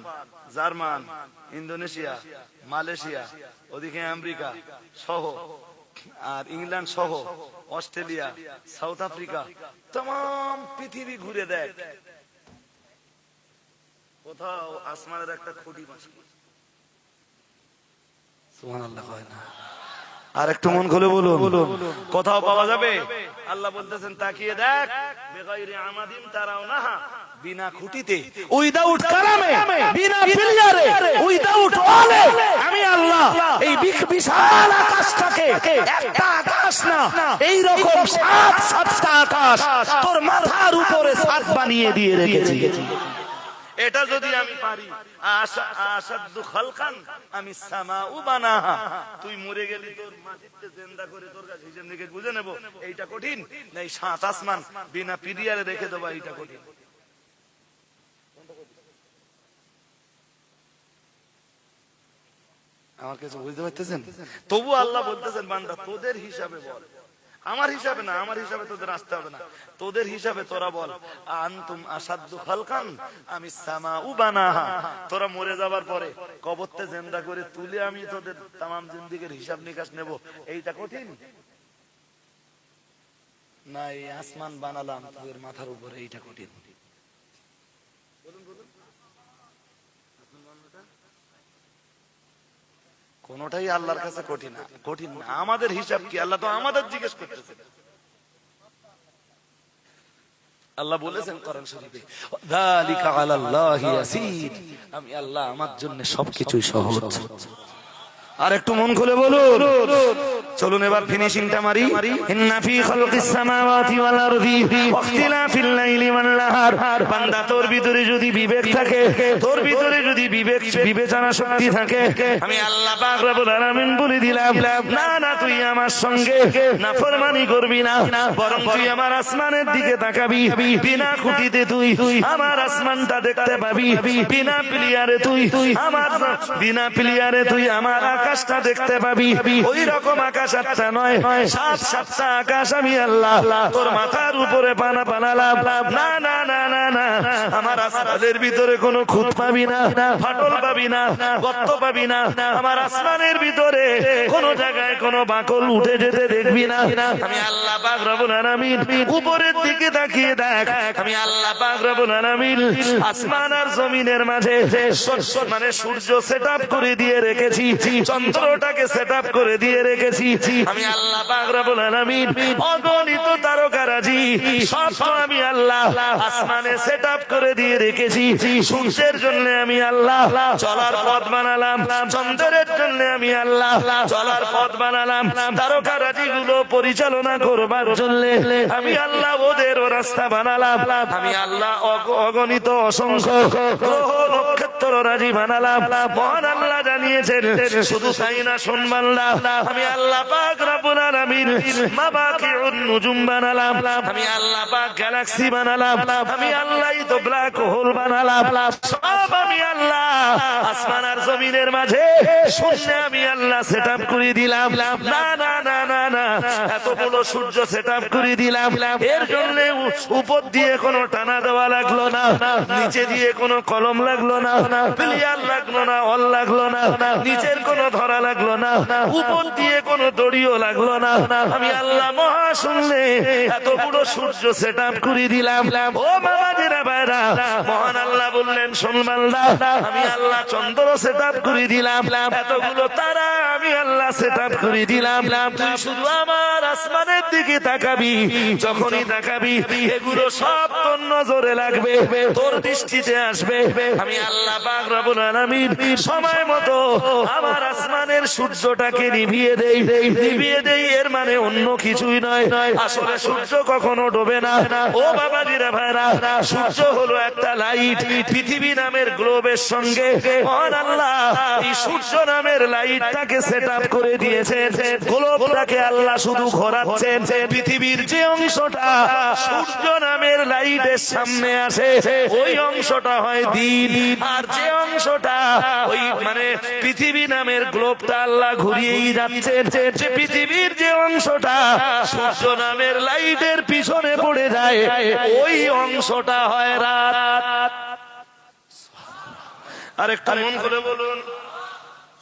German, Indonesia, Malaysia, ওদিকে আমেরিকা সহ আর ইংল্যান্ড সহ অস্ট্রেলিয়া, সাউথ আফ্রিকা, तमाम পৃথিবী ঘুরে দেখ, কোথাও আসমানের একটা খুঁটি বাঁশ নেই। সুবহানাল্লাহ হয় না? আর একটু মন খুলে বলুন, কোথাও পাওয়া যাবে? আল্লাহ বলতেছেন তাকিয়ে দেখ, বেগাইরি আমাদিন তারাউনাহা, বিনা খুঁটিতে, উইদাউট কালামে, বিনা পিলিয়ারে, উইদাউট ওয়ালে, আমি আল্লাহ এই বিশাল আকাশটাকে, একটা আকাশ না, এই রকম সাতটা আকাশ তোর মাথার উপরে ছাদ বানিয়ে দিয়ে রেখেছি। এটা যদি আমি পারি, আশাদ্দু খালকান আমি সামাউ বানাহা, তুই মরে গেলি তোর মাটিতে জিন্দা করে তোর কাছে হিসাব নিকেশ বুঝে নেব, এইটা কঠিন না? এই সাত আসমান বিনা পিরিয়ারে রেখে দেবো, এইটা কঠিন? আমার কাছে বুঝতে পারতেছেন? তবু আল্লাহ বলতেছেন বান্দা তোদের হিসাবে বল, আমার হিসাবে না, আমার হিসাবে তোদের আসতে হবে না, তোদের হিসাবে তোরা বল, আনতুম আসাদ্দু খালকান আমি সামাউ বানাহা, তোরা মরে যাবার পরে কবরতে জিন্দা করে তুলে আমি তোদের তামাম জিন্দেগীর হিসাব নিকাশ নেব, এইটা কঠিন না? এই আসমান বানালাম তোদের মাথার উপরে, এইটা কঠিন? কোনটাই আল্লাহর কাছে কঠিন না, কঠিন না। আমাদের হিসাব কি? আল্লাহ তো আমাদের জিজ্ঞেস করতেছেন। আল্লাহ বলেছেন কোরআন শরীফে, যালিকা আলাল্লাহি ইয়াসির, আমি আল্লাহ আমার জন্য সবকিছুই সহজ। আর একটু মন খুলে বলুন, চলুন এবার ফিনিশিংটা মারি। ইন্না ফি খালকিস সামাওয়াতি ওয়াল আরদি ওয়াখতিলাফিল লাইলি ওয়ান নাহার, বান্দা তোর ভিতরে যদি বিবেক থাকে, তোর ভিতরে যদি বিবেচনা শক্তি থাকে, আমি আল্লাহ পাক রব্বুল আলামিন বলে দিলাম, না না তুই আমার সঙ্গে নাফরমানি করবি না, বরং তুই আমার আসমানের দিকে তাকাবি, বিনা খুঁটিতে তুই আমার আসমানটা দেখতে পাবি, বিনা প্লিয়ারে তুই আমার আকাশটা দেখতে পাবি। ওই রকম আকাশ একটা নয়, সাতটা আকাশ আমি আল্লাহ তোর মাথার উপরে বানালাম। না না না না না, আমার আসমানের ভিতরে কোনো খুঁত পাবি না, ফাটল পাবি না, গর্ত পাবি না, আমার আসমানের ভিতরে কোনো জায়গায় কোনো বাকল উঠে যেতে দেখবি না। আমি আল্লাহ পাক রব্বুল আলামিন উপরের দিকে তাকিয়ে দেখ, আমি আল্লাহ পাক রব্বুল আলামিন আসমান আর জমিনের মাঝে মানে সূর্য সেটআপ করে দিয়ে রেখেছি, চন্দ্রটাকে সেটআপ করে দিয়ে রেখেছি, আমি আল্লাহ পাক রব্বুল আলামিন অগণিত তারকারাজি সব আমি আল্লাহ আসমানে সেটআপ করে দিয়ে রেখেছি। সূর্যের জন্য আমি আল্লাহ চলার পথ বানালাম, চন্দ্রের জন্য আমি আল্লাহ চলার পথ বানালাম, তারকারাজি গুলো পরিচালনা করবার জন্য আমি আল্লাহ ওদের রাস্তা বানালাম, আমি আল্লাহ অগণিত অসংখ্য গ্রহ নক্ষত্র রাজি বানালাম। মহান আল্লাহ জানিয়েছেন, শুধু তাই না শুনবান না, আমি আল্লাহ পাক রব্বুল আলামিন মাবাকিউন নুজুম বানালাম, আমি আল্লাহ পাক গ্যালাক্সি বানালাম, আমি আল্লাহই তো ব্ল্যাক হোল বানালাম, সব আমি আল্লাহ আসমান আর জমিনের মাঝে শূন্য আমি আল্লাহ সেটআপ করে দিলাম। না না না না না, এত বড় সূর্য সেটআপ করে দিলাম, এর জন্য উপর দিয়ে কোনো টানা দেওয়া লাগলো না, নিচে দিয়ে কোনো কলম লাগলো না, প্লেয়ার লাগলো না, অল লাগলো না, নিচের কোনো ধরা লাগলো না, উপর দিয়ে কোনো দড়িও লাগলো না, আমি আল্লাহ মহা শুনলে এত বড় সূর্য সেটআপ করে দিলাম। ও বাবাজিরা ভাইরা, মহান আল্লাহ বললেন শুনবাল্লা, আমি আল্লাহ চন্দ্র সেটআপ করে দিলাম, এতগুলো তারা আমি আল্লাহ সেটআপ করে দিলাম, তুই শুধু আমার আসমানের দিকে তাকাবি, যখনই তাকাবি এগুলো সব তোর নজরে লাগবে, তোর দৃষ্টিতে আসবে। আমি আল্লাহ পাক রব্বুল আলামিন সময় মতো আমার আসমানের সূর্যটাকে নিভিয়ে দেই, এর মানে অন্য কিছুই নয়, আসলে সূর্য কখনো ডোবে না। ও বাবাজিরা ভাইরা, সূর্য হলো একটা লাইট, পৃথিবী নামের গ্লোবের সঙ্গে মহান আল্লাহ এই সূর্য নামের লাইটটাকে সেটআপ করে দিয়েছেন, গ্লোবটাকে আল্লাহ শুধু ঘোরাচ্ছেন, পৃথিবীর যে অংশটা সূর্য নামের লাইটের সামনে আসে ওই অংশটা হয় দিন, আর যে অংশটা ওই মানে পৃথিবী নামের গ্লোবটা আল্লাহ ঘুরিয়েই যাচ্ছেন, যে পৃথিবীর যে অংশটা সূর্য নামের লাইটের পিছনে পড়ে যায় ওই অংশটা হয় রাত। আর একটা মন করে বলুন,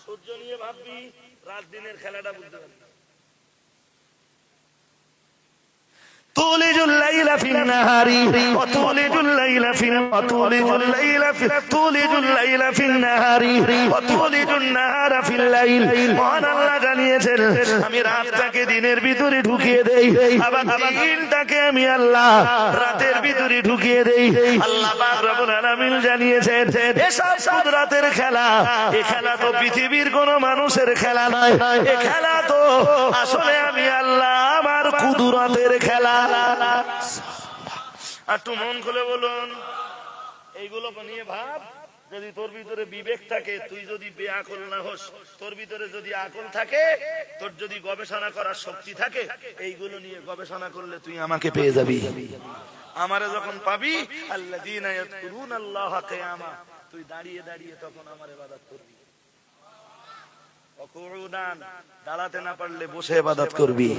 সূর্য নিয়ে ভাববি, রাত দিনের খেলাটা বুঝতে পারবি। تولج الليل في النهار وتولج الليل في النهار وتولج النهار في الليل মহান আল্লাহ জানিয়েছেন আমি রাতটাকে দিনের ভিতরে ঢুকিয়ে দেই আবার দিনটাকে আমি আল্লাহ রাতের ভিতরে ঢুকিয়ে দেই আল্লাহ পাক রব্বুল আলামিন জানিয়েছেন এসব কুদরতের খেলা এই খেলা তো পৃথিবীর কোন মানুষের খেলা নয় এই খেলা তো আসলে আমি আল্লাহ আমার কুদরতের খেলা। একটু মন খুলে বলুন, এইগুলো নিয়ে ভাব। যদি তোর ভিতরে বিবেক থাকে, তুই যদি বেআকল না হোস, তোর ভিতরে যদি আকল থাকে, তোর যদি গবেষণা করার শক্তি থাকে, এইগুলো নিয়ে গবেষণা করলে তুই আমাকে পেয়ে যাবি। আমারে যখন পাবি, আল্লাযীনা ইয়াযকুরুনাল্লাহা কিয়ামা, তুই দাঁড়িয়ে দাঁড়িয়ে তখন আমার ইবাদত করবি। ওয়াকুউদান, দাঁড়াতে না পারলে বসে ইবাদত করবি।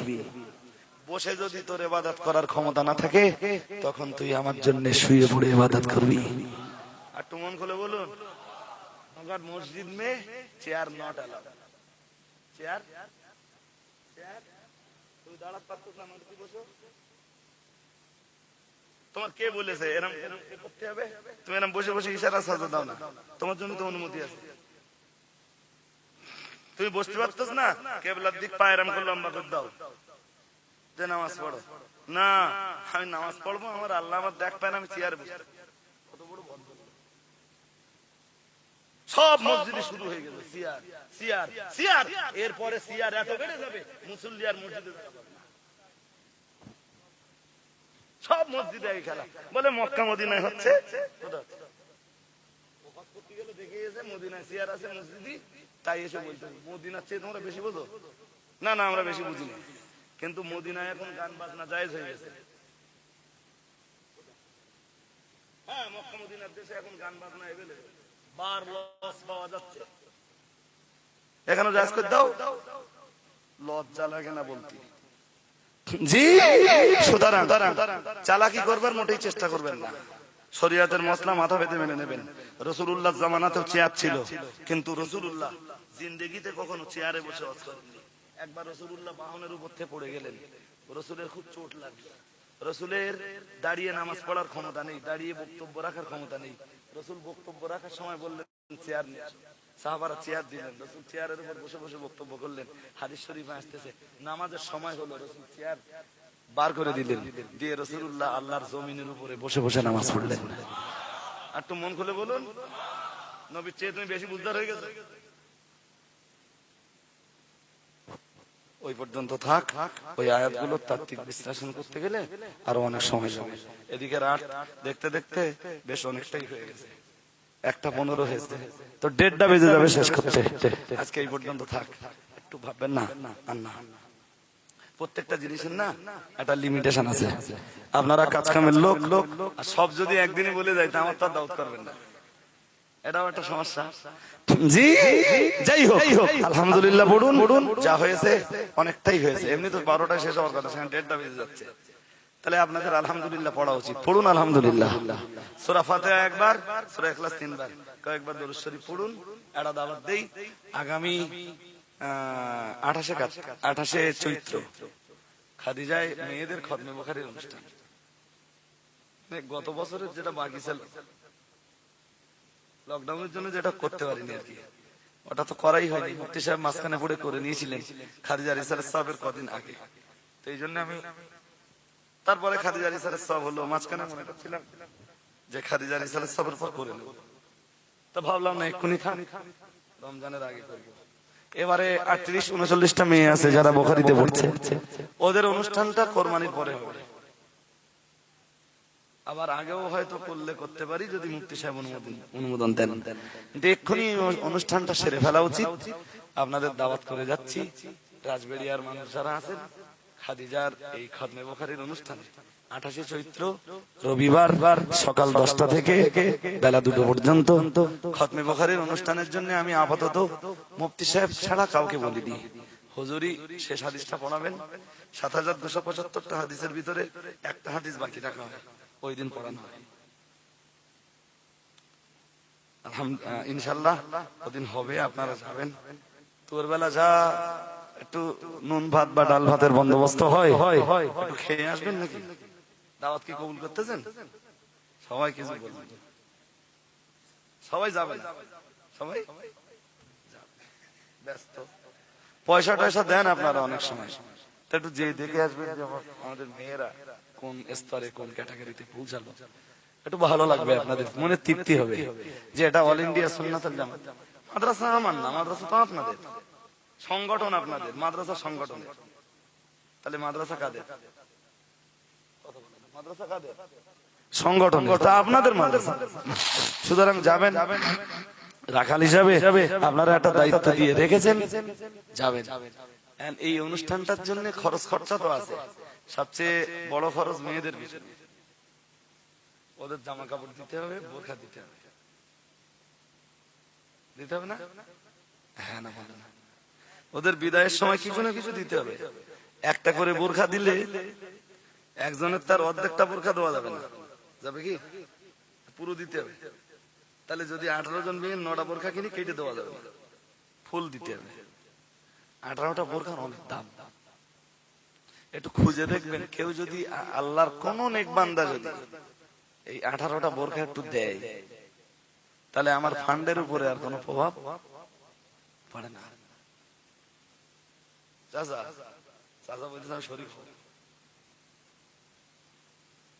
বসে যদি তোর ইবাদত করার ক্ষমতা না থাকে, তখন তুই আমার জন্য শুয়ে পড়ে ইবাদত করবি। আর একটু মন খুলে বলুন, মगर মসজিদ में চেয়ার নট अलाउड। চেয়ার তুই দাঁড়াতে পারছিস না, মাটিতে বসো। তোমার কে বলেছে এরকম করতে হবে? তুমি এরকম বসে বসে ইশারা সাজা দাও না, তোমার জন্য তো অনুমতি আছে। তুমি বসতে পারছিস না, কিবলার দিক পা এরকম করে লম্বা করে দাও যে নামাজ পড়ো। না, আমি নামাজ পড়বো, আমার আল্লাহ আমার দেখ পায় না, আমি চেয়ারে বসে। সব মসজিদে শুরু হয়ে গেল সিয়ার সিয়ার সিয়ার। এরপরে সিয়ার এত বেড়ে যাবে, মুসল্লি আর মসজিদে সব মসজিদে এই খেলা। বলে মক্কা মদিনায় হচ্ছে, মদিনায় সিয়ার আছে মসজিদি, তাই এসে বলতে মদিনার চেয়ে তোমরা বেশি বোঝো। না না, আমরা বেশি বুঝি না, কিন্তু মদিনায় এখন গান বাজনা জায়েজ হয়ে গেছে। হ্যাঁ, মক্কা মদিনার দেশে এখন গান বাজনা এভেলেবেল, বার লস পাওয়া যাচ্ছে। এখানে জায়েজ করে দাও, লজ্জা লাগে না বলতে। জি, সুতরাং চালাকি করবার মোটেই চেষ্টা করবেন না। শরীয়তের মসলা মাথা পেতে মেনে নেবেন। রাসূলুল্লাহ জামানাতেও চেয়ার ছিল, কিন্তু রাসূলুল্লাহ জিন্দেগিতে কখনো চেয়ারে বসে ওয়াজ করেননি। একবার রাসূলুল্লাহ বাহনের উপর থেকে পড়ে গেলেন, রাসূলের খুব চোট লাগলো। রাসূলের দাঁড়িয়ে নামাজ পড়ার ক্ষমতা নেই, দাঁড়িয়ে বক্তব্য রাখার ক্ষমতা নেই। রাসূল বক্তব্য রাখার সময় বললেন চেয়ার নিয়ে আসো। সাহাবারা চেয়ার দিলেন, রাসূল চেয়ারের উপর বসে বসে বক্তব্য করলেন। হাদিস শরীফে আসতেছে, নামাজের সময় হলো, রাসূল চেয়ার বার করে দিলেন, দিয়ে রাসূলুল্লাহ আল্লাহর জমিনের উপরে বসে বসে নামাজ পড়লেন। আর একটু মন খুলে বলুন, নবীর চেয়ে তুমি বেশি বুঝদার হয়ে গেছো। ওই পর্যন্ত থাক, ওই আয়াতগুলো তাত্ত্বিক বিশ্লেষণ করতে গেলে আরো অনেক সময় লাগে। এদিকে রাত দেখতে দেখতে বেশ অনেকটাই হয়ে গেছে, 1:15 হয়েছে, তো 1:30 বেজে যাবে শেষ করতে। আজকে এই পর্যন্ত থাক, একটু ভাববেন না। আর না, প্রত্যেকটা জিনিসের না একটা লিমিটেশন আছে। আপনারা কাজ কামের লোক, আর সব যদি একদিনই বলে যায়, তা আমার তো দাওয়াত করবেন না, এটাও একটা সমস্যা। জি, যাই হোক, আলহামদুলিল্লাহ পড়ুন, যা হয়েছে অনেকটাই হয়েছে। এমনি তো 12টায় শেষ হওয়ার কথা, সেখানে 1:30 বেজে যাচ্ছে। তাহলে আপনাদের আলহামদুলিল্লাহ পড়া উচিত। পড়ুন আলহামদুলিল্লাহ। সূরা ফাতিহা একবার, সূরা ইখলাস 3 বার, কয়েকবার দরুদ শরীফ পড়ুন। এটা দাওয়াত দেই, আগামী 28 চৈত্র খাদিজায় মেয়েদের খতমে বুখারীর অনুষ্ঠান। গত বছরের যেটা বাকি ছিল, লকডাউনের জন্য যেটা করতে পারিনি আর কি, ওটা তো করাই হয়নি। মুফতি সাহেব মাঝখানে পড়ে করে নিয়েছিলেন খাদিজা রিসালাত সাহেবের কদিন আগে, তো এই জন্য আমি তারপরে খাদিজা রিসালাত সাহেব হলো, মাঝখানে মনে করছিলাম যে খাদিজা রিসালাত সাহেবের পর করে নেব, তো ভাবলাম না এক্ষুনি থাক, রমজানের আগে করব। এবারে 38-39টা মেয়ে আছে যারা বুখারীতে পড়ছে, ওদের অনুষ্ঠানটা কোরবানির পরে হবে। আবার আগেও হয়তো করলে করতে পারি যদি মুফতি সাহেব অনুমোদন দেন, কিন্তু এক্ষুনি অনুষ্ঠানটা সেরে ফেলা উচিত। আপনাদের দাওয়াত করে যাচ্ছি, রাজবেড়িয়ার মানুষ যারা আছেন, খাদিজার এই খতমে বুখারীর অনুষ্ঠান 28 চৈত্র রবিবার সকাল 10টা থেকে বেলা 2টো পর্যন্ত খতমে বুখারীর অনুষ্ঠানের জন্য আমি আপাতত মুফতি সাহেব ছাড়া কাউকে বলিনি। হুজুরি শেষ হাদিসটা পড়াবেন। 7275টা হাদিসের ভিতরে একটা হাদিস বাকি রাখা হয়, ওই দিন পড়ানো হয়। ইনশাআল্লাহ ওদিন হবে, আপনারা যাবেন। তোর বেলা যা একটু নুন ভাত বা ডাল ভাতের বন্দোবস্ত হয়, একটু খেয়ে আসবেন নাকি? দাওয়াত কি কবুল করতেছেন? সবাই কিছু বলবেন, সবাই যাবেন, সবাই ব্যস্ত। পয়সা টয়সা দেন আপনারা অনেক সময়, তা একটু যে দেখে আসবেন যে আমাদের মেয়েরা কোন স্তরে কোন ক্যাটাগরিতে পৌঁছালো, একটু ভালো লাগবে, আপনাদের মনে তৃপ্তি হবে যে এটা অল ইন্ডিয়া সুন্নাতুল জামাত। মাদ্রাসা আমার না, মাদ্রাসা তো আপনাদের, সংগঠন আপনাদের, মাদ্রাসা সংগঠনের। তাহলে মাদ্রাসা কাদের? মাদ্রাসা কাদের? সংগঠন, তা আপনাদের মাদ্রাসা। সুতরাং যাবেন, রাখাল হিসাবে আপনারা একটা দায়িত্ব দিয়ে রেখেছেন, যাবেন। এই অনুষ্ঠানটার জন্য খরচ খরচা তো আছে, সবচেয়ে বড় খরচ মেয়েদের পিছনে। ওদের জামা কাপড় দিতে হবে, বোরখা দিতে হবে, দিতে হবে না? হ্যাঁ না, বলে না। ওদের বিদায়ের সময় কিছু না কিছু দিতে হবে। একটা করে বোরখা দিলে একজনের তার অর্ধেকটা বোরখা দেওয়া যাবে না, যাবে কি? পুরো দিতে হবে। তাহলে যদি 18 জন মেয়ে 9টা বোরখা কিনে কেটে দেওয়া যাবে, ফুল দিতে হবে। 18টা বোরখার অনেক দাম। একটু খুঁজে দেখবেন, কেউ যদি আল্লাহর কোন নেক বান্দা যদি এই 18টা বোরখা একটু দেয়, তাহলে আমার ফান্ডের উপরে আর কোনো প্রভাব পড়ে না। চাচা চাচা বলতে শরীর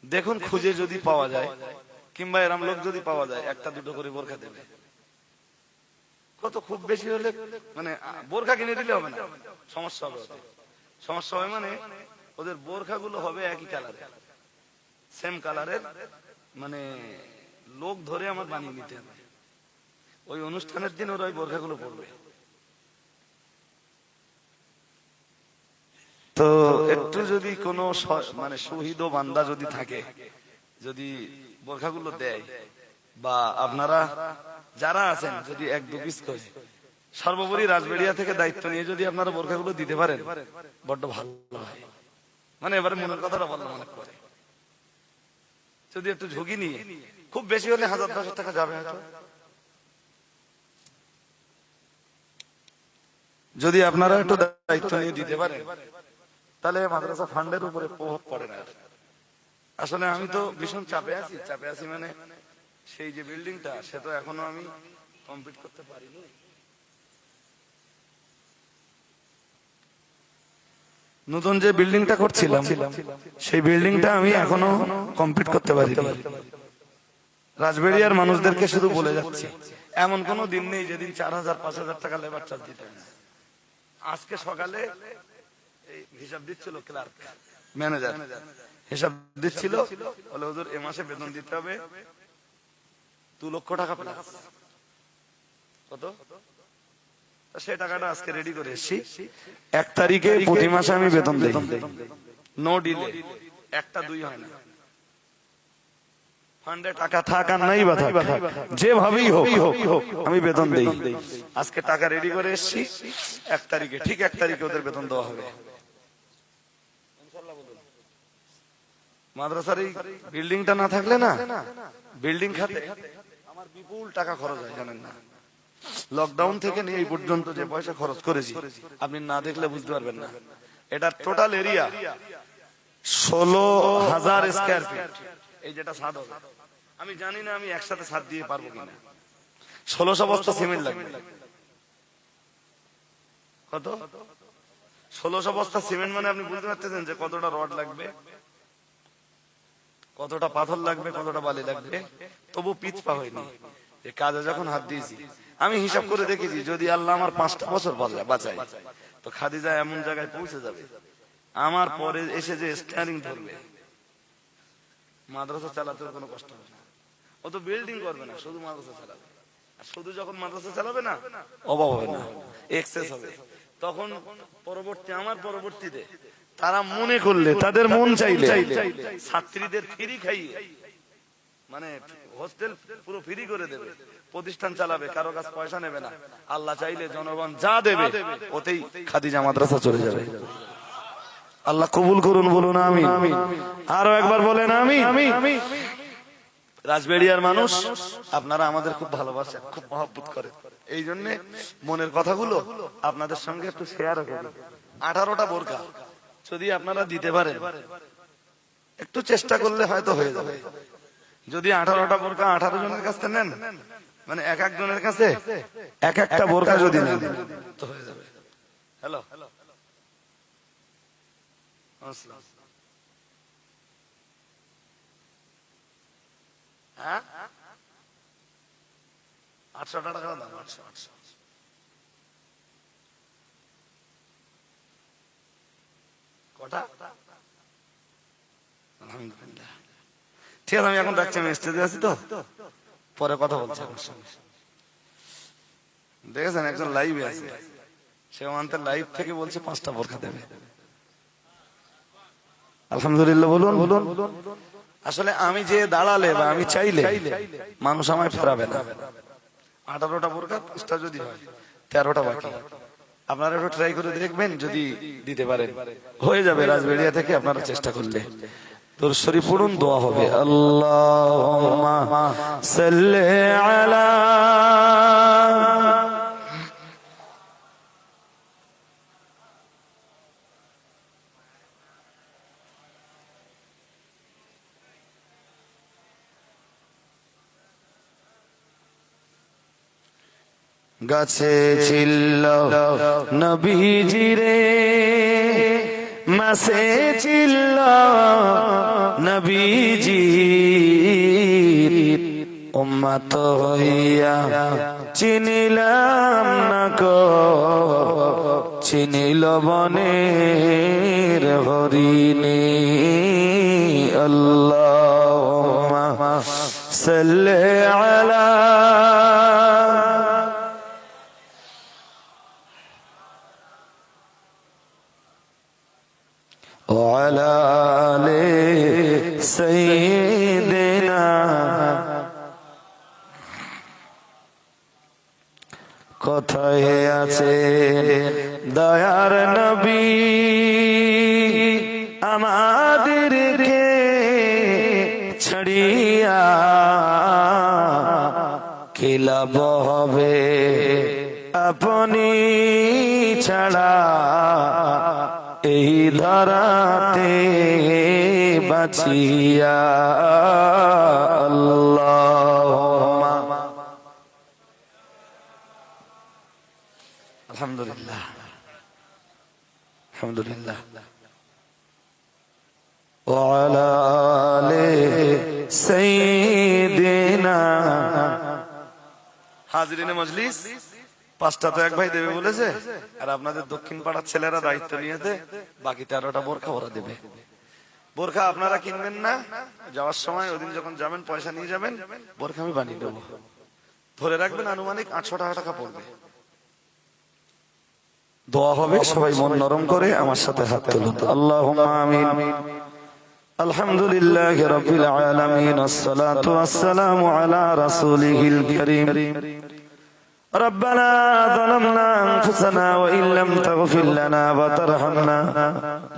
দেখুন, খুঁজে যদি পাওয়া যায়, কিংবা এরম লোক যদি পাওয়া যায়, একটা দুটো করে বোরখা দেবে। কত খুব বেশি হলে মানে বোরখা কিনে দিলে হবে না, সমস্যা হবে। সমস্যা হবে মানে ওদের বোরখা গুলো হবে একই কালারের, সেম কালারের, মানে লোক ধরে আমার বানিয়ে নিতে হবে। ওই অনুষ্ঠানের দিন ওরা ওই বোরখা গুলো পরবে। তো একটু যদি কোনো মানে শহীদ ও বান্দা যদি থাকে, যদি বোরখাগুলো দেয়, বা আপনারা যারা আছেন যদি 1-2 পিস করে, সর্বোপরি রাজবেড়িয়া থেকে দায়িত্ব নিয়ে যদি আপনারা বোরখাগুলো দিতে পারেন, বড্ড ভালো হয়। মানে এবারে মনের কথাটা বললাম অনেক পরে, যদি একটু ঝুঁকি নিয়ে, খুব বেশি হলে 1000-10 টাকা যাবে হয়তো। যদি আপনারা একটু দায়িত্ব নিয়ে দিতে পারেন, তাহলে মাদ্রাসা ফান্ডের উপরে প্রভাব পড়ে না। আসলে আমি তো ভীষণ চাপে আছি মানে সেই যে বিল্ডিংটা, সে তো এখনো আমি কমপ্লিট করতে পারিনি। নতুন যে বিল্ডিংটা করছিলাম, সেই বিল্ডিংটা আমি এখনো কমপ্লিট করতে পারিনি। রাজবেড়িয়ার মানুষদেরকে শুধু বলে যাচ্ছি, এমন কোন দিন নেই যেদিন 4000-5000 টাকা লেবার চার্জ দিতে হবে না। আজকে সকালে হিসাব দিচ্ছিল ক্লার্ক, ম্যানেজার হিসাব দিচ্ছিল, বলে হুজুর এ মাসে বেতন দিতে হবে 2 লক্ষ টাকা প্লাস। কত? সে টাকাটা আজকে রেডি করে এসেছি। 1 তারিখে প্রতি মাসে আমি বেতন দেই, নো ডিলে, 1টা 2 হয় না। ফান্ডে টাকা থাক আর নাই বা থাক, যেভাবেই হোক আমি বেতন দেই। আজকে টাকা রেডি করে এসেছি, 1 তারিখে, ঠিক 1 তারিখে ওদের বেতন দেওয়া হবে। মাদ্রাসার এই বিল্ডিংটা না থাকলে না, বিল্ডিং খাতে আমার বিপুল টাকা খরচ হয়, জানেন না? লকডাউন থেকে নিয়ে এই পর্যন্ত যে পয়সা খরচ করেছি, আপনি না দেখলে বুঝতে পারবেন না। এটা টোটাল এরিয়া 16,000 স্কয়ার ফিট। এই যেটা ছাদ হবে, আমি জানি না আমি একসাথে ছাদ দিয়ে পারবো কিনা। 1600 বস্তা সিমেন্ট লাগবে। কত? 1600 বস্তা সিমেন্ট মানে আপনি বুঝতে পারতেছেন যে কতটা রড লাগবে, কতটা পাথর লাগবে, কতটা বালি লাগবে। তবু পিছপা হয়নি, যে কাজে যখন হাত দিয়েছি আমি হিসাব করে দেখেছি, যদি আল্লাহ আমার 5টা বছর বাঁচায়, তো খাদিজা এমন জায়গায় পৌঁছে যাবে, আমার পরে এসে যে স্টিয়ারিং ধরবে, মাদ্রাসা চালাতে কোনো কষ্ট হবে না। ও তো বিল্ডিং করবে না, শুধু মাদ্রাসা চালাবে। আর শুধু যখন মাদ্রাসা চালাবে না, অভাব হবে না, এক্সেস হবে। তখন আমার পরবর্তীতে তারা মনে করলে, তাদের মন চাইলে ছাত্রীদের ফ্রি খাইয়ে, মানে হোস্টেল পুরো ফ্রি করে দেবে, প্রতিষ্ঠান চালাবে, কারো কাছে পয়সা নেবে না। আল্লাহ চাইলে জনগণ যা দেবে ওতেই খাদিজা মাদ্রাসা চলে যাবে। আল্লাহ কবুল করুন, বলুন আমিন। আরো একবার বলেন আমিন। রাজবেড়িয়ার মানুষ আপনারা আমাদের খুব ভালোবাসেন, খুব মহব্বত করেন। এই জন্য মনের কথাগুলো আপনাদের সঙ্গে একটু শেয়ার করি। 18টা বোরকা যদি আপনারা দিতে পারেন, একটু চেষ্টা করলে হয়তো হয়ে যাবে। যদি 18টা বোরকা 18 জনের কাছে নেন, মানে এক একজনের কাছে এক একটা বোরকা যদি নেন তো হয়ে যাবে। হ্যালো, হ্যাঁ 800 টাকা দাম, 800 কটা? আলহামদুলিল্লাহ। ঠিক আছে, আমি এখন রাখছি, আমি স্টেজে আছি তো, পরে কথা বলছি আপনার সঙ্গে। দেখেছেন একজন লাইভে আছে, সে আমাদের লাইভ থেকে বলছে 5টা বোরকা দেবে। আলহামদুলিল্লাহ বলুন। আসলে আমি যে দাঁড়ালে বা আমি চাইলে মানুষ আমায় ফেরাবে না। 18টা বোরকা 5টা যদি হয়, 13টা বাকি। আপনারা একটু ট্রাই করে দেখবেন, যদি দিতে পারেন হয়ে যাবে। রাজবেড়িয়া থেকে আপনারা চেষ্টা করলে দরুদ শরীফ পড়ুন, দোয়া হবে। আল্লাহুম্মা সাল্লি আলা গাছে ছিল নবীজিরে, মাসে ছিল নবীজি, উম্মত হইয়া চিনিলাম না কো, চিনিল বনের হরিণী। আল্লাহুম্মা সাল্লি আলা وعلى آل سيدنا। কোথায় আছে দয়ার নবী, আমাদেরকে ছাড়িয়া কি লাভ হবে আপনি ছাড়া এই ধরাতে বাঁচিয়া। আল্লাহুম্মা আলহামদুলিল্লাহ, আলহামদুলিল্লাহ। ওয়ালা আলি সাইয়্যিদিনা। হাজিরিনে মজলিস, 5টা তো এক ভাই দেবে বলেছে, আর আপনাদের দক্ষিণ পাড়ার ছেলেরা দায়িত্ব নিয়েছে, বাকি 13টা বোরখা ওরা দেবে। বোরখা আপনারা কিনবেন না, যাওয়ার সময় ওদিন যখন যাবেন পয়সা নিয়ে যাবেন, বোরখা আমি বানিয়ে দেবো। ধরে রাখবেন আনুমানিক 800 টাকা পড়বে। দোয়া হবে, সবাই মন নরম করে আমার সাথে হাত তুলুন। আল্লাহুম্মা আমিন। আলহামদুলিল্লাহি রাব্বিল আলামিন, আসসালাতু ওয়াসসালামু আলা রাসূলিহিল কারীম। ربنا ظلمنا أنفسنا وإن لم تغفر لنا وترحمنا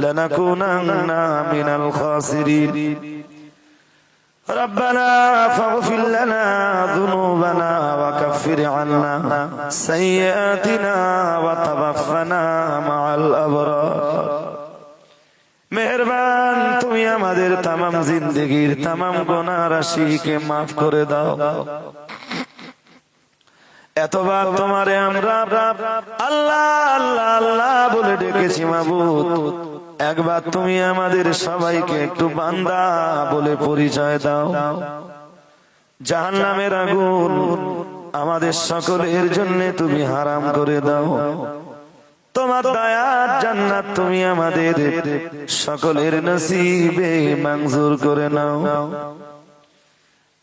لنكونن من الخاسرين. ربنا فاغفر لنا ذنوبنا وكفر عنا سيئاتنا وتوفنا مع الأبرار. মেহেরবান তুমি আমাদের तमाम জিন্দেগীর तमाम গুনাহ রাশিকে maaf করে দাও। এতবার তোমারে আমরা আল্লাহ আল্লাহ আল্লাহ বলে ডেকেছি মাবুদ, একবার তুমি আমাদের সবাইকে একটু বান্দা বলে পরিচয় দাও। জাহান্নামের আগুন আমাদের সকলের জন্য তুমি হারাম করে দাও। তোমার দয়ার জান্নাত তুমি আমাদের সকলের নসিবে মঞ্জুর করে নাও।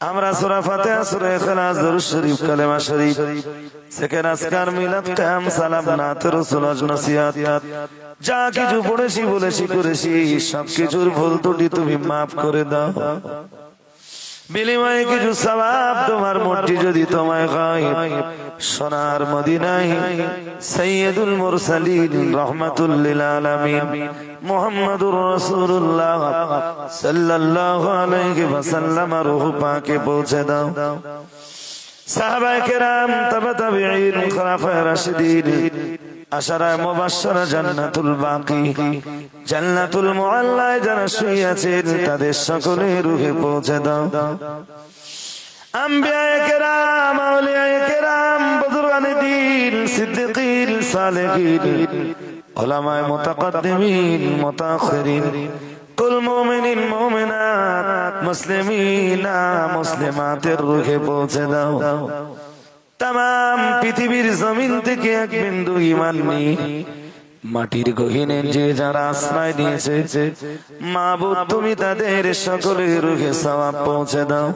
আমরা সূরা ফাতিহা, সূরা ইখলাস, দরুদ শরীফ, কালেমা শরীফ, জিকির, আজকার, মিলাদ, কিয়াম, সালাম, নাত, রাসূল, নসিহত, যা কিছু পড়েছি বলেছি করেছি সবকিছুর ভুল ত্রুটি তুমি maaf করে দাও। বিনিময়ে কিছু সওয়াব তোমার মর্জি যদি তোমায় হয়, সোনার মদিনায় সাইয়্যিদুল মুরসালিন রাহমাতুল লিল আলামিন মুহাম্মাদুর রাসূলুল্লাহ সাল্লাল্লাহু আলাইহি ওয়াসাল্লাম রূহ পাকে পৌঁছে দাও। সাহাবায়ে কেরাম, তাবে তাবেঈন, খোলাফায়ে রাশিদিন, আশারায়ে মুবাশশারা, জান্নাতুল বাকি, জান্নাতুল মুআল্লায় যারা শুয়ে আছেন তাদের সকলের রূহে পৌঁছে দাও। আম্বিয়ায়ে কেরাম, আউলিয়ায়ে কেরাম, বুজুর্গানে দ্বীন, সিদ্দিকিন, সালেহিন, উলামায়ে মুতাকাদ্দিমিন, মুতাআখিরিন, কুল মুমিনিন, মুমিনাত, মুসলিমিনা, মুসলিমাতের রূহে পৌঁছে দাও। তামাম পৃথিবীর জমিন থেকে এক বিন্দু ঈমান নিয়ে মাটির গহীনে যে যারা আশ্রয় দিয়েছে, মাবুদ তুমি তাদের সকলের রূহে সওয়াব পৌঁছে দাও।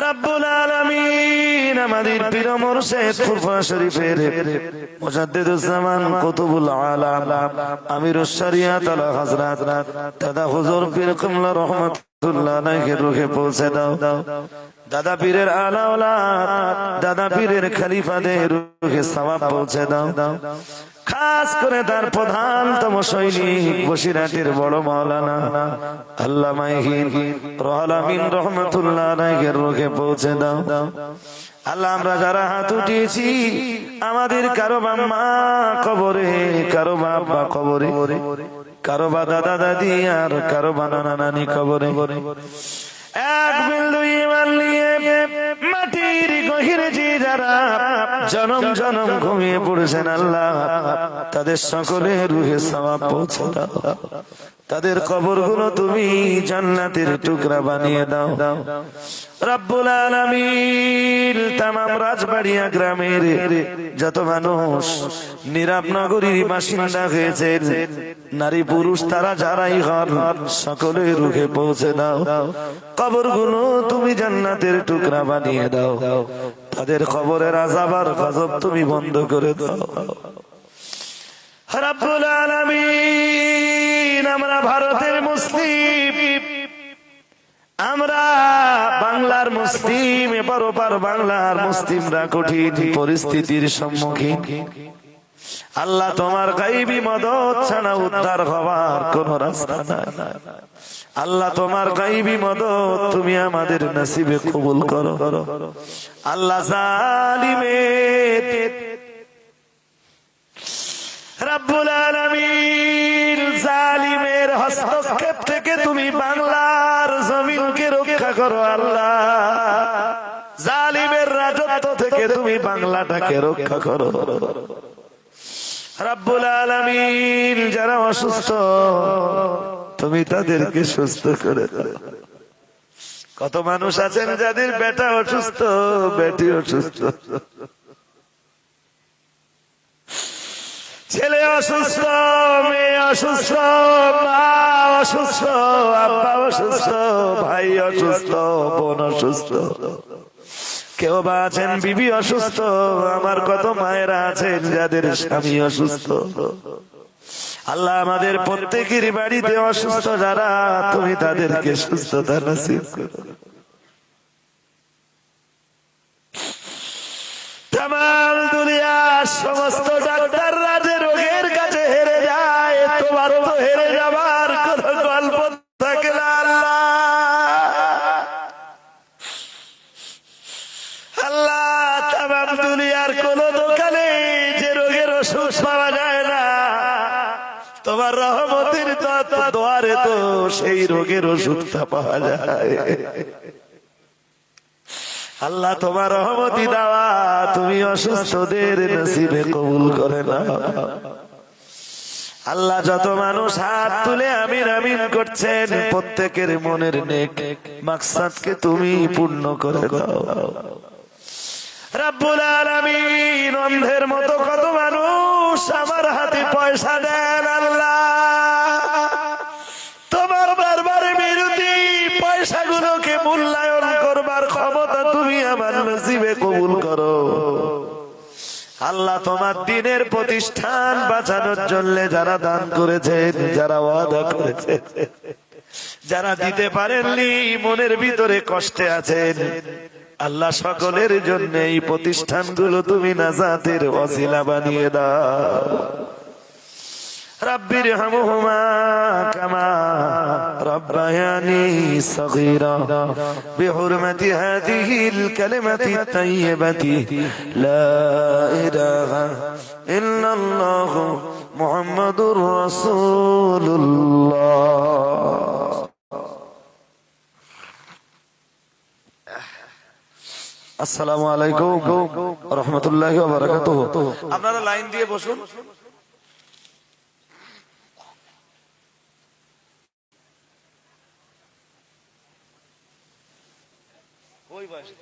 রব্বুল আলামিন আমাদের পীর মুর্শিদ ফুরফা শরীফের মুজাদ্দিদুজ জামান কুতুবুল আলাম আমিরুশ শরিয়াত আলা হযরত দাদা হুজুর পীর কিবলা রাহমাতুল্লাহ আলাইহির রূহে পৌঁছে দাও। দাদা পীরের আলা ওলাদ, দাদা পীরের খলিফাদের রূহে সওয়াব পৌঁছে দাও। খাস করে তার প্রধানতম সৈনিক বসিরহাটের বড় মাওলানা আল্লামা রুহুল আমিন রাহমাতুল্লাহ আলাইহির রূহে পৌঁছে দাও। আল্লাহ, আমরা যারা হাত উঠিয়েছি, আমাদের কারো মা কবরে, কারো বাবা কবরে, কারো বা দাদা দাদি, আর কারো বা নানা নানি কবরে, এক বিন্দু ঈমান নিয়ে মাটির গহীনে যে যারা জনম জনম ঘুমিয়ে পড়েছেন, আল্লাহ তাদের সকলের রূহে সওয়াব পৌঁছে দাও। তাদের কবরগুলো তুমি জান্নাতের টুকরা বানিয়ে দাও। রব্বুল আলামিন তামাম রাজবাড়িয়া গ্রামের যত মানুষ নীরব নগরীর বাসিন্দা হয়েছে, নারী পুরুষ তারা যারাই হন, সকলের রূহে পৌঁছে দাও। কবরগুলো তুমি জান্নাতের টুকরা বানিয়ে দাও। তাদের কবরের আযাব আর গজব তুমি বন্ধ করে দাও। রব্বুল আলামিন আমরা ভারতের মুসলিম, আমরা বাংলার মুসলিম, এপার ওপার বাংলার মুসলিমরা কঠিন পরিস্থিতির সম্মুখীন। আল্লাহ, তোমার গায়বী মদদ ছাড়া উদ্ধার হওয়ার কোন রাস্তা নাই। আল্লাহ, তোমার গায়বী মদদ তুমি আমাদের নসিবে কবুল করো। আল্লাহ, জালিমের রব্বুল আলামিন জালিমের হস্তক্ষেপ থেকে তুমি বাংলার জমিনকে রক্ষা করো। আল্লাহ, জালিমের রাজত্ব থেকে তুমি বাংলাটাকে রক্ষা করো। রব্বুল আলামিন যারা অসুস্থ, তুমি তাদেরকে সুস্থ করে দাও। কত মানুষ আছেন যাদের বেটা অসুস্থ, বেটি অসুস্থ, ছেলে অসুস্থ, মেয়ে অসুস্থ, মা অসুস্থ, আব্বা অসুস্থ, ভাই অসুস্থ, বোন অসুস্থ, কেউ বা আছেন বিবি অসুস্থ। আমার কত মায়েরা আছেন যাদের স্বামী অসুস্থ। আল্লাহ, আমাদের প্রত্যেকের বাড়িতে অসুস্থ যারা, তুমি তাদেরকে সুস্থতা নসিব করো। তামাম দুনিয়ার সমস্ত ডাক্তাররা যে রোগের কাছে হেরে যায়, তোমার তো হেরে যাবার কোন গল্প থাকে না। আল্লাহ, তামাম দুনিয়ার কোন দোকানে যে রোগের ওষুধ পাওয়া যায় না, তোমার রহমতের দোয়ারে তো সেই রোগের ওষুধটা পাওয়া যায়। আল্লাহ, তোমার রহমতি দাওয়া তুমি অসুস্থদের নসিবে কবুল করে না। আল্লাহ, যত মানুষ হাত তুলে আমিন আমিন করছেন, প্রত্যেকের মনের নেক মাকসাদকে তুমি পূর্ণ করে দাও। রব্বুল আলামিন অন্ধের মতো কত মানুষ আমার হাতে পয়সা দেন। আল্লাহ, তোমার দরবারে বিরতি পয়সাগুলোকে মূল্যায়ন করবার ক্ষমতা তুমি আমার নসিবে কবুল করো। আল্লাহ, তোমার দ্বীনের প্রতিষ্ঠান বাঁচানোর জন্য যারা দান করেছেন, যারা ওয়াদা করেছেন, যারা দিতে পারেননি, মনের ভিতরে কষ্টে আছেন, আল্লাহ সকলের জন্য এই প্রতিষ্ঠানগুলো তুমি নাজাতের ওসিলা বানিয়ে দাও। রব্বিরহামহুমা কামা ربياني صغيرا بحرمة هذه الكلمة الطيبة لا إله إلا الله محمد رسول الله আসসালামু আলাইকুম রহমতুল্লাহি ওয়া বারাকাতুহু। আপনারা লাইন দিয়ে বসুন। ওই বসে